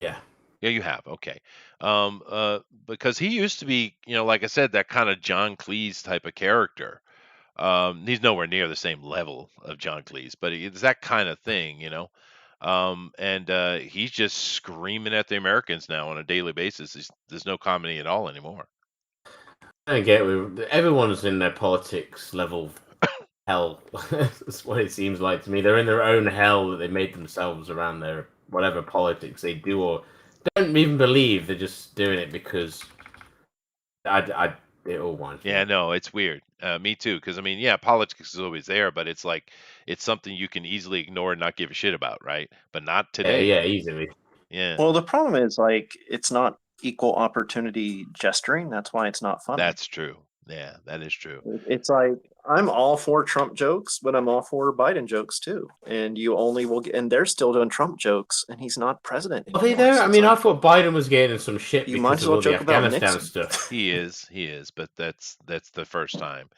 Yeah. Yeah, you have. Okay. Because he used to be, like I said, that kind of John Cleese type of character. He's nowhere near the same level of John Cleese, but it's that kind of thing, and he's just screaming at the Americans now on a daily basis. There's no comedy at all anymore. I don't get it. Everyone's in their politics level hell. That's what it seems like to me. They're in their own hell that they made themselves around their whatever politics they do or don't even believe. They're just doing it because it all wants. Yeah, no, it's weird. Me too, because I mean, yeah, politics is always there, but it's like it's something you can easily ignore and not give a shit about, right? But not today. Yeah, easily. Yeah. Well, the problem is like it's not equal opportunity gesturing. That's why it's not funny. That's true. Yeah, that is true. It's like I'm all for Trump jokes, but I'm all for Biden jokes too. And you only will get, and they're still doing Trump jokes, and he's not president Are they anymore. there? So I it's mean, I like, thought Biden was getting some shit You because might as of well all the joke about Afghanistan Nixon. stuff. He is, but that's the first time.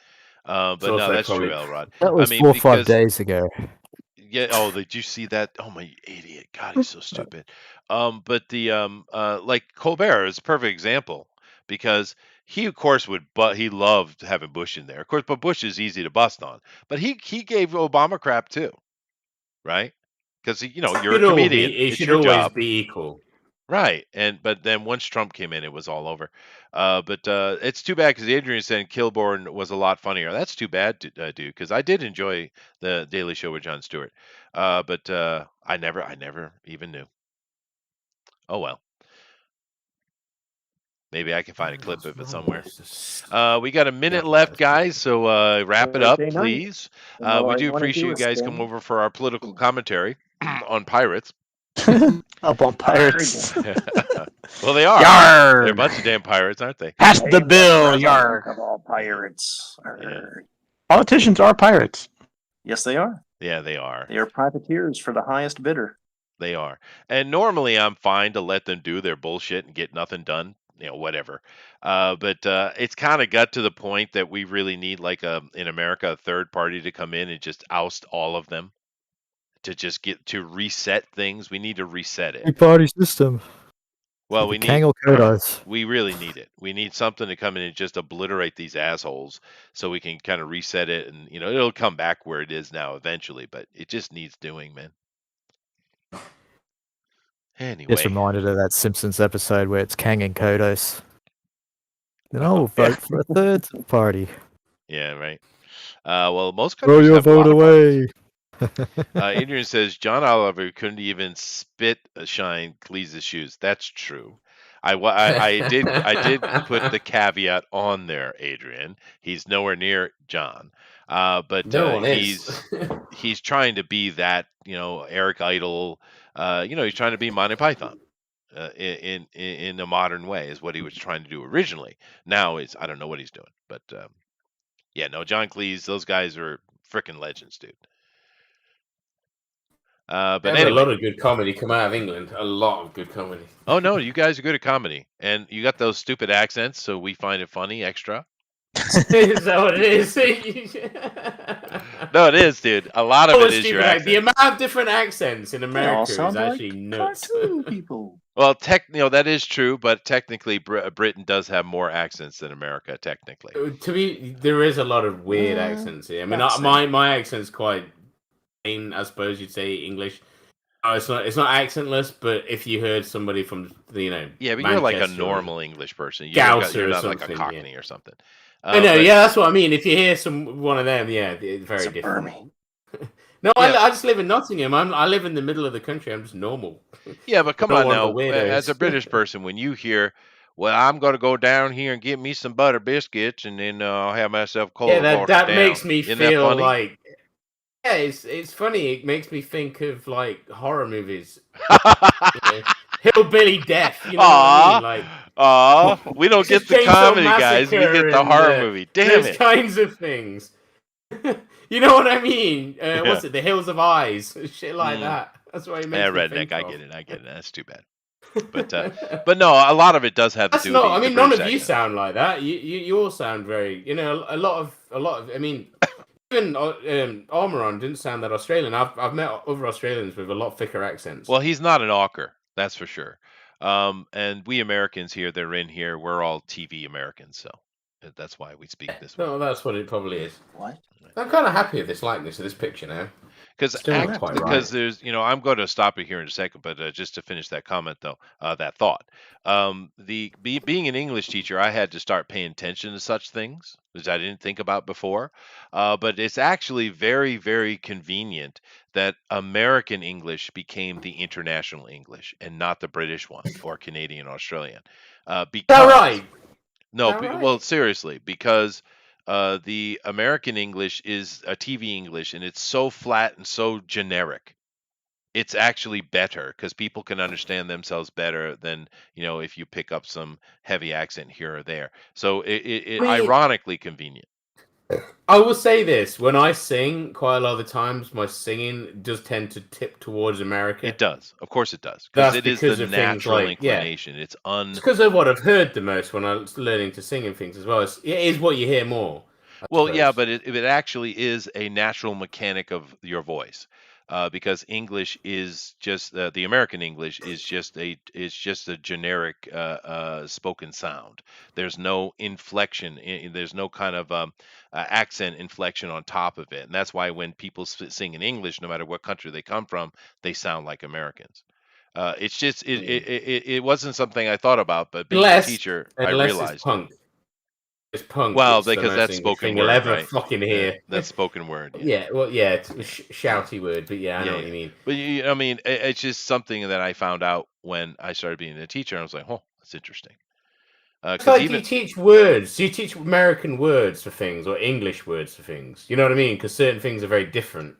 But So no, it's that's probably- true, Elrod. That was I mean, 4 or 5 because- days ago. Yeah. Oh, did you see that? Oh, my idiot! God, he's so stupid. But like Colbert is a perfect example because he, of course, he loved having Bush in there, of course. But Bush is easy to bust on. But he gave Obama crap too, right? Because you're a comedian. It It's should your always job. be equal. Right, but then once Trump came in, it was all over. But it's too bad because Adrian said Kilborn was a lot funnier. That's too bad, dude, because I did enjoy the Daily Show with Jon Stewart. But I never even knew. Oh well. Maybe I can find a clip of it somewhere. We got a minute left, guys, so wrap it up, Thursday night. please. And all We I do wanna appreciate do you is guys spend- come over for our political commentary on pirates. Up on pirates. Well, they are. Yarr. They're a bunch of damn pirates, aren't they? Pass the bill, President yar. of all pirates. Politicians are pirates. Yes, they are. Yeah, they are. They are privateers for the highest bidder. They are. And normally I'm fine to let them do their bullshit and get nothing done, whatever. But it's kind of got to the point that we really need, like in America, a third party to come in and just oust all of them to just get to reset things. We need to reset it. Party system. Well, The Kang or Kodos. we really need it. We need something to come in and just obliterate these assholes so we can kind of reset it and, it'll come back where it is now eventually, but it just needs doing, man. Anyway. Just reminded of that Simpsons episode where it's Kang and Kodos. Then I'll vote for a third party. Yeah, right. Well, most Throw countries your have a lot vote of away. Adrian says John Oliver couldn't even spit shine Cleese's shoes. That's true. I did put the caveat on there, Adrian. He's nowhere near John. But No one is. he's trying to be that, Eric Idle. He's trying to be Monty Python. In a modern way is what he was trying to do originally. Now I don't know what he's doing, but yeah, no, John Cleese, those guys are freaking legends, dude. But There's anyway, a lot of good comedy come out of England. A lot of good comedy. oh no, you guys are good at comedy, and you got those stupid accents, so we find it funny extra. Is that what it is? No, it is, dude. A lot of Oh, it is your stupid. The accent. amount of different accents in They all America is sound like actually nuts. cartoon people. Well, that is true, but technically, Britain does have more accents than America. Technically, There is a lot of weird accents here. I mean, my accent's quite plain, I suppose you'd say English. Oh, it's not accentless, but if you heard somebody from yeah, but you're like a Manchester or normal English person. Gouser You're or not like a something, Cockney or something. I know, But yeah, that's what I mean. If you hear one of them, yeah, it's very It's a different. Burmese. No, Yeah. I just live in Nottingham. I live in the middle of the country. I'm just normal. yeah, but come Not on one of now. the weirdos. As a British person, when you hear, well, I'm going to go down here and get me some butter biscuits, and then I'll have myself cold Yeah, water that down. makes me Isn't that feel funny? like. Yeah, it's funny. It makes me think of like horror movies. You know? Hillbilly Death. You know what I mean? Like, We don't get Texas the Chainsaw comedy, guys. We Massacre get the and, horror movie. Damn those it. kinds of things. You know what I mean? Yeah. What's it? The Hills of Eyes, shit like Mm. that. That's what he makes Yeah, me redneck. think I of. get it. That's too bad. But no, a lot of it does have to That's do not. with I mean, the none British of you accent. sound like that. You all sound very. You know, a lot of. I mean, even Armoron didn't sound that Australian. I've met other Australians with a lot thicker accents. Well, he's not an Awker, that's for sure. And we Americans here that are in here, we're all TV Americans, so that's why we speak this way. No, that's what it probably is. What? I'm kind of happy with this likeness of this picture now. Because Still not quite right. there's, I'm going to stop it here in a second, but just to finish that comment though, that thought, being an English teacher, I had to start paying attention to such things, which I didn't think about before. But it's actually very, very convenient that American English became the international English and not the British one or Canadian, Australian. Because All right. no, All right. well, seriously, because the American English is a TV English, and it's so flat and so generic. It's actually better because people can understand themselves better than if you pick up some heavy accent here or there. So it I mean- ironically convenient. I will say this: when I sing, quite a lot of the times, my singing does tend to tip towards America. It does, of course, it does, That's because it is because the of things natural like- yeah. inclination. It's It's because of what I've heard the most when I was learning to sing and things as well. It is what you hear more. I Well, yeah, suppose. but it actually is a natural mechanic of your voice, because English is just the American English is just a generic spoken sound. There's no inflection. There's no kind of accent inflection on top of it, and that's why when people sing in English, no matter what country they come from, they sound like Americans. It's just it wasn't something I thought about, but being a teacher, I unless realized. it's punk. It's punk. Well, it's the because most that's English spoken thing you'll word, ever right? fucking hear. That's spoken word. Yeah, well, yeah, it's a shouty word, but yeah, I know what you mean. But I mean, it's just something that I found out when I started being a teacher. And I was like, oh, that's interesting. It's like you teach words. You teach American words for things or English words for things. You know what I mean? Because certain things are very different.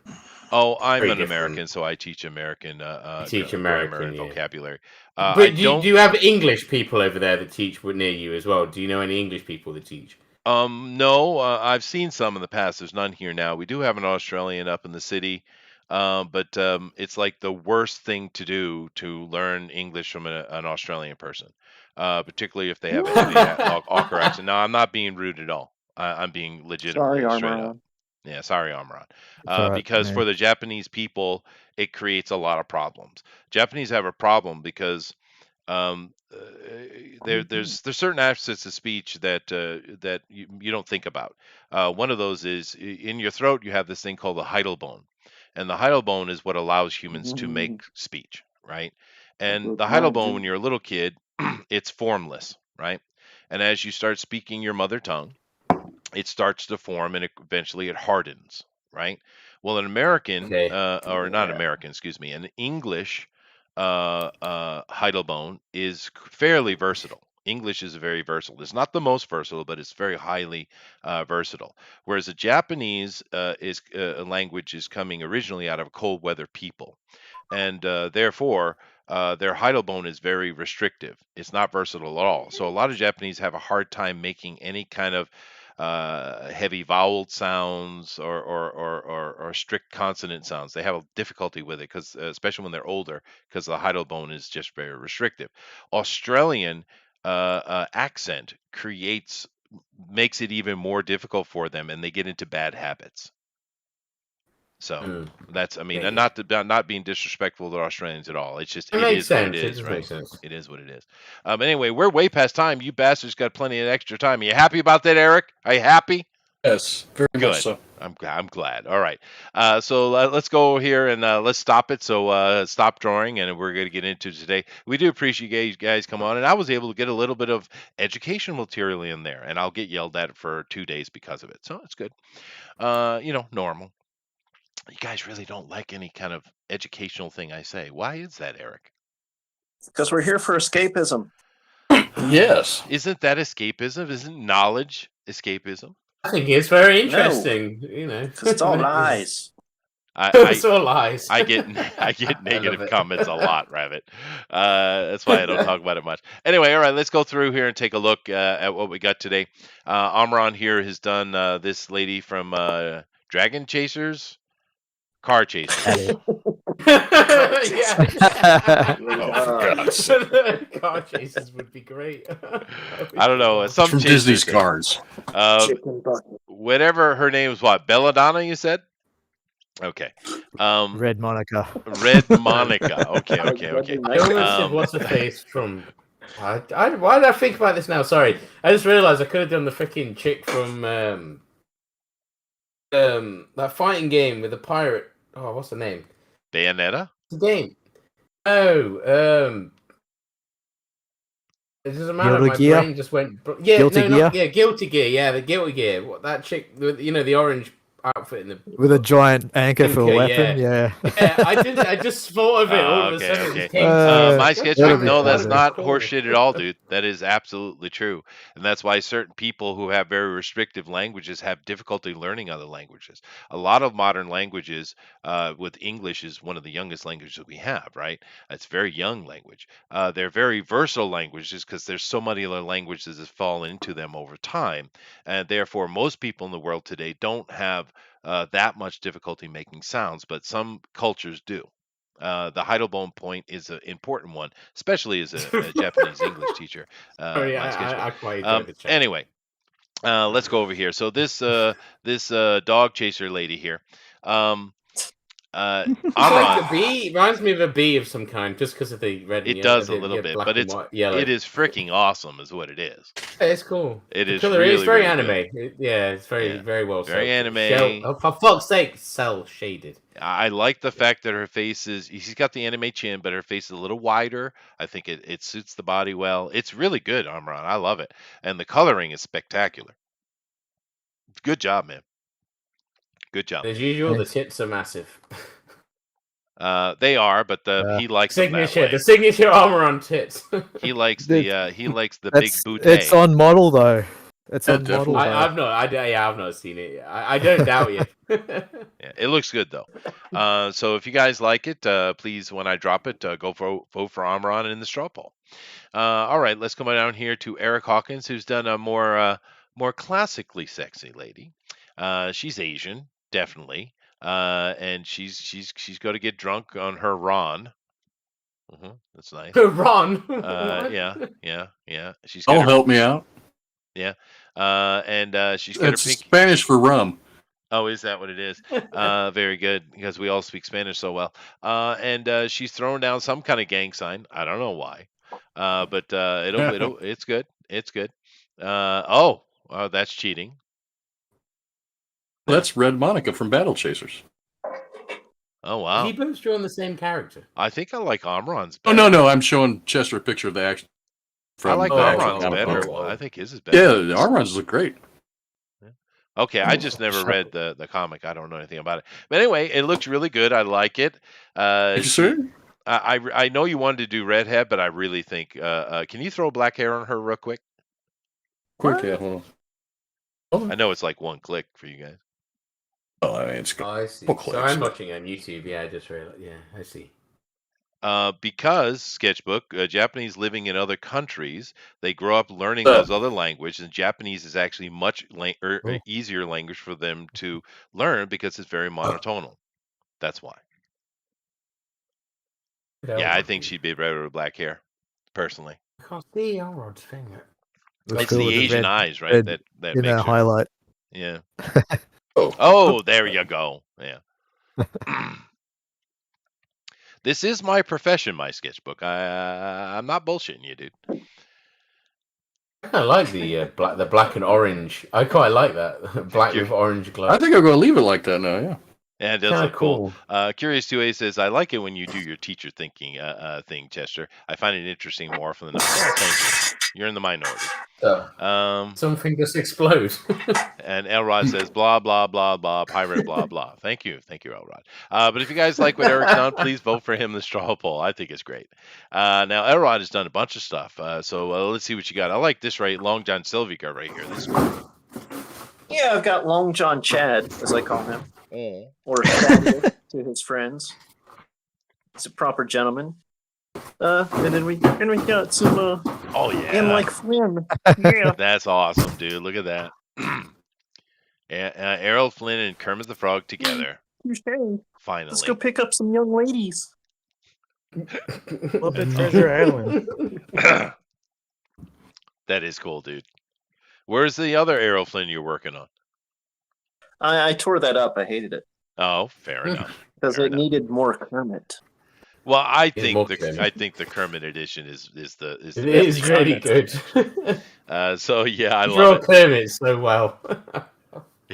Oh, I'm very an different. American, so I teach American. American, grammar and yeah. vocabulary. But do you have English people over there that teach near you as well? Do you know any English people that teach? No, I've seen some in the past. There's none here now. We do have an Australian up in the city, but it's like the worst thing to do to learn English from an Australian person, particularly if they have a heavy Awker accent. No, I'm not being rude at all. I'm being legitimately Sorry, straight up. Armoron. Yeah, sorry, Amran. all right, Because man. for the Japanese people, it creates a lot of problems. Japanese have a problem because there's certain aspects of speech that that you don't think about. One of those is in your throat you have this thing called the Heidelbone bone, and the Heidelbone bone is what allows humans to make speech, right? And the Heidelbone bone, when you're a little kid, it's formless, right? And as you start speaking your mother tongue, it starts to form and eventually it hardens, right? Well, an American, Okay. or not Yeah. American, excuse me, an English Heidelbone is fairly versatile. English is very versatile. It's not the most versatile, but it's very highly versatile. Whereas the Japanese language is coming originally out of cold weather people, and therefore their Heidelbone is very restrictive. It's not versatile at all. So a lot of Japanese have a hard time making any kind of heavy vowel sounds or strict consonant sounds. They have a difficulty with it because, especially when they're older, because the Heidelbone is just very restrictive. Australian accent creates makes it even more difficult for them, and they get into bad habits. So that's, I mean, and not being disrespectful to Australians at all. It's just It it makes is what sense. it It is, does right? make sense. It is what it is. Anyway, we're way past time. You bastards got plenty of extra time. Are you happy about that, Eric? Are you happy? Yes, very much Good. so. I'm glad. All right. So let's go here and let's stop it. So stop drawing, and we're going to get into today. We do appreciate you guys come on, and I was able to get a little bit of educational material in there, and I'll get yelled at for 2 days because of it. So it's good. Normal. You guys really don't like any kind of educational thing I say. Why is that, Eric? Because we're here for escapism. Yes. Isn't that escapism? Isn't knowledge escapism? I think it's very interesting. You know, Because it's all lies. It's all lies. I get negative comments a lot, Rabbit. That's why I don't talk about it much. Anyway, all right, let's go through here and take a look at what we got today. Amron here has done this lady from Dragon Chasers, Car Chasers. Car chases would be great. I don't know. Some From chasers Disney's there. Cars. Whatever her name was, what? Belladonna, you said? Okay. Red Monica. Red Monica. Okay. I almost said, what's the face from? Why did I think about this now? Sorry, I just realized I could have done the freaking chick from that fighting game with the pirate. Oh, what's the name? Bayonetta? The game. Oh, it doesn't matter. Guilty My Gear? brain just went. Yeah, Guilty Gear? Guilty Gear. Yeah, the Guilty Gear. What that chick? The orange outfit in the With a giant anchor for a Anchor, weapon, yeah. Yeah, I just thought of it all of a sudden. Okay. It came My to me. sketch that'll book, be no, that's funny. not horseshit at all, dude. That is absolutely true. And that's why certain people who have very restrictive languages have difficulty learning other languages. A lot of modern languages, with English is one of the youngest languages that we have, right? It's a very young language. They're very versatile languages because there's so many other languages that fall into them over time. And therefore, most people in the world today don't have that much difficulty making sounds, but some cultures do. The Heidelbaum point is an important one, especially as a Japanese English teacher. I quite enjoyed the chat. Anyway, let's go over here. So this dog chaser lady here, Like Amron. a bee reminds me of a bee of some kind, just because of the red. It does a little bit, but it is freaking awesome, is what it is. It's cool. It is color really, is very really anime. It's very very well. Very anime. For fuck's sake, cell shaded. I like the fact that her face is, she's got the anime chin, but her face is a little wider. I think it suits the body well. It's really good, Amron. I love it. And the coloring is spectacular. Good job, man. Good job. As usual, the tits are massive. They are, but he likes them that way. The signature armor on tits. He likes the big That's, bootay. it's on model though. It's on model. I've not seen it yet. I don't doubt you. Yeah, it looks good though. So if you guys like it, please, when I drop it, go vote for Amron in the straw poll. All right, let's come down here to Eric Hawkins, who's done a more classically sexy lady. She's Asian, definitely, and she's going to get drunk on her Ron. That's nice. Ron. Yeah. She's. Oh, help me out. Yeah. And she's got It's her pink. Spanish for rum. Oh, is that what it is? Very good, because we all speak Spanish so well. And she's throwing down some kind of gang sign. I don't know why, but it's good. It's good. That's cheating. That's Red Monica from Battle Chasers. Oh wow! He both drawn the same character. I think I like Amron's Oh better. no, I'm showing Chester a picture of the action. I like Oh, Amron's oh, better. oh, oh. I think his is better. Yeah, the Armron's look great. Okay, I just never read the comic. I don't know anything about it. But anyway, it looks really good. I like it. You sure? I know you wanted to do redhead, but I really think can you throw black hair on her real quick? Quick, yeah, hold on. I know it's like one click for you guys. Oh, I mean, it's Oh, I see. Well, So clicks. I'm watching on YouTube. Yeah, I just realized. Yeah, I see. Because Sketchbook, Japanese living in other countries, they grow up learning Oh. those other languages, and Japanese is actually much easier language for them to learn because it's very monotonal. That's why. Yeah, I think she'd be better with black hair, personally. I can't see Elrod's finger. was It's filled the with Asian red, eyes, right? red That in makes a you. highlight. Yeah. Oh, Oh, there you go. Yeah. This is my profession, my sketchbook. I'm not bullshitting you, dude. I kind of like the black and orange. I quite like that black You're- with orange glow. I think I'm going to leave it like that now. Yeah. Yeah, it does Kinda look cool. Curious 2A says, I like it when you do your teacher thinking thing, Chester. I find it interesting more often than not. Well, thank you. You're in the minority. Something just explode. And Elrod says, blah, blah, blah, blah, pirate, blah, blah. Thank you, Elrod. But if you guys like what Eric's done, please vote for him in the straw poll. I think it's great. Now, Elrod has done a bunch of stuff. So let's see what you got. I like this Long John Silvica right here. This is cool. Yeah, I've got Long John Chad, as I call him, or Chad to his friends. He's a proper gentleman. And then we got some Oh, yeah. him like Flynn. Yeah. That's awesome, dude. Look at that. Errol Flynn and Kermit the Frog together. Finally. Let's go pick up some young ladies. Up at Treasure Island. That is cool, dude. Where's the other Errol Flynn you're working on? I tore that up. I hated it Oh, fair enough. because Fair it enough. needed more Kermit. Well, I Need think more the Kermit. Kermit edition is the It best is really Kermit. good. So yeah, I You love draw Kermit so well. it.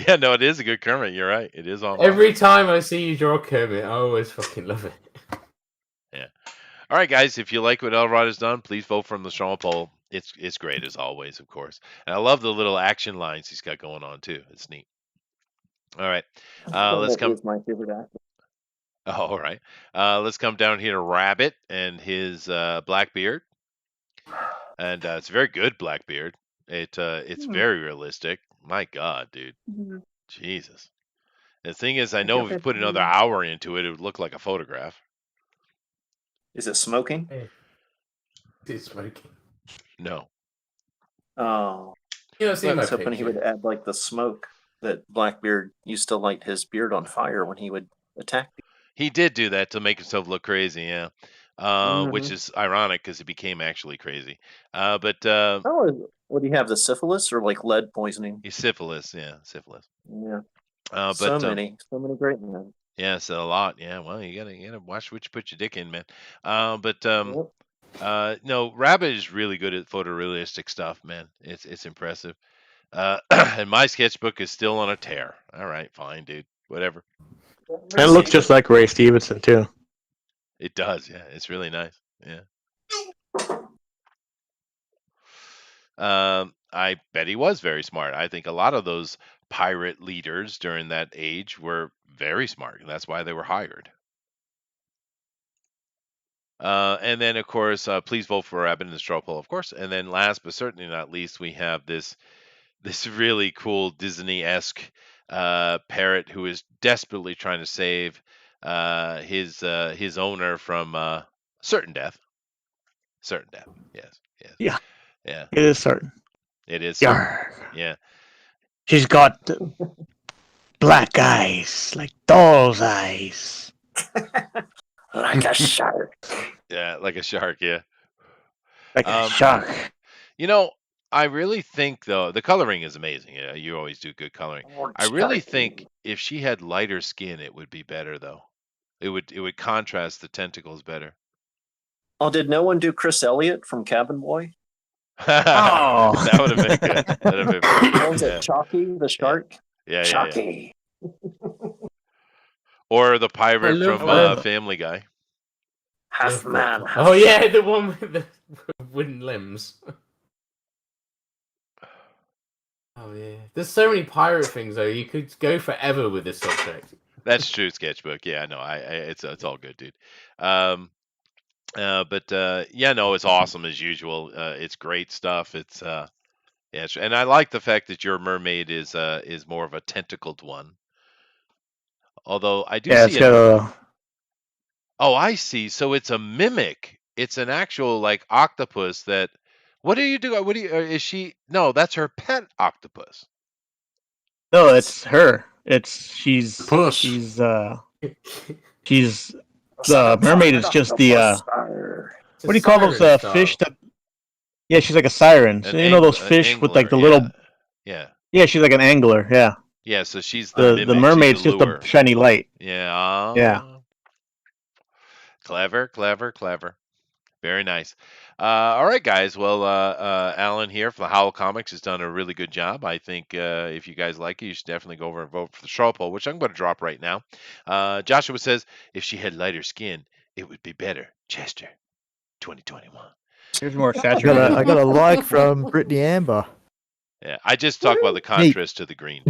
Yeah, no, it is a good Kermit. You're right. It is on. Every time I see you draw Kermit, I always fucking love it. All right, guys. If you like what Elrod has done, please vote from the straw poll. It's great as always, of course. And I love the little action lines he's got going on too. It's neat. All right, let's come. Is my favorite actor. Oh, all right. Let's come down here to Rabbit and his Blackbeard. And it's a very good Blackbeard. It's very realistic. My God, dude. Jesus. The thing is, I know if you put another hour into it, it would look like a photograph. Is it smoking? He's smoking. No. Oh, You know, see I my was hoping he would picture. add like the smoke that Blackbeard used to light his beard on fire when he would attack people. He did do that to make himself look crazy, yeah. Which is ironic because he became actually crazy. But Oh, would he have the syphilis or like lead poisoning? he's syphilis, yeah, syphilis. Yeah, But so many great men. yeah, so a lot. Yeah, well, you gotta watch what you put your dick in, man. But Yep. no, Rabbit is really good at photorealistic stuff, man. It's impressive. And my sketchbook is still on a tear. All right, fine, dude. Whatever. And it looks just like Ray Stevenson too. It does, yeah. It's really nice. Yeah. I bet he was very smart. I think a lot of those pirate leaders during that age were very smart, and that's why they were hired. And then, of course, please vote for Rabbit in the straw poll, of course. And then, last but certainly not least, we have this really cool Disney-esque parrot who is desperately trying to save his owner from certain death. Certain death. Yes. Yes. Yeah. Yeah. It is certain. It is. Certain. Yarr. Yeah. She's got black eyes, like doll's eyes. Like a shark. Yeah, like a shark. Yeah. Like a shark. You know, I really think though the coloring is amazing. Yeah, you always do good coloring. I really think if she had lighter skin, it would be better though. It would contrast the tentacles better. Oh, did no one do Chris Elliott from Cabin Boy? Oh. That would have been good. That would have been What was good. it Chalky the shark? Yeah. Chalky. Or the pirate love from that. Family Guy. Half man. Half Oh yeah, the one with the wooden limbs. Oh yeah. There's so many pirate things though. You could go forever with this subject. That's true, sketchbook. Yeah, no, it's all good, dude. Yeah, no, it's awesome as usual. It's great stuff. It's and I like the fact that your mermaid is more of a tentacled one. Although I do Yeah, see it's got Oh, I see. So it's a mimic. It's an actual like octopus that. What do you do? What do you? Is she? No, that's her pet octopus. no, it's her. She's Puss. she's the mermaid is just the what do you call those fish that Yeah, she's like a siren. So you know those fish with like the little. Yeah. Yeah, she's like an angler. Yeah. Yeah, so she's the mimic. The mermaid's she's just a shiny light. Yeah. Yeah. Clever. Very nice. All right, guys. Well, Alan here from the Howl Comics has done a really good job. I think if you guys like it, you should definitely go over and vote for the straw poll, which I'm going to drop right now. Joshua says, if she had lighter skin, it would be better. Chester, 2021. Here's more saturated. I got a like from Brittany Amber. Yeah, I just talked about the contrast to the green.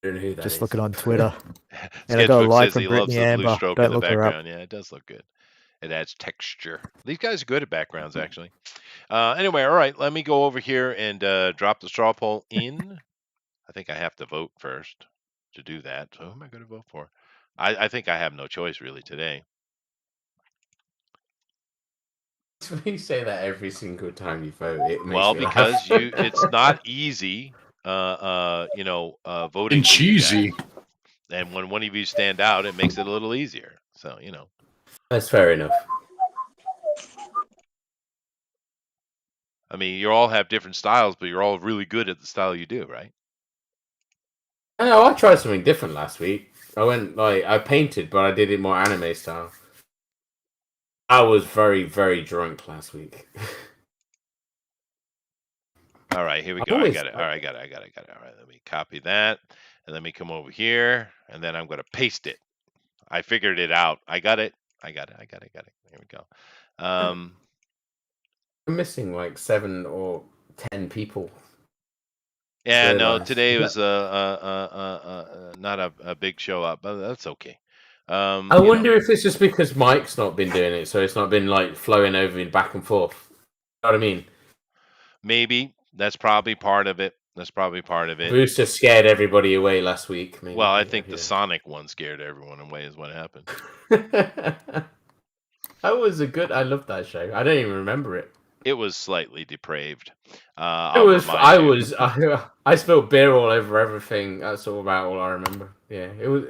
Just looking on Twitter. And I got a like from Brittany Amber. Stroke Don't in the look her up. background. Yeah, it does look good. It adds texture. These guys are good at backgrounds, actually. Anyway, all right. Let me go over here and drop the straw poll in. I think I have to vote first to do that. So who am I going to vote for? I think I have no choice really today. You say that every single time you vote. It makes Well, me because laugh. it's not easy, voting. And cheesy. And when one of you stand out, it makes it a little easier. So, That's fair enough. I mean, you all have different styles, but you're all really good at the style you do, right? I know, I tried something different last week. I painted, but I did it more anime style. I was very, very drunk last week. All right, here we go. I got it. All right, I got it. All right, let me copy that. And let me come over here, and then I'm going to paste it. I figured it out. I got it. Here we go. I'm missing like 7 or 10 people. Yeah, no, today was not a big show up, but that's okay. I wonder if it's just because Mike's not been doing it, so it's not been like flowing over and back and forth. You know what I mean? Maybe that's probably part of it. Booster scared everybody away last week. Maybe. Well, I think the Sonic one scared everyone away is what happened. That was I loved that show. I don't even remember it. It was slightly depraved. I spilled beer all over everything. That's all about all I remember. Yeah, it was.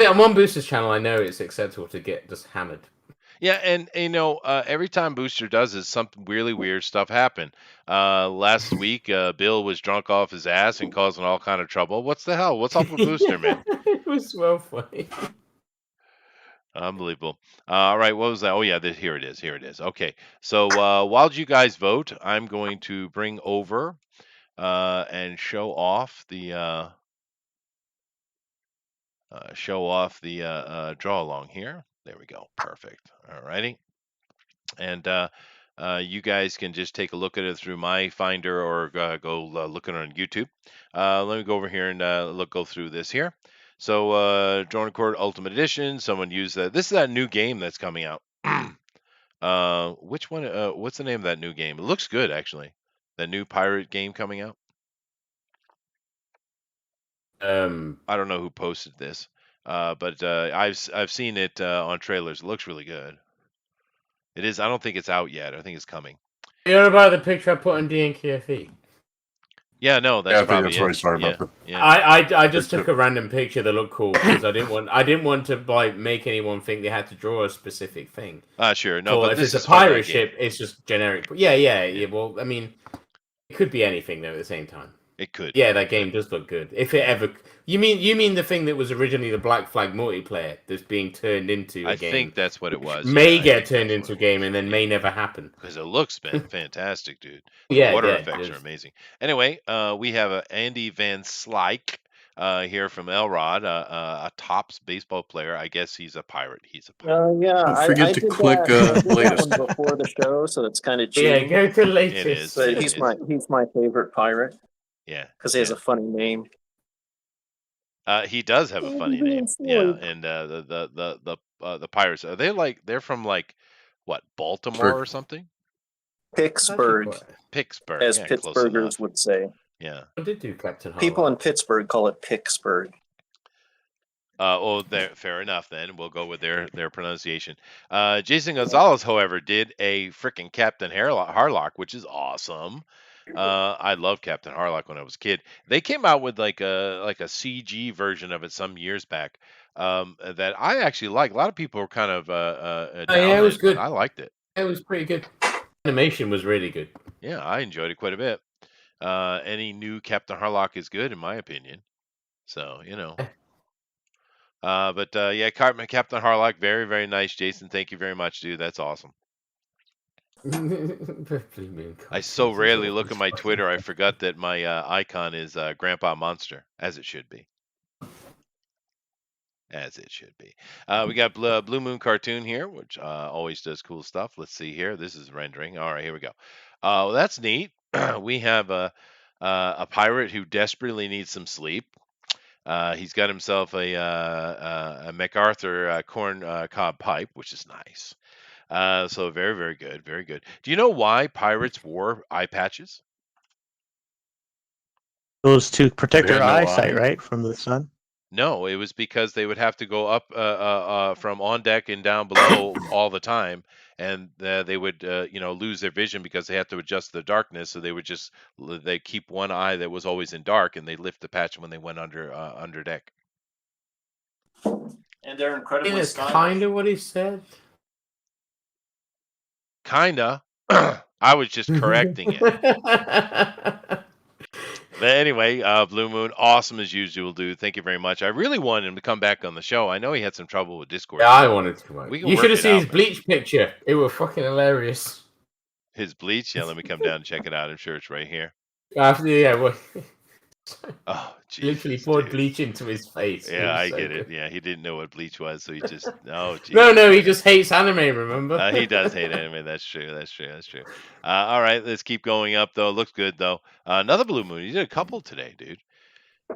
Yeah, I'm on Booster's channel. I know it's acceptable to get just hammered. Yeah, and every time Booster does it, something really weird stuff happen. Last week, Bill was drunk off his ass and causing all kind of trouble. What the hell? What's up with Booster, man? It was well funny. Unbelievable. All right, what was that? Oh yeah, here it is. Okay, so while you guys vote, I'm going to bring over and show off the draw along here. There we go. Perfect. All righty. And you guys can just take a look at it through my Finder or go look at it on YouTube. Let me go over here and go through this here. So, Drone Record Ultimate Edition. Someone used that. This is that new game that's coming out. Which one? What's the name of that new game? It looks good, actually. That new pirate game coming out. I don't know who posted this, but I've seen it on trailers. It looks really good. It is. I don't think it's out yet. I think it's coming. You know about the picture I put on DNKFE? Yeah, no, that's probably that's what I started about. Yeah. I just took a random picture that looked cool because I didn't want to like make anyone think they had to draw a specific thing. Sure. No, but but if this it's is a pirate ship, it's just generic. Yeah. Well, I mean, it could be anything though at the same time. It could. Yeah, that game does look good. If it ever, you mean the thing that was originally the Black Flag multiplayer that's being turned into a game? I think that's what it was. May get turned into a game and then may never happen. Because it looks fantastic, dude. Yeah, water effects are amazing. Anyway, we have Andy Van Slyke here from Elrod, a Topps baseball player. I guess he's a pirate. Yeah, Don't forget to click latest before the show, so it's kind of cheating. Yeah, go to latest. It is. But he's my favorite pirate. Yeah, because he has a funny name. He does have a funny name. Yeah, and the pirates they're from what, Baltimore or something? Pittsburgh, as Pittsburghers would say. Yeah. I did do Captain Harlock. People in Pittsburgh call it Pittsburgh. Fair enough. Then we'll go with their pronunciation. Jason Gonzalez, however, did a freaking Captain Harlock, which is awesome. I loved Captain Harlock when I was a kid. They came out with like a CG version of it some years back that I actually like. A lot of people were kind of it was good. I liked it. It was pretty good. animation was really good. Yeah, I enjoyed it quite a bit. Any new Captain Harlock is good, in my opinion. So, yeah, Captain Harlock, very, very nice, Jason. Thank you very much, dude. That's awesome. I so rarely look at my Twitter. I forgot that my icon is Grandpa Monster, as it should be. As it should be. We got Blue Moon Cartoon here, which always does cool stuff. Let's see here. This is rendering. All right, here we go. Well, that's neat. We have a pirate who desperately needs some sleep. He's got himself a MacArthur corn cob pipe, which is nice. So very, very good, very good. Do you know why pirates wore eye patches? Those to protect They their had no eyesight, eye? right, from the sun. No, it was because they would have to go up from on deck and down below all the time, and they would lose their vision because they had to adjust the darkness. So they would they keep one eye that was always in dark, and they lift the patch when they went under deck. And they're incredibly That's stylish. kind of what he said. Kinda. I was just correcting it. But anyway, Blue Moon, awesome as usual, dude. Thank you very much. I really wanted him to come back on the show. I know he had some trouble with Discord. Yeah, I wanted to come out. We can You work should have it seen out, his man. Bleach picture. It was fucking hilarious. His Bleach? Yeah, let me come down and check it out. I'm sure it's right here. Well, Oh, literally Jesus, poured dude. bleach into his face. It Yeah, was I so get it. good. Yeah, he didn't know what Bleach was, so he just No, Jesus. he just hates anime. Remember? He does hate anime. That's true. That's true. That's true. All right, let's keep going up though. Looks good though. Another Blue Moon. You did a couple today, dude.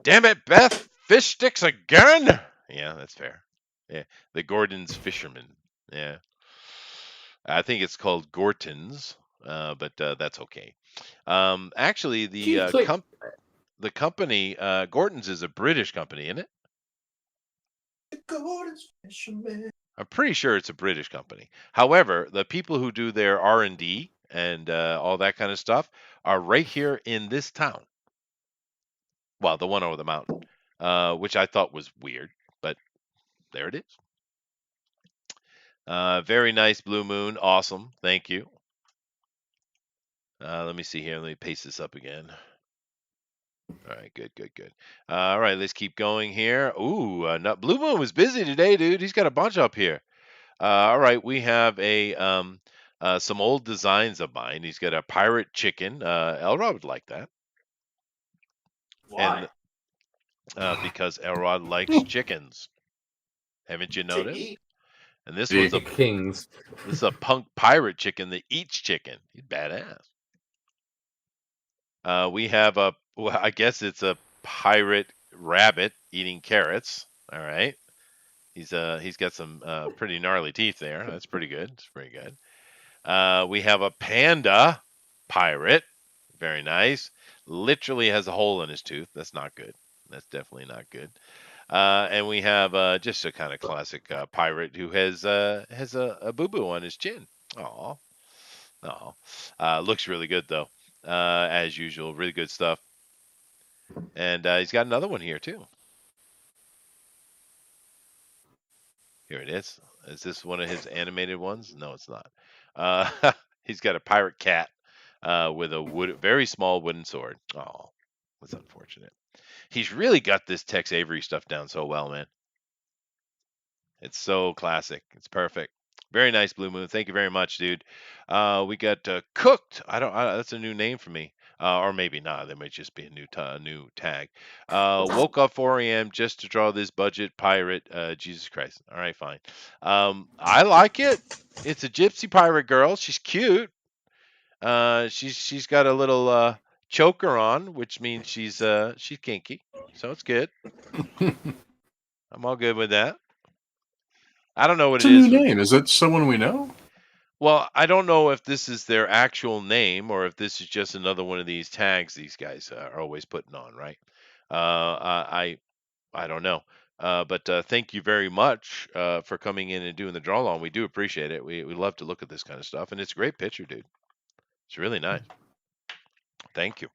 Damn it, Beth! Fish sticks again. Yeah, that's fair. Yeah, the Gordon's Fisherman. Yeah, I think it's called Gorton's, but that's okay. Actually, the company Gorton's is a British company, isn't it? The Gordon's Fisherman. I'm pretty sure it's a British company. However, the people who do their R&D and all that kind of stuff are right here in this town. Well, the one over the mountain, which I thought was weird, but there it is. Very nice, Blue Moon. Awesome. Thank you. Let me see here. Let me paste this up again. All right, good, good, good. All right, let's keep going here. Ooh, Blue Moon was busy today, dude. He's got a bunch up here. All right, we have some old designs of mine. He's got a pirate chicken. Elrod would like that. Why? And because Elrod likes chickens. Haven't you To noticed? eat. And this Yeah. one's The kings. this is a punk pirate chicken that eats chicken. He's badass. We have I guess it's a pirate rabbit eating carrots. All right. He's got some pretty gnarly teeth there. That's pretty good. It's pretty good. We have a panda pirate. Very nice. Literally has a hole in his tooth. That's not good. That's definitely not good. And we have just a kind of classic pirate who has a boo-boo on his chin. Aw. Looks really good though. As usual, really good stuff. And he's got another one here too. Here it is. Is this one of his animated ones? No, it's not. He's got a pirate cat with a very small wooden sword. Oh, that's unfortunate. He's really got this Tex Avery stuff down so well, man. It's so classic. It's perfect. Very nice, Blue Moon. Thank you very much, dude. We got Cooked. That's a new name for me. Or maybe not. There might just be a new tag. Woke up 4 a.m. just to draw this budget pirate. Jesus Christ. All right, fine. I like it. It's a gypsy pirate girl. She's cute. She's got a little choker on, which means she's kinky. So it's good. I'm all good with that. I don't know what What's it a is. new name? Is that someone we know? Well, I don't know if this is their actual name or if this is just another one of these tags these guys are always putting on, right? I don't know. But thank you very much for coming in and doing the draw long. We do appreciate it. We love to look at this kind of stuff, and it's a great picture, dude. It's really nice. Thank you.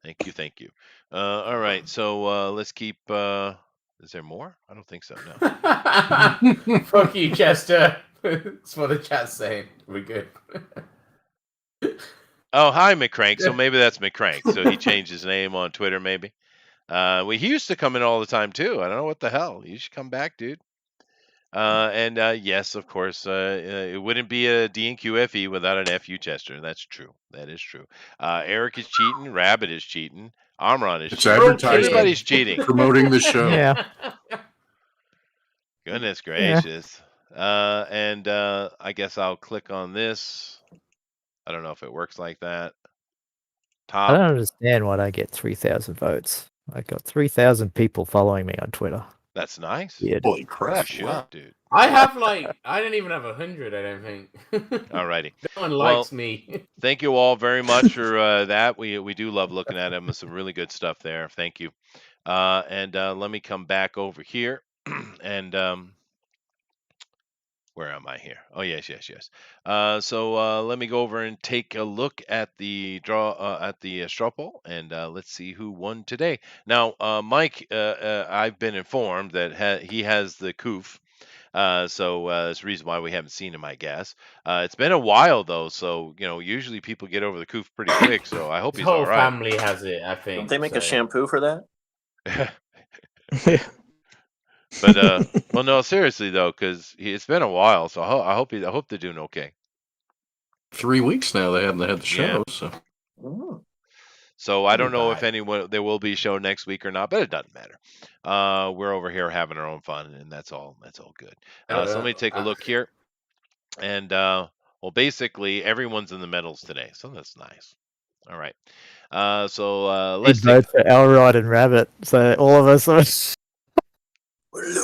Thank you. All right, so let's keep. Is there more? I don't think so. No. Fuck you, Chester. That's what the chat's saying. We're good. Oh, hi, McCrank. So maybe that's McCrank. So he changed his name on Twitter, maybe. He used to come in all the time too. I don't know what the hell. You should come back, dude. And yes, of course, it wouldn't be a DNQFE without an FU Chester. That's true. That is true. Eric is cheating. Rabbit is cheating. Amron is It's cheating. advertising. Everybody's cheating. Promoting the show. Yeah. Goodness gracious. And I guess I'll click on this. I don't know if it works like that. I Top. don't understand why I don't get 3,000 votes. I got 3,000 people following me on Twitter. That's nice. Weird. Holy You crap! should, Wow. dude. I have I don't even have 100. I don't think. Alrighty. No one Well, likes me. Thank you all very much for that. We do love looking at them. Some really good stuff there. Thank you. And let me come back over here and where am I here? Oh yes. So let me go over and take a look at the draw at the straw poll, and let's see who won today. Now, Mike, I've been informed that he has the coof. So that's the reason why we haven't seen him, I guess. It's been a while though, so usually people get over the coof pretty quick. So I hope His he's all whole right. family has it. I think. Don't they make a so. shampoo for that? But well, no, seriously though, because it's been a while, so I hope they're doing okay. 3 weeks now they haven't had the show. Yeah. So Mm. So I don't Too know if bad. there will be a show next week or not, but it doesn't matter. We're over here having our own fun, and that's all good. So let me take a look here, and well, basically everyone's in the medals today, so that's nice. All right. So let's Vote take. for Elrod and Rabbit. So all of us are...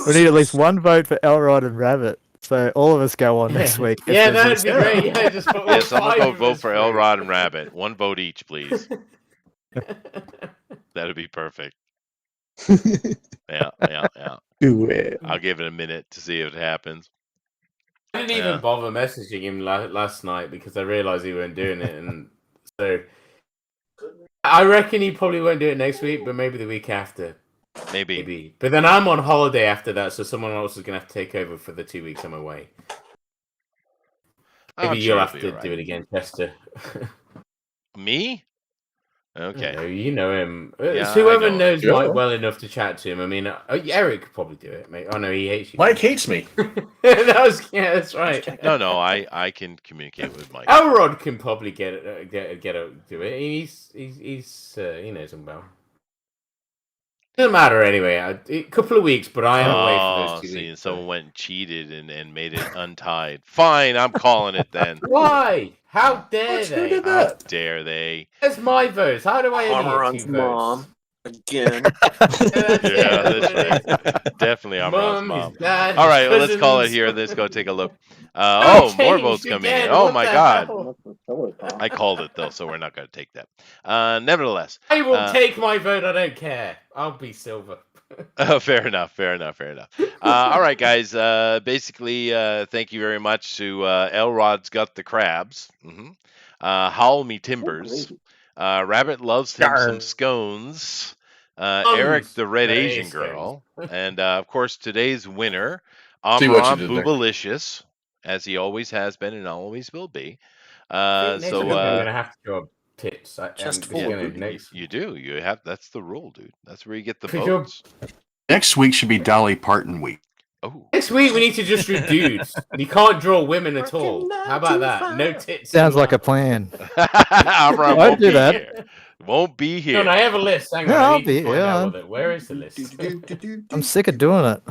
We need at least one vote for Elrod and Rabbit. So all of us go on next week. if Yeah, there's that'd a- be great. Yeah, just put all Yeah, someone five go of vote us for through. Elrod and Rabbit. One vote each, please. That'd be perfect. Yeah. Do it. I'll give it a minute to see if it happens. I didn't Yeah. even bother messaging him last night because I realised he weren't doing it, and so I reckon he probably won't do it next week, but maybe the week after. Maybe. But then I'm on holiday after that, so someone else is gonna have to take over for the 2 weeks I'm away. I'm Maybe sure you'll it'll have be to all right. do it again, Chester. Me? Okay. No, you know him. Yeah, Whoever I know him. knows Yeah. Mike well enough to chat to him. I mean, Eric could probably do it, mate. Oh no, he hates you. Mike hates me. That's right. No, I can communicate with Mike. Elrod can probably do it. He knows him well. Doesn't matter anyway. A couple of weeks, but I am away for those 2 see, weeks. someone went and cheated and made it untied. Fine, I'm calling it then. Why? How dare Who they? did How that? dare they? That's my votes. How do I only Amaranth's get 2 votes? mom again. Yeah, that's right. Definitely Amron's Mum, mom. his dad, All right, well, his let's call it cousins. here. Let's go take a look. Oh, More changed votes coming in. again. Oh What my the God. hell? I called it though, so we're not going to take that. Nevertheless, I will take my vote. I don't care. I'll be silver. fair enough. All right, guys. Basically, thank you very much to Elrod's Got the Crabs. Howl Me Timbers. Rabbit Loves Him Some Scones. Eric the Red That Asian is Girl. And, of course, today's winner, See what you Amron did there. Boobalicious, as he always has been and always will be. Next week I'm gonna have to go tits. Just this is full gonna of next. You do. You have. That's the rule, dude. That's where you get the Could you- votes. Next week should be Dolly Parton week. Oh. Next week we need to just do dudes. You can't draw women at all. How about that? No tits. Sounds like a plan. Amron I'd won't do be that. here. Won't be No, here. no, I have a list. Hang on. Yeah, I I'll need to be- find yeah. out where is the list? I'm sick of doing it.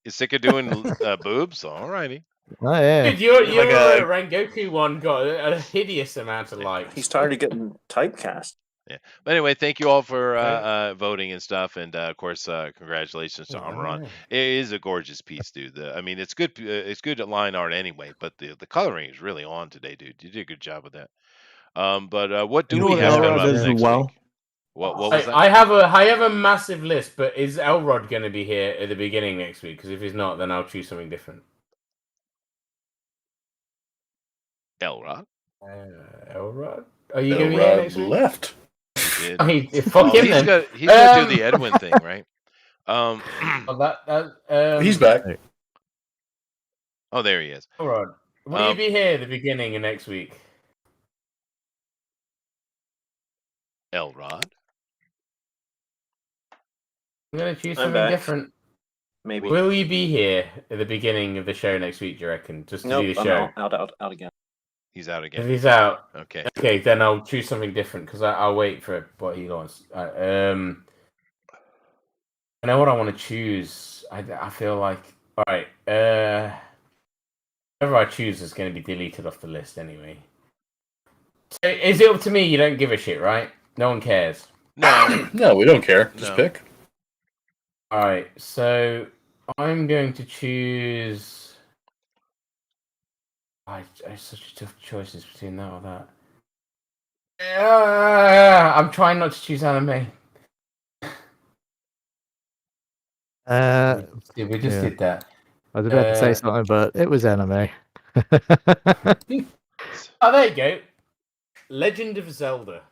You sick of doing boobs? Alrighty. Oh yeah. Dude, your Like a- Rengoku one got a hideous amount of likes. He's tired of getting typecast. But anyway, thank you all for voting and stuff, and of course, congratulations to Amron. It is a gorgeous piece, dude. I mean, it's good. It's good line art anyway, but the coloring is really on today, dude. You did a good job with that. But what do You know we what have coming Elrod up does next well? week? What was that? I have a massive list, but is Elrod going to be here at the beginning next week? Because if he's not, then I'll choose something different. Elrod. Elrod, are you going to be here next week? left. He did. Oh, fuck him he's then. he's gonna do the Edwin thing, right? Oh, He's back. Oh, there he is. Elrod, will you be here at the beginning of next week? Elrod. I'm gonna choose I'm something back. different. Maybe. Will you be here at the beginning of the show next week? Do you reckon? Just to do Nope, the I'm show. out again. He's out If again. he's out, Okay. okay, then I'll choose something different because I'll wait for what he wants. I know what I want to choose. I feel like all right. Whatever I choose is going to be deleted off the list anyway. So is it up to me? You don't give a shit, right? No one cares. No. No, we don't care. Just No. pick. All right, so I'm going to choose. I such tough choices between that or that. I'm trying not to choose anime. We just yeah. did that. I was about to say something, but it was anime. Oh, there you go. Legend of Zelda.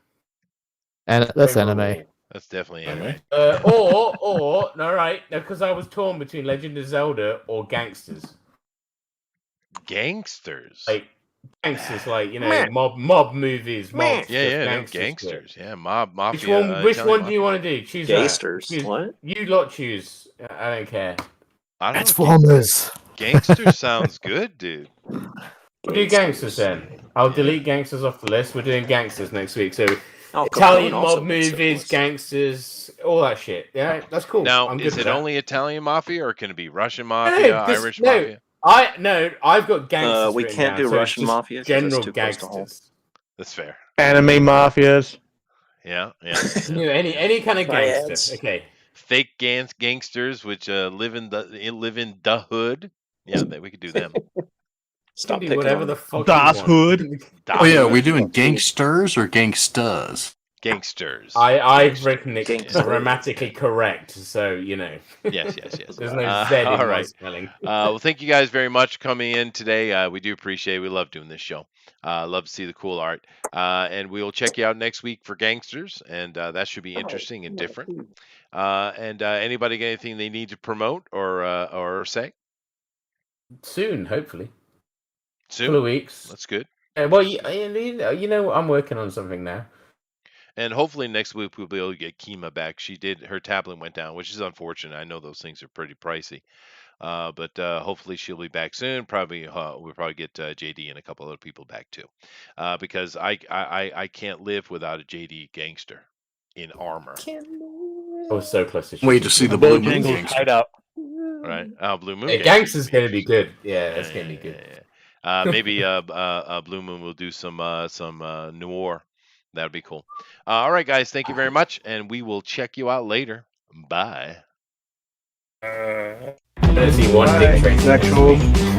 And that's anime. Overall. That's definitely anime. Or no, right? No, because I was torn between Legend of Zelda or Gangsters. Gangsters. Like gangsters, like mob movies, mob. Yeah, no, gangsters. gangsters. Yeah, mafia. Which one? Which Italian one do you want to do? Choose. Gangsters. Choose. What? You lot choose. I don't care. I don't know. Transformers. Gangsters sounds good, dude. We'll do gangsters then. I'll delete gangsters off the list. We're doing gangsters next week. So Oh, Italian Capone also mob makes it movies, was. gangsters, all that shit. Yeah, that's cool. Now, I'm good is with it that. only Italian mafia, or can it be Russian mafia, Irish mafia? I've got gangsters. We written can't down, do so Russian it's just mafia 'cause it's General too close to home. gangsters. That's fair. Anime mafias. Yeah. You know, any kind of Triads. gangster. Okay. Fake gangsters which live in the hood. Yeah, we could do them. Stop Do picking whatever on the me. fuck. Das you want. Hood. Oh yeah, are we doing gangsters or gangstas? Gangsters. I've written it Gangster. grammatically correct, so you know. Yes. There's no Z in all my right. spelling. Well, thank you guys very much for coming in today. We do appreciate it. We love doing this show. Love to see the cool art. And we will check you out next week for Gangsters, and that should be interesting and different. And anybody got anything they need to promote or say? Soon, hopefully. Soon? Couple of weeks. That's good. Well, you know, I'm working on something now. And hopefully next week we'll be able to get Kima back. Her tablet went down, which is unfortunate. I know those things are pretty pricey. But hopefully she'll be back soon. Probably we'll probably get JD and a couple other people back too, because I can't live without a JD gangster in armor. I was so close to Wait to see the Blue Moon Bojangles gangster. hideout. Right? Blue Moon. Hey, Gangster's going to be good. Yeah, it's going to be good. Maybe Blue Moon will do some noir. That would be cool. All right, guys. Thank you very much, and we will check you out later. Bye. Let's see one dick train. Sexual.